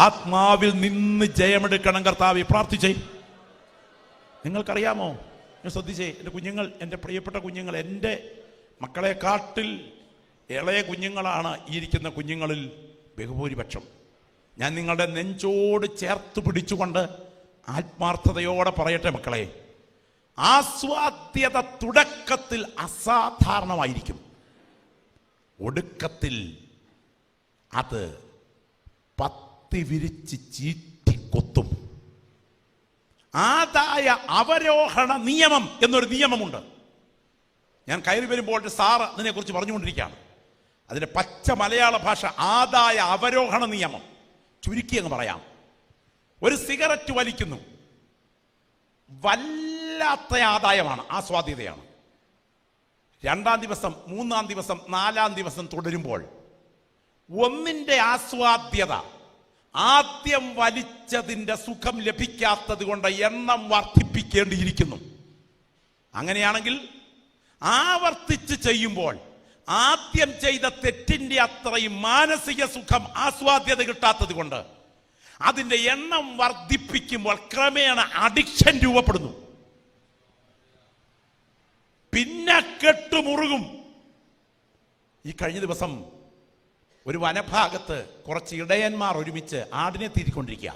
ആത്മാവിൽ നിന്ന് ജയമെടുക്കണം കർത്താവേ. പ്രാർത്ഥിച്ചേ. നിങ്ങൾക്കറിയാമോ, ഞാൻ ശ്രദ്ധിച്ചേ, എൻ്റെ കുഞ്ഞുങ്ങൾ, എൻ്റെ പ്രിയപ്പെട്ട കുഞ്ഞുങ്ങൾ, എൻ്റെ മക്കളെക്കാട്ടിൽ ഇളയ കുഞ്ഞുങ്ങളാണ് ഈ ഇരിക്കുന്ന കുഞ്ഞുങ്ങളിൽ ബഹുഭൂരിപക്ഷം. ഞാൻ നിങ്ങളുടെ നെഞ്ചോട് ചേർത്ത് പിടിച്ചുകൊണ്ട് ആത്മാർത്ഥതയോടെ പറയട്ടെ മക്കളെ, ആസ്വാദ്യത തുടക്കത്തിൽ അസാധാരണമായിരിക്കും, ഒടുക്കത്തിൽ അത് പത്തി വിരിച്ച് ചീറ്റിക്കൊത്തും. ആദായ അവരോഹണ നിയമം എന്നൊരു നിയമമുണ്ട്. ഞാൻ കയറി വരുമ്പോൾ സാറ് അതിനെക്കുറിച്ച് പറഞ്ഞുകൊണ്ടിരിക്കുകയാണ്. അതിൻ്റെ പച്ച മലയാള ഭാഷ ആദായ അവരോഹണ നിയമം. ചുരുക്കി അങ്ങ് പറയാം, ഒരു സിഗരറ്റ് വലിക്കുന്നു, വല്ലാത്ത ആദായമാണ്, ആസ്വാദ്യതയാണ്. 2-ാം ദിവസം, 3-ാം ദിവസം, 4-ാം ദിവസം തുടരുമ്പോൾ ഒന്നിൻ്റെ ആസ്വാദ്യത ആദ്യം വലിച്ചതിൻ്റെ സുഖം ലഭിക്കാത്തത് കൊണ്ട് എണ്ണം വർദ്ധിപ്പിക്കേണ്ടിയിരിക്കുന്നു. അങ്ങനെയാണെങ്കിൽ ആവർത്തിച്ച് ചെയ്യുമ്പോൾ ആദ്യം ചെയ്ത തെറ്റിന്റെ അത്രയും മാനസിക സുഖം, ആസ്വാദ്യത കിട്ടാത്തത് കൊണ്ട് അതിന്റെ എണ്ണം വർദ്ധിപ്പിക്കുമ്പോൾ ക്രമേണ അഡിക്ഷൻ രൂപപ്പെടുന്നു. പിന്നെ കെട്ടുമുറുകും. ഈ കഴിഞ്ഞ ദിവസം ഒരു വനഭാഗത്ത് കുറച്ച് ഇടയന്മാർ ഒരുമിച്ച് ആടിനെ തീറ്റിക്കൊണ്ടിരിക്കുക.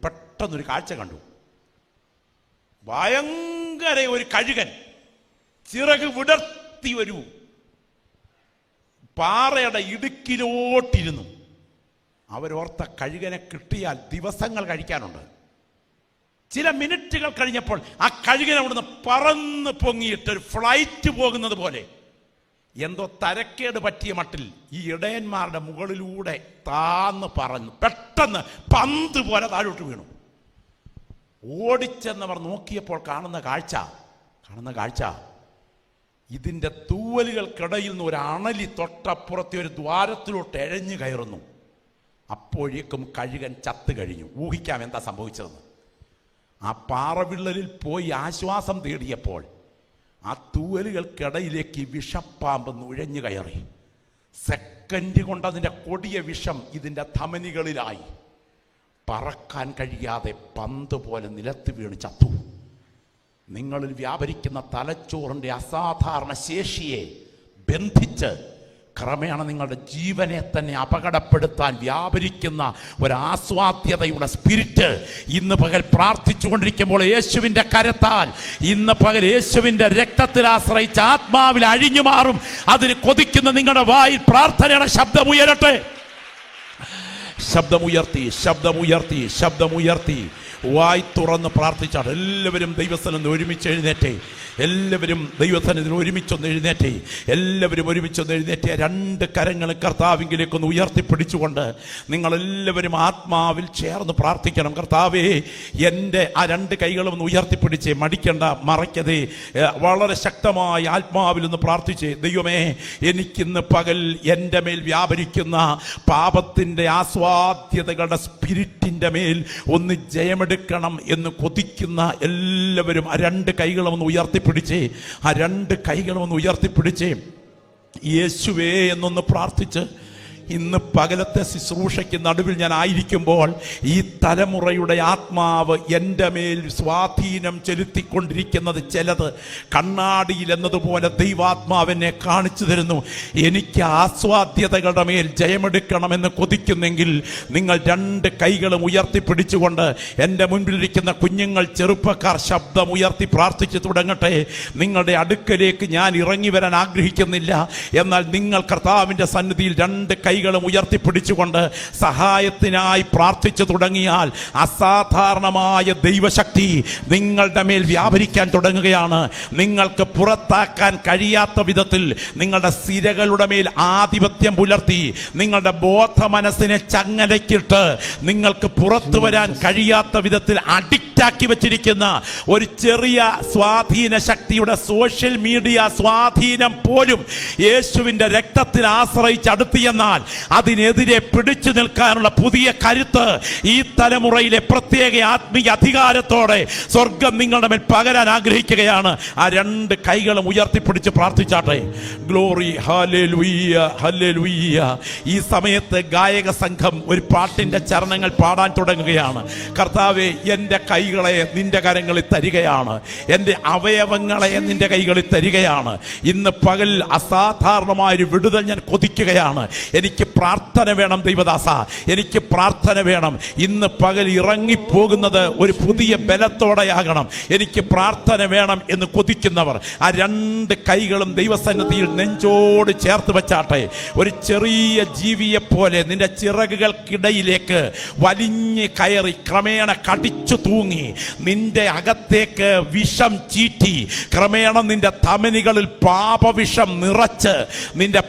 പെട്ടെന്നൊരു കാഴ്ച കണ്ടു. ഭയങ്കര ഒരു കഴുകൻ ചിറക് വിടർത്തി ഒരു പാറയുടെ ഇടുക്കിലോട്ടിരുന്നു. അവരോർത്ത കഴുകനെ കിട്ടിയാൽ ദിവസങ്ങൾ കഴിക്കാനുണ്ട്. ചില മിനിറ്റുകൾ കഴിഞ്ഞപ്പോൾ ആ കഴുകൻ അവിടുന്ന് പറന്ന് പൊങ്ങിയിട്ട് ഒരു ഫ്ലൈറ്റ് പോകുന്നത് പോലെ എന്തോ തരക്കേട് പറ്റിയ മട്ടിൽ ഈ ഇടയന്മാരുടെ മുകളിലൂടെ താന്ന് പറന്നു പെട്ടെന്ന് പന്ത് പോലെ താഴോട്ട് വീണു. ഓടിച്ചെന്നവർ നോക്കിയപ്പോൾ കാണുന്ന കാഴ്ച ഇതിൻ്റെ തൂവലുകൾക്കിടയിൽ നിന്ന് ഒരു അണലി തൊട്ടപ്പുറത്തെ ഒരു ദ്വാരത്തിലോട്ട് എഴഞ്ഞു കയറുന്നു. അപ്പോഴേക്കും കഴുകൻ ചത്തു കഴിഞ്ഞു. ഊഹിക്കാം എന്താ സംഭവിച്ചതെന്ന്. ആ പാറവിള്ളലിൽ പോയി ആശ്വാസം തേടിയപ്പോൾ ആ തൂവലുകൾക്കിടയിലേക്ക് വിഷപ്പാമ്പ് നുഴഞ്ഞു കയറി. സെക്കൻഡ് കൊണ്ട് അതിൻ്റെ കൊടിയ വിഷം ഇതിൻ്റെ ധമനികളിലായി. പറക്കാൻ കഴിയാതെ പന്ത് പോലെ നിലത്ത് വീണ് ചത്തു. നിങ്ങളിൽ വ്യാപരിക്കുന്ന തലച്ചോറിൻ്റെ അസാധാരണ ശേഷിയെ ബന്ധിച്ച് ക്രമേണ നിങ്ങളുടെ ജീവനെ തന്നെ അപകടപ്പെടുത്താൻ വ്യാപരിക്കുന്ന ഒരാസ്വാദ്യതയുടെ സ്പിരിറ്റ് ഇന്ന് പകൽ പ്രാർത്ഥിച്ചുകൊണ്ടിരിക്കുമ്പോൾ യേശുവിൻ്റെ കരത്താൽ, ഇന്ന് പകൽ യേശുവിൻ്റെ രക്തത്തിൽ ആശ്രയിച്ച് ആത്മാവിൽ അഴിഞ്ഞു മാറും. അതിന് കൊതിക്കുന്ന നിങ്ങളുടെ വായിൽ പ്രാർത്ഥനയുടെ ശബ്ദമുയരട്ടെ. ശബ്ദമുയർത്തി വായി തുറന്ന് പ്രാർത്ഥിച്ചാൽ എല്ലാവരും ദൈവസ്ഥലം ഒരുമിച്ച് എഴുന്നേറ്റേ. എല്ലാവരും ദൈവസന്നിധിയിൽ ഒരുമിച്ചൊന്ന് എഴുന്നേറ്റേ. എല്ലാവരും ഒരുമിച്ചൊന്ന് എഴുന്നേറ്റേ. 2 കരങ്ങൾ കർത്താവിങ്കിലേക്കൊന്ന് ഉയർത്തിപ്പിടിച്ചുകൊണ്ട് നിങ്ങളെല്ലാവരും ആത്മാവിൽ ചേർന്ന് പ്രാർത്ഥിക്കണം. കർത്താവേ, എൻ്റെ ആ 2 കൈകളും ഒന്ന് ഉയർത്തിപ്പിടിച്ചേ. മടിക്കണ്ട, മറയ്ക്കതേ. വളരെ ശക്തമായി ആത്മാവിൽ ഒന്ന് പ്രാർത്ഥിച്ചേ. ദൈവമേ, എനിക്കിന്ന് പകൽ എൻ്റെ മേൽ വ്യാപരിക്കുന്ന പാപത്തിൻ്റെ ആസ്വാദ്യതകളുടെ സ്പിരിറ്റിൻ്റെ മേൽ ഒന്ന് ജയമെടുക്കണം എന്ന് കൊതിക്കുന്ന എല്ലാവരും ആ 2 കൈകളും ഒന്ന് ഉയർത്തിപ്പിടിച്ചേ. ആ 2 കൈകളും ഒന്ന് ഉയർത്തിപ്പിടിച്ചേ. യേശുവേ എന്നൊന്ന് പ്രാർത്ഥിച്ച് ഇന്ന് പകലത്തെ ശുശ്രൂഷയ്ക്ക് നടുവിൽ ഞാൻ ആയിരിക്കുമ്പോൾ ഈ തലമുറയുടെ ആത്മാവ് എൻ്റെ മേൽ സ്വാധീനം ചെലുത്തിക്കൊണ്ടിരിക്കുന്നത് ചിലത് കണ്ണാടിയിൽ എന്നതുപോലെ ദൈവാത്മാവിനെ കാണിച്ചു തരുന്നു. എനിക്ക് ആസ്വാദ്യതകളുടെ മേൽ ജയമെടുക്കണമെന്ന് കൊതിക്കുന്നെങ്കിൽ നിങ്ങൾ 2 കൈകളും ഉയർത്തിപ്പിടിച്ചുകൊണ്ട് എൻ്റെ മുൻപിലിരിക്കുന്ന കുഞ്ഞുങ്ങൾ, ചെറുപ്പക്കാർ ശബ്ദം ഉയർത്തി പ്രാർത്ഥിച്ചു തുടങ്ങട്ടെ. നിങ്ങളുടെ അടുക്കലേക്ക് ഞാൻ ഇറങ്ങി വരാൻ ആഗ്രഹിക്കുന്നില്ല, എന്നാൽ നിങ്ങൾ കർത്താവിൻ്റെ സന്നിധിയിൽ 2 കൈകളും ഉയർത്തിപ്പിടിച്ചുകൊണ്ട് സഹായത്തിനായി പ്രാർത്ഥിച്ചു തുടങ്ങിയാൽ അസാധാരണമായ ദൈവശക്തി നിങ്ങളുടെ മേൽ വ്യാപരിക്കാൻ തുടങ്ങുകയാണ്. നിങ്ങൾക്ക് പുറത്താക്കാൻ കഴിയാത്ത വിധത്തിൽ നിങ്ങളുടെ സിരകളുടെ മേൽ ആധിപത്യം പുലർത്തി നിങ്ങളുടെ ബോധ മനസ്സിനെ ചങ്ങലയ്ക്കിട്ട് നിങ്ങൾക്ക് പുറത്തു വരാൻ കഴിയാത്ത വിധത്തിൽ അഡിക്റ്റാക്കി വെച്ചിരിക്കുന്ന ഒരു ചെറിയ സ്വാധീന ശക്തിയുടെ സോഷ്യൽ മീഡിയ സ്വാധീനം പോലും യേശുവിൻ്റെ രക്തത്തിൽ ആശ്രയിച്ച് അടുത്തിയെന്നാൽ അതിനെതിരെ പിടിച്ചു നിൽക്കാനുള്ള പുതിയ കരുത്ത് ഈ തലമുറയിലെ പ്രത്യേക ആത്മീയ അധികാരത്തോടെ സ്വർഗം നിങ്ങളുടെ മേൽ പകരാൻ ആഗ്രഹിക്കുകയാണ്. ആ 2 കൈകളും ഉയർത്തിപ്പിടിച്ച് പ്രാർത്ഥിച്ചാട്ടെ. Glory, hallelujah, hallelujah. ഈ സമയത്ത് ഗായക സംഘം ഒരു പാട്ടിന്റെ ചരണങ്ങൾ പാടാൻ തുടങ്ങുകയാണ്. കർത്താവേ, എൻ്റെ കൈകളെ നിന്റെ കരങ്ങളിൽ തരികയാണ്, എൻ്റെ അവയവങ്ങളെ നിന്റെ കൈകളിൽ തരികയാണ്. ഇന്ന് പകൽ അസാധാരണമായൊരു വിടുതൽ ഞാൻ കൊതിക്കുകയാണ്. എനിക്ക് എനിക്ക് പ്രാർത്ഥന വേണം ദൈവദാസ, എനിക്ക് പ്രാർത്ഥന വേണം. ഇന്ന് പകൽ ഇറങ്ങിപ്പോകുന്നത് ഒരു പുതിയ ബലത്തോടെയാകണം. എനിക്ക് പ്രാർത്ഥന വേണം എന്ന് കൊതിക്കുന്നവർ ആ രണ്ട് കൈകളും ദൈവസന്നിധിയിൽ നെഞ്ചോട് ചേർത്ത് വെച്ചാട്ടെ. ഒരു ചെറിയ ജീവിയെ പോലെ നിന്റെ ചിറകുകൾക്കിടയിലേക്ക് വലിഞ്ഞ് കയറി ക്രമേണ കടിച്ചു തൂങ്ങി നിന്റെ അകത്തേക്ക് വിഷം ചീറ്റി ക്രമേണ നിന്റെ ധമനികളിൽ പാപവിഷം നിറച്ച് നിന്റെ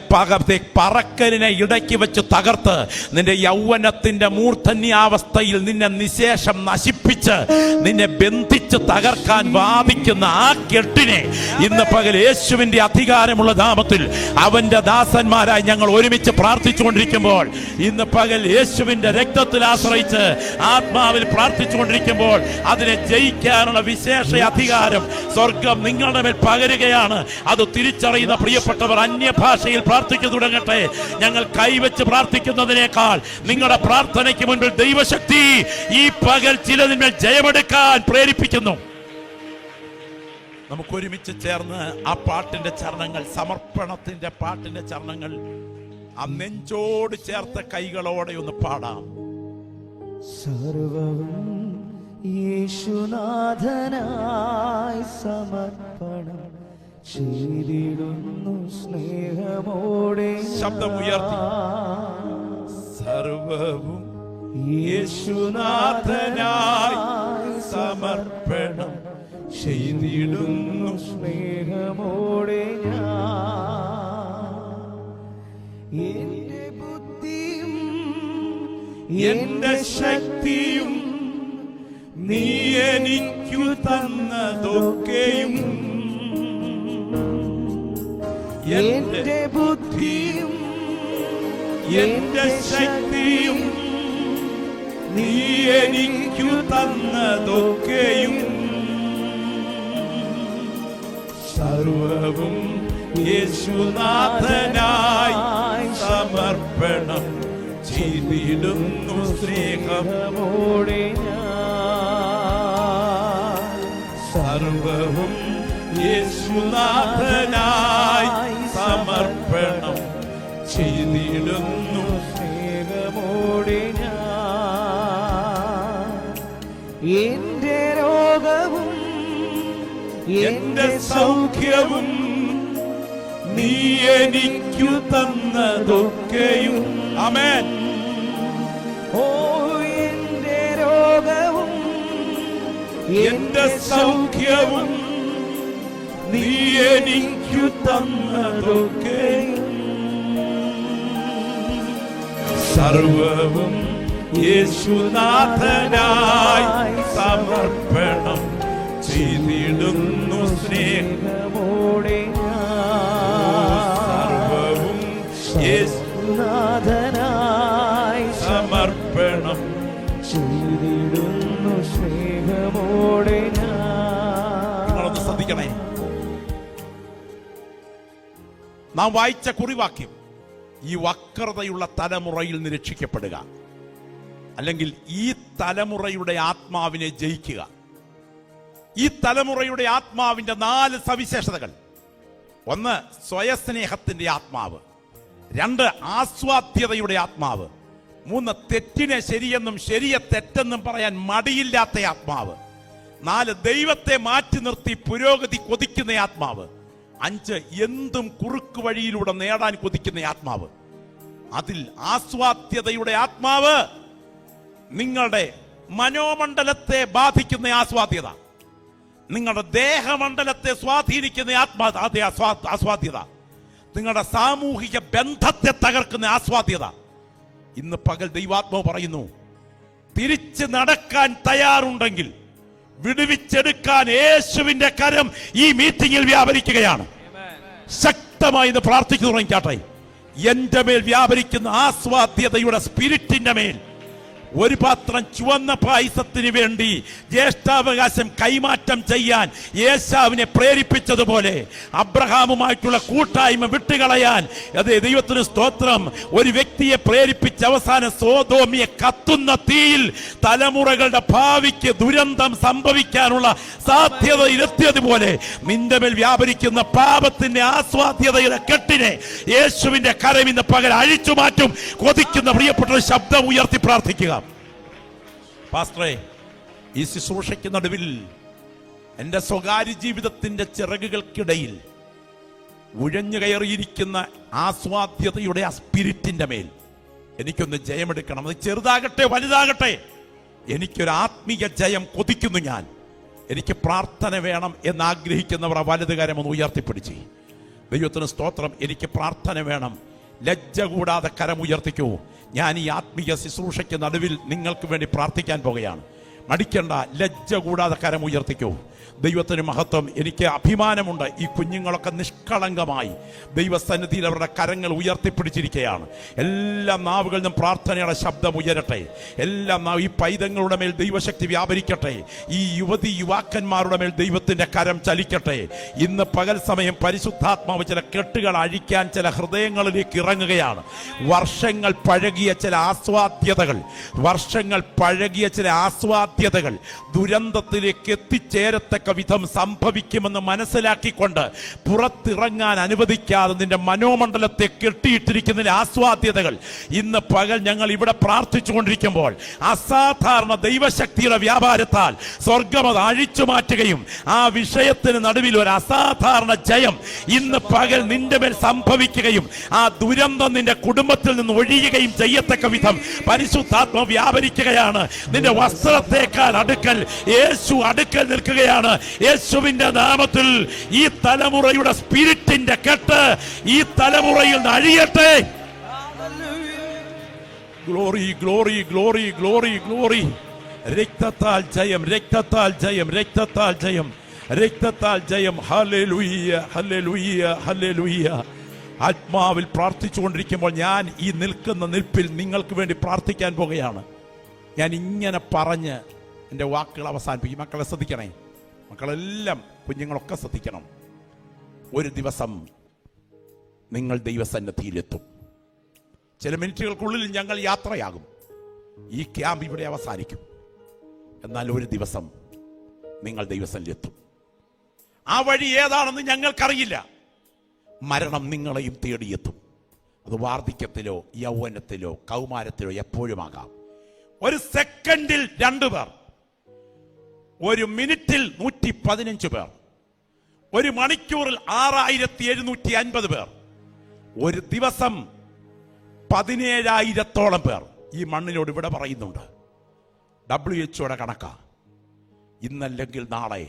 പറക്കലിനെ ഇടയ്ക്ക് വെച്ച് തകർത്ത് നിന്റെ യൗവനത്തിന്റെ മൂർധന്യാവസ്ഥയിൽ നിന്നെ നിശേഷം നശിപ്പിച്ച് നിന്നെ ബന്ധിച്ച് തകർക്കാൻ വാദിക്കുന്ന ആ കെട്ടിനെ ഇന്ന് പകൽ യേശുവിന്റെ അധികാരമുള്ള നാമത്തിൽ അവന്റെ ദാസന്മാരായി ഞങ്ങൾ ഒരുമിച്ച് പ്രാർത്ഥിച്ചുകൊണ്ടിരിക്കുമ്പോൾ, ഇന്ന് പകൽ യേശുവിന്റെ രക്തത്തിൽ ആശ്രയിച്ച് ആത്മാവിൽ പ്രാർത്ഥിച്ചുകൊണ്ടിരിക്കുമ്പോൾ അതിനെ ജയിക്കാനുള്ള വിശേഷ അധികാരം സ്വർഗം നിങ്ങളുടെ മേൽ പകരുകയാണ്. അത് തിരിച്ചറിയുന്ന പ്രിയപ്പെട്ടവർ അന്യഭാഷയിൽ പ്രാർത്ഥിച്ചു തുടങ്ങട്ടെ. ഞങ്ങൾ കൈവച്ച് പ്രാർത്ഥിക്കുന്നതിനേക്കാൾ നിങ്ങളുടെ പ്രാർത്ഥനയ്ക്ക് മുൻപിൽ ദൈവശക്തി ഈ പകൽ ചിലതിന്മേൽ ജയമെടുക്കാൻ പ്രേരിപ്പിക്കുന്നു. നമുക്ക് ഒരുമിച്ച് ചേർന്ന് ആ പാട്ടിന്റെ ചരണങ്ങൾ, സമർപ്പണത്തിന്റെ പാട്ടിന്റെ ചരണങ്ങൾ ആ നെഞ്ചോട് ചേർത്ത കൈകളോടെ ഒന്ന് പാടാം. സർവവും യേശുനാഥനായി സമർപ്പണം ചെയ്തിടുന്നു സ്നേഹമോടെ. ശബ്ദമുയർത്തി സർവവും യേശുനാഥനായി സമർപ്പണം ചെയ്തിടുന്നു സ്നേഹമോടെ എന്റെ ബുദ്ധിയും എന്റെ ശക്തിയും നീ എനിക്കു തന്നതൊക്കെയും, എന്റെ ബുദ്ധിയും എന്റെ ശക്തിയും നീ എനിക്കു തന്നതൊക്കെയും, സർവവും യേശുനാഥനായി സമർപ്പണം ചെയ്തിടുന്നു സ്നേഹമോടെ. സർവവും യേശുനാഥനായി സമർപ്പണം ചെയ്തിടുന്നു സ്നേഹമോടെ. എന്റെ രോഗവും എന്റെ സൗഖ്യവും നീ എനിക്കു തന്നതൊക്കെയും. ആമേൻ. ഓ എന്റെ രോഗവും എന്റെ സൗഖ്യവും നീ എനിക്കു തന്നതൊക്കെയും, സർവവും യേശുനാഥനായി സമർപ്പണം ചെയ്തിടുന്നു സ്നേഹമോടെ. സർവവും യേശുനാഥനായി സമർപ്പണം ചെയ്തിടുന്നു സ്നേഹമോടെ. നിങ്ങളൊന്ന് ശ്രദ്ധിക്കണേ. നാം വായിച്ച കുറിവാക്യം ഈ വക്രതയുള്ള തലമുറയിൽ നിന്ന് രക്ഷിക്കപ്പെടുക, അല്ലെങ്കിൽ ഈ തലമുറയുടെ ആത്മാവിനെ ജയിക്കുക. ഈ തലമുറയുടെ ആത്മാവിന്റെ 4 സവിശേഷതകൾ: 1 സ്വയസ്നേഹത്തിന്റെ ആത്മാവ്, 2 ആസ്വാദ്യതയുടെ ആത്മാവ്, 3 തെറ്റിനെ ശരിയെന്നും ശരിയെ തെറ്റെന്നും പറയാൻ മടിയില്ലാത്ത ആത്മാവ്, 4 ദൈവത്തെ മാറ്റി നിർത്തി പുരോഗതി കൊതിക്കുന്ന ആത്മാവ്, 5 എന്തും കുറുക്കു വഴിയിലൂടെ നേടാൻ കൊതിക്കുന്ന ആത്മാവ്. അതിൽ ആസ്വാദ്യതയുടെ ആത്മാവ് നിങ്ങളുടെ മനോമണ്ഡലത്തെ ബാധിക്കുന്ന ആസ്വാദ്യത, നിങ്ങളുടെ ദേഹമണ്ഡലത്തെ സ്വാധീനിക്കുന്ന ആസ്വാദ്യത, നിങ്ങളുടെ സാമൂഹിക ബന്ധത്തെ തകർക്കുന്ന ആസ്വാദ്യത. ഇന്ന് പകൽ ദൈവാത്മാവ് പറയുന്നു, തിരിച്ച് നടക്കാൻ തയ്യാറുണ്ടെങ്കിൽ വിടുവിച്ചെടുക്കാൻ യേശുവിന്റെ കരം ഈ മീറ്റിംഗിൽ വ്യാപരിക്കുകയാണ്. ശക്തമായി ഇത് പ്രാർത്ഥിച്ചു തുടങ്ങിക്കാട്ടെ. എന്റെ മേൽ വ്യാപരിക്കുന്ന ആസ്വാദ്യതയുടെ സ്പിരിറ്റിന്റെ മേൽ ഒരു പാത്രം ചുവന്ന പായസത്തിന് വേണ്ടി ജ്യേഷ്ഠാവകാശം കൈമാറ്റം ചെയ്യാൻ യേശാവിനെ പ്രേരിപ്പിച്ചതുപോലെ അബ്രഹാമുമായിട്ടുള്ള കൂട്ടായ്മ വിട്ടുകളയാൻ ദൈവത്തിന് സ്തോത്രം ഒരു വ്യക്തിയെ പ്രേരിപ്പിച്ച അവസാനം സോദോമിയെ കത്തുന്ന തീയിൽ തലമുറകളുടെ ഭാവിക്ക് ദുരന്തം സംഭവിക്കാനുള്ള സാധ്യതയിലെത്തിയതുപോലെ നിന്റെ മേൽ വ്യാപരിക്കുന്ന പാപത്തിന്റെ ആസ്വാദ്യതയുടെ കെട്ടിനെ യേശുവിന്റെ കരം ഇന്ന് പകൽ അഴിച്ചു മാറ്റും. കൊതിക്കുന്ന പ്രിയപ്പെട്ട ശബ്ദം ഉയർത്തി പ്രാർത്ഥിക്കുക. പാസ്റ്ററെ, ഈ ശുശ്രൂഷയ്ക്ക് നടുവിൽ എന്റെ സ്വകാര്യ ജീവിതത്തിന്റെ ചിറകുകൾക്കിടയിൽ ഉഴഞ്ഞു കയറിയിരിക്കുന്ന ആസ്വാദ്യതയുടെ ആ സ്പിരിറ്റിന്റെ മേൽ എനിക്കൊന്ന് ജയമെടുക്കണം. അത് ചെറുതാകട്ടെ വലുതാകട്ടെ, എനിക്കൊരു ആത്മീയ ജയം കൊതിക്കുന്നു. ഞാൻ എനിക്ക് പ്രാർത്ഥന വേണം എന്നാഗ്രഹിക്കുന്നവർ ആ വലതുകരം ഒന്ന് ഉയർത്തിപ്പിടിച്ച് ദൈവത്തിന് സ്തോത്രം. എനിക്ക് പ്രാർത്ഥന വേണം. ലജ്ജ കൂടാതെ കരം ഉയർത്തിക്കൂ. ഞാൻ ഈ ആത്മീയ ശുശ്രൂഷയ്ക്ക് നടുവിൽ നിങ്ങൾക്ക് വേണ്ടി പ്രാർത്ഥിക്കാൻ പോകുകയാണ്. മടിക്കണ്ട, ലജ്ജ കൂടാതെ കരം ഉയർത്തിക്കൂ. ദൈവത്തിന് മഹത്വം. എനിക്ക് അഭിമാനമുണ്ട്. ഈ കുഞ്ഞുങ്ങളൊക്കെ നിഷ്കളങ്കമായി ദൈവസന്നിധിയിൽ അവരുടെ കരങ്ങൾ ഉയർത്തിപ്പിടിച്ചിരിക്കുകയാണ്. എല്ലാ നാവുകളിൽ നിന്നും പ്രാർത്ഥനയുടെ ശബ്ദം ഉയരട്ടെ. ഈ പൈതങ്ങളുടെ മേൽ ദൈവശക്തി വ്യാപരിക്കട്ടെ. ഈ യുവാക്കന്മാരുടെ മേൽ ദൈവത്തിന്റെ കരം ചലിക്കട്ടെ. ഇന്ന് പകൽ സമയം പരിശുദ്ധാത്മാവ് ചില കെട്ടുകൾ അഴിക്കാൻ ചില ഹൃദയങ്ങളിലേക്ക് ഇറങ്ങുകയാണ്. വർഷങ്ങൾ പഴകിയ ചില ആസ്വാദ്യതകൾ ദുരന്തത്തിലേക്ക് എത്തിച്ചേരത്തക്ക വിധം സംഭവിക്കുമെന്ന് മനസ്സിലാക്കിക്കൊണ്ട് പുറത്തിറങ്ങാൻ അനുവദിക്കാതെ നിന്റെ മനോമണ്ഡലത്തെ കെട്ടിയിട്ടിരിക്കുന്ന ആസ്വാദ്യതകൾ ഇന്ന് പകൽ ഞങ്ങൾ ഇവിടെ പ്രാർത്ഥിച്ചുകൊണ്ടിരിക്കുമ്പോൾ അസാധാരണ ദൈവശക്തിയുടെ വ്യാപാരത്താൽ സ്വർഗം അത് അഴിച്ചു മാറ്റുകയും ആ വിഷയത്തിന് നടുവിൽ ഒരു അസാധാരണ ജയം ഇന്ന് പകൽ നിന്റെ മേൽ സംഭവിക്കുകയും ആ ദുരന്തം നിന്റെ കുടുംബത്തിൽ നിന്ന് ഒഴിയുകയും ചെയ്യത്തക്ക വിധം പരിശുദ്ധാത്മാവ് വ്യാപരിക്കുകയാണ്. നിന്റെ വസ്ത്രത്തേക്കാൾ അടുക്കൽ യേശു അടുക്കൽ നിൽക്കുകയാണ്. യേശുവിന്റെ നാമത്തിൽ ഈ തലമുറയുടെ സ്പിരിറ്റിന്റെ കെട്ട് ഈ തലമുറയിൽ അഴിയട്ടെ. Glory glory glory glory glory. രക്തത്താൽ ജയം, രക്തത്താൽ ജയം, രക്തത്താൽ ജയം, രക്തത്താൽ ജയം. ഹല്ലേലൂയ, ഹല്ലേലൂയ, ഹല്ലേലൂയ. ആത്മാവിൽ പ്രാർത്ഥിച്ചുകൊണ്ടിരിക്കുമ്പോൾ ഞാൻ ഈ നിൽക്കുന്ന നിൽപ്പിൽ നിങ്ങൾക്ക് വേണ്ടി പ്രാർത്ഥിക്കാൻ പോകുകയാണ്. ഞാൻ ഇങ്ങനെ പറഞ്ഞ് എൻ്റെ വാക്കുകൾ അവസാനിപ്പിക്കും. മക്കളെ ശ്രദ്ധിക്കണേ, മക്കളെല്ലാം കുഞ്ഞുങ്ങളൊക്കെ ശ്രദ്ധിക്കണം. ഒരു ദിവസം നിങ്ങൾ ദൈവസന്നിധിയിലെത്തും. ചില മിനിറ്റുകൾക്കുള്ളിൽ ഞങ്ങൾ യാത്രയാകും. ഈ ക്യാമ്പ് ഇവിടെ അവസാനിക്കും. എന്നാൽ ഒരു ദിവസം നിങ്ങൾ ദൈവസന്നിധിയിലെത്തും. ആ വഴി ഏതാണെന്ന് ഞങ്ങൾക്കറിയില്ല. മരണം നിങ്ങളെയും തേടിയെത്തും. അത് വാർദ്ധക്യത്തിലോ യൗവനത്തിലോ കൗമാരത്തിലോ എപ്പോഴുമാകാം. ഒരു സെക്കൻഡിൽ 2 പേർ, ഒരു മിനിറ്റിൽ 115 പേർ, ഒരു മണിക്കൂറിൽ 6750 പേർ, ഒരു ദിവസം 17,000-ഓളം പേർ ഈ മണ്ണിനോട് ഇവിടെ പറയുന്നുണ്ട്. WHO കണക്കാ. ഇന്നല്ലെങ്കിൽ നാളെ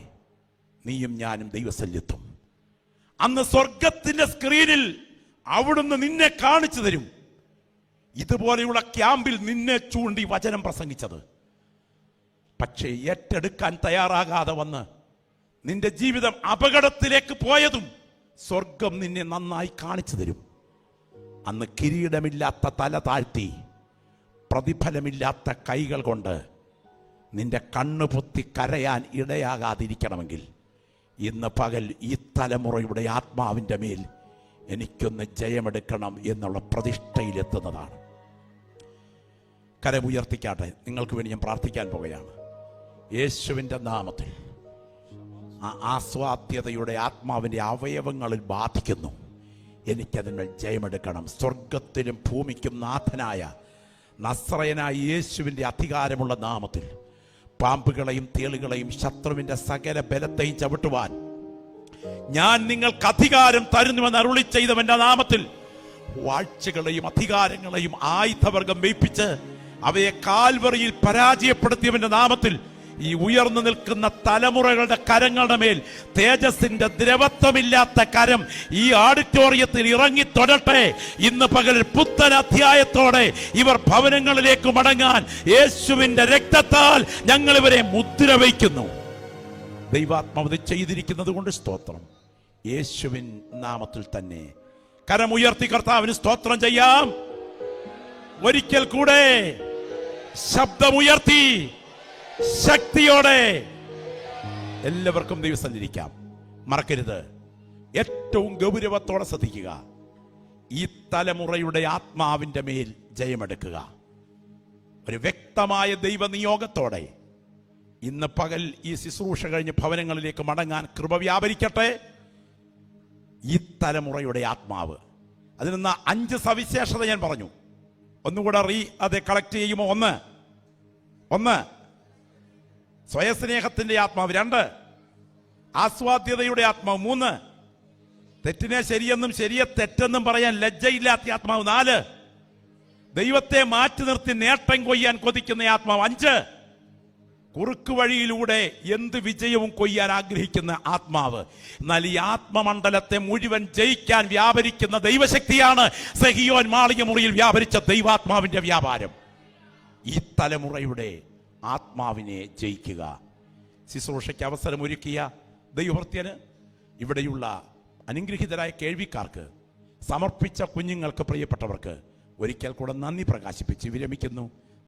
നീയും ഞാനും ദൈവസന്നിധിയിലെത്തും. അന്ന് സ്വർഗത്തിന്റെ സ്ക്രീനിൽ അവിടുന്ന് നിന്നെ കാണിച്ചു തരും. ഇതുപോലെയുള്ള ക്യാമ്പിൽ നിന്നെ ചൂണ്ടി വചനം പ്രസംഗിച്ചത്. പക്ഷേ ഏറ്റെടുക്കാൻ തയ്യാറാകാതെ വന്ന് നിന്റെ ജീവിതം അപകടത്തിലേക്ക് പോയതും സ്വർഗം നിന്നെ നന്നായി കാണിച്ചു തരും. അന്ന് കിരീടമില്ലാത്ത തല താഴ്ത്തി പ്രതിഫലമില്ലാത്ത കൈകൾ കൊണ്ട് നിന്റെ കണ്ണു പൊത്തി കരയാൻ ഇടയാകാതിരിക്കണമെങ്കിൽ ഇന്ന് പകൽ ഈ തലമുറയുടെ ആത്മാവിൻ്റെ മേൽ എനിക്കൊന്ന് ജയമെടുക്കണം എന്നുള്ള പ്രതിഷ്ഠയിലെത്തുന്നതാണ്. കരമുയർത്തിക്കാട്ടെ. നിങ്ങൾക്ക് വേണ്ടി ഞാൻ പ്രാർത്ഥിക്കാൻ പോകുകയാണ്. യേശുവിൻ്റെ നാമത്തിൽ ആ ആസ്വാദ്യതയുടെ ആത്മാവിൻ്റെ അവയവങ്ങളിൽ ബാധിക്കുന്നു. എനിക്കതിന്മേൽ ജയമെടുക്കണം. സ്വർഗത്തിലും ഭൂമിക്കും നാഥനായ നസ്രയനായ യേശുവിൻ്റെ അധികാരമുള്ള നാമത്തിൽ പാമ്പുകളെയും തേളുകളെയും ശത്രുവിന്റെ സകല ബലത്തെയും ചവിട്ടുവാൻ ഞാൻ നിങ്ങൾക്ക് അധികാരം തരുന്നുവെന്ന് അരുളി ചെയ്തവന്റെ നാമത്തിൽ വാഴ്ചകളെയും അധികാരങ്ങളെയും ആയുധവർഗം വെയ്പ്പിച്ച് അവയെ കാൽവറിയിൽ പരാജയപ്പെടുത്തിയവന്റെ നാമത്തിൽ ഈ ഉയർന്നു നിൽക്കുന്ന തലമുറകളുടെ കരങ്ങളുടെ മേൽ തേജസ്സിന്റെ ദ്രവത്വമില്ലാത്ത കരം ഈ ഓഡിറ്റോറിയത്തിൽ ഇറങ്ങി തൊടട്ടെ. ഇന്ന് പകൽ പുത്തൻ അധ്യായത്തോടെ ഇവർ ഭവനങ്ങളിലേക്ക് മടങ്ങാൻ യേശുവിന്റെ രക്തത്താൽ ഞങ്ങൾ ഇവരെ മുദ്ര വയ്ക്കുന്നു. ദൈവാത്മാവ് ചെയ്തിരിക്കുന്നത് കൊണ്ട് സ്തോത്രം. യേശുവിൻ നാമത്തിൽ തന്നെ കരമുയർത്തി കർത്താവിന് സ്തോത്രം ചെയ്യാം. ഒരിക്കൽ കൂടെ ശബ്ദമുയർത്തി ശക്തിയോടെ എല്ലാവർക്കും ദൈവസന്നിധിക്കാം. മറക്കരുത്, ഏറ്റവും ഗൗരവത്തോടെ ശ്രദ്ധിക്കുക. ഈ തലമുറയുടെ ആത്മാവിന്റെ മേൽ ജയമെടുക്കുക. ഒരു വ്യക്തമായ ദൈവനിയോഗത്തോടെ ഇന്ന് പകൽ ഈ ശുശ്രൂഷ കഴിഞ്ഞ് ഭവനങ്ങളിലേക്ക് മടങ്ങാൻ കൃപ വ്യാപരിക്കട്ടെ. ഈ തലമുറയുടെ ആത്മാവ്, അതിൽ നിന്ന് 5 സവിശേഷത ഞാൻ പറഞ്ഞു. ഒന്നുകൂടെ അത് കളക്ട് ചെയ്യുമോ? ഒന്ന് സ്വയസ്നേഹത്തിന്റെ ആത്മാവ്. 2 ആസ്വാദ്യതയുടെ ആത്മാവ്. 3 തെറ്റിനെ ശരിയെന്നും ശരിയെ തെറ്റെന്നും പറയാൻ ലജ്ജയില്ലാത്ത ആത്മാവ്. 4 ദൈവത്തെ മാറ്റി നിർത്തി നേട്ടം കൊയ്യാൻ കൊതിക്കുന്ന ആത്മാവ്. 5 കുറുക്കു വഴിയിലൂടെ എന്ത് വിജയവും കൊയ്യാൻ ആഗ്രഹിക്കുന്ന ആത്മാവ്. എന്നാൽ ഈ ആത്മമണ്ഡലത്തെ മുഴുവൻ ജയിക്കാൻ വ്യാപരിക്കുന്ന ദൈവശക്തിയാണ് സഹിയോൻ മാളിക മുറിയിൽ വ്യാപരിച്ച ദൈവാത്മാവിന്റെ വ്യാപാരം. ഈ തലമുറയുടെ ആത്മാവിനെ ജയിക്കുക. ശുശ്രൂഷയ്ക്ക് അവസരമൊരുക്കിയ ദൈവഭൃത്യന്, ഇവിടെയുള്ള അനുഗ്രഹീതരായ കേൾവിക്കാർക്ക്, സമർപ്പിച്ച കുഞ്ഞുങ്ങൾക്ക്, പ്രിയപ്പെട്ടവർക്ക് ഒരിക്കൽ കൂടെ നന്ദി പ്രകാശിപ്പിച്ച് വിരമിക്കുന്നു.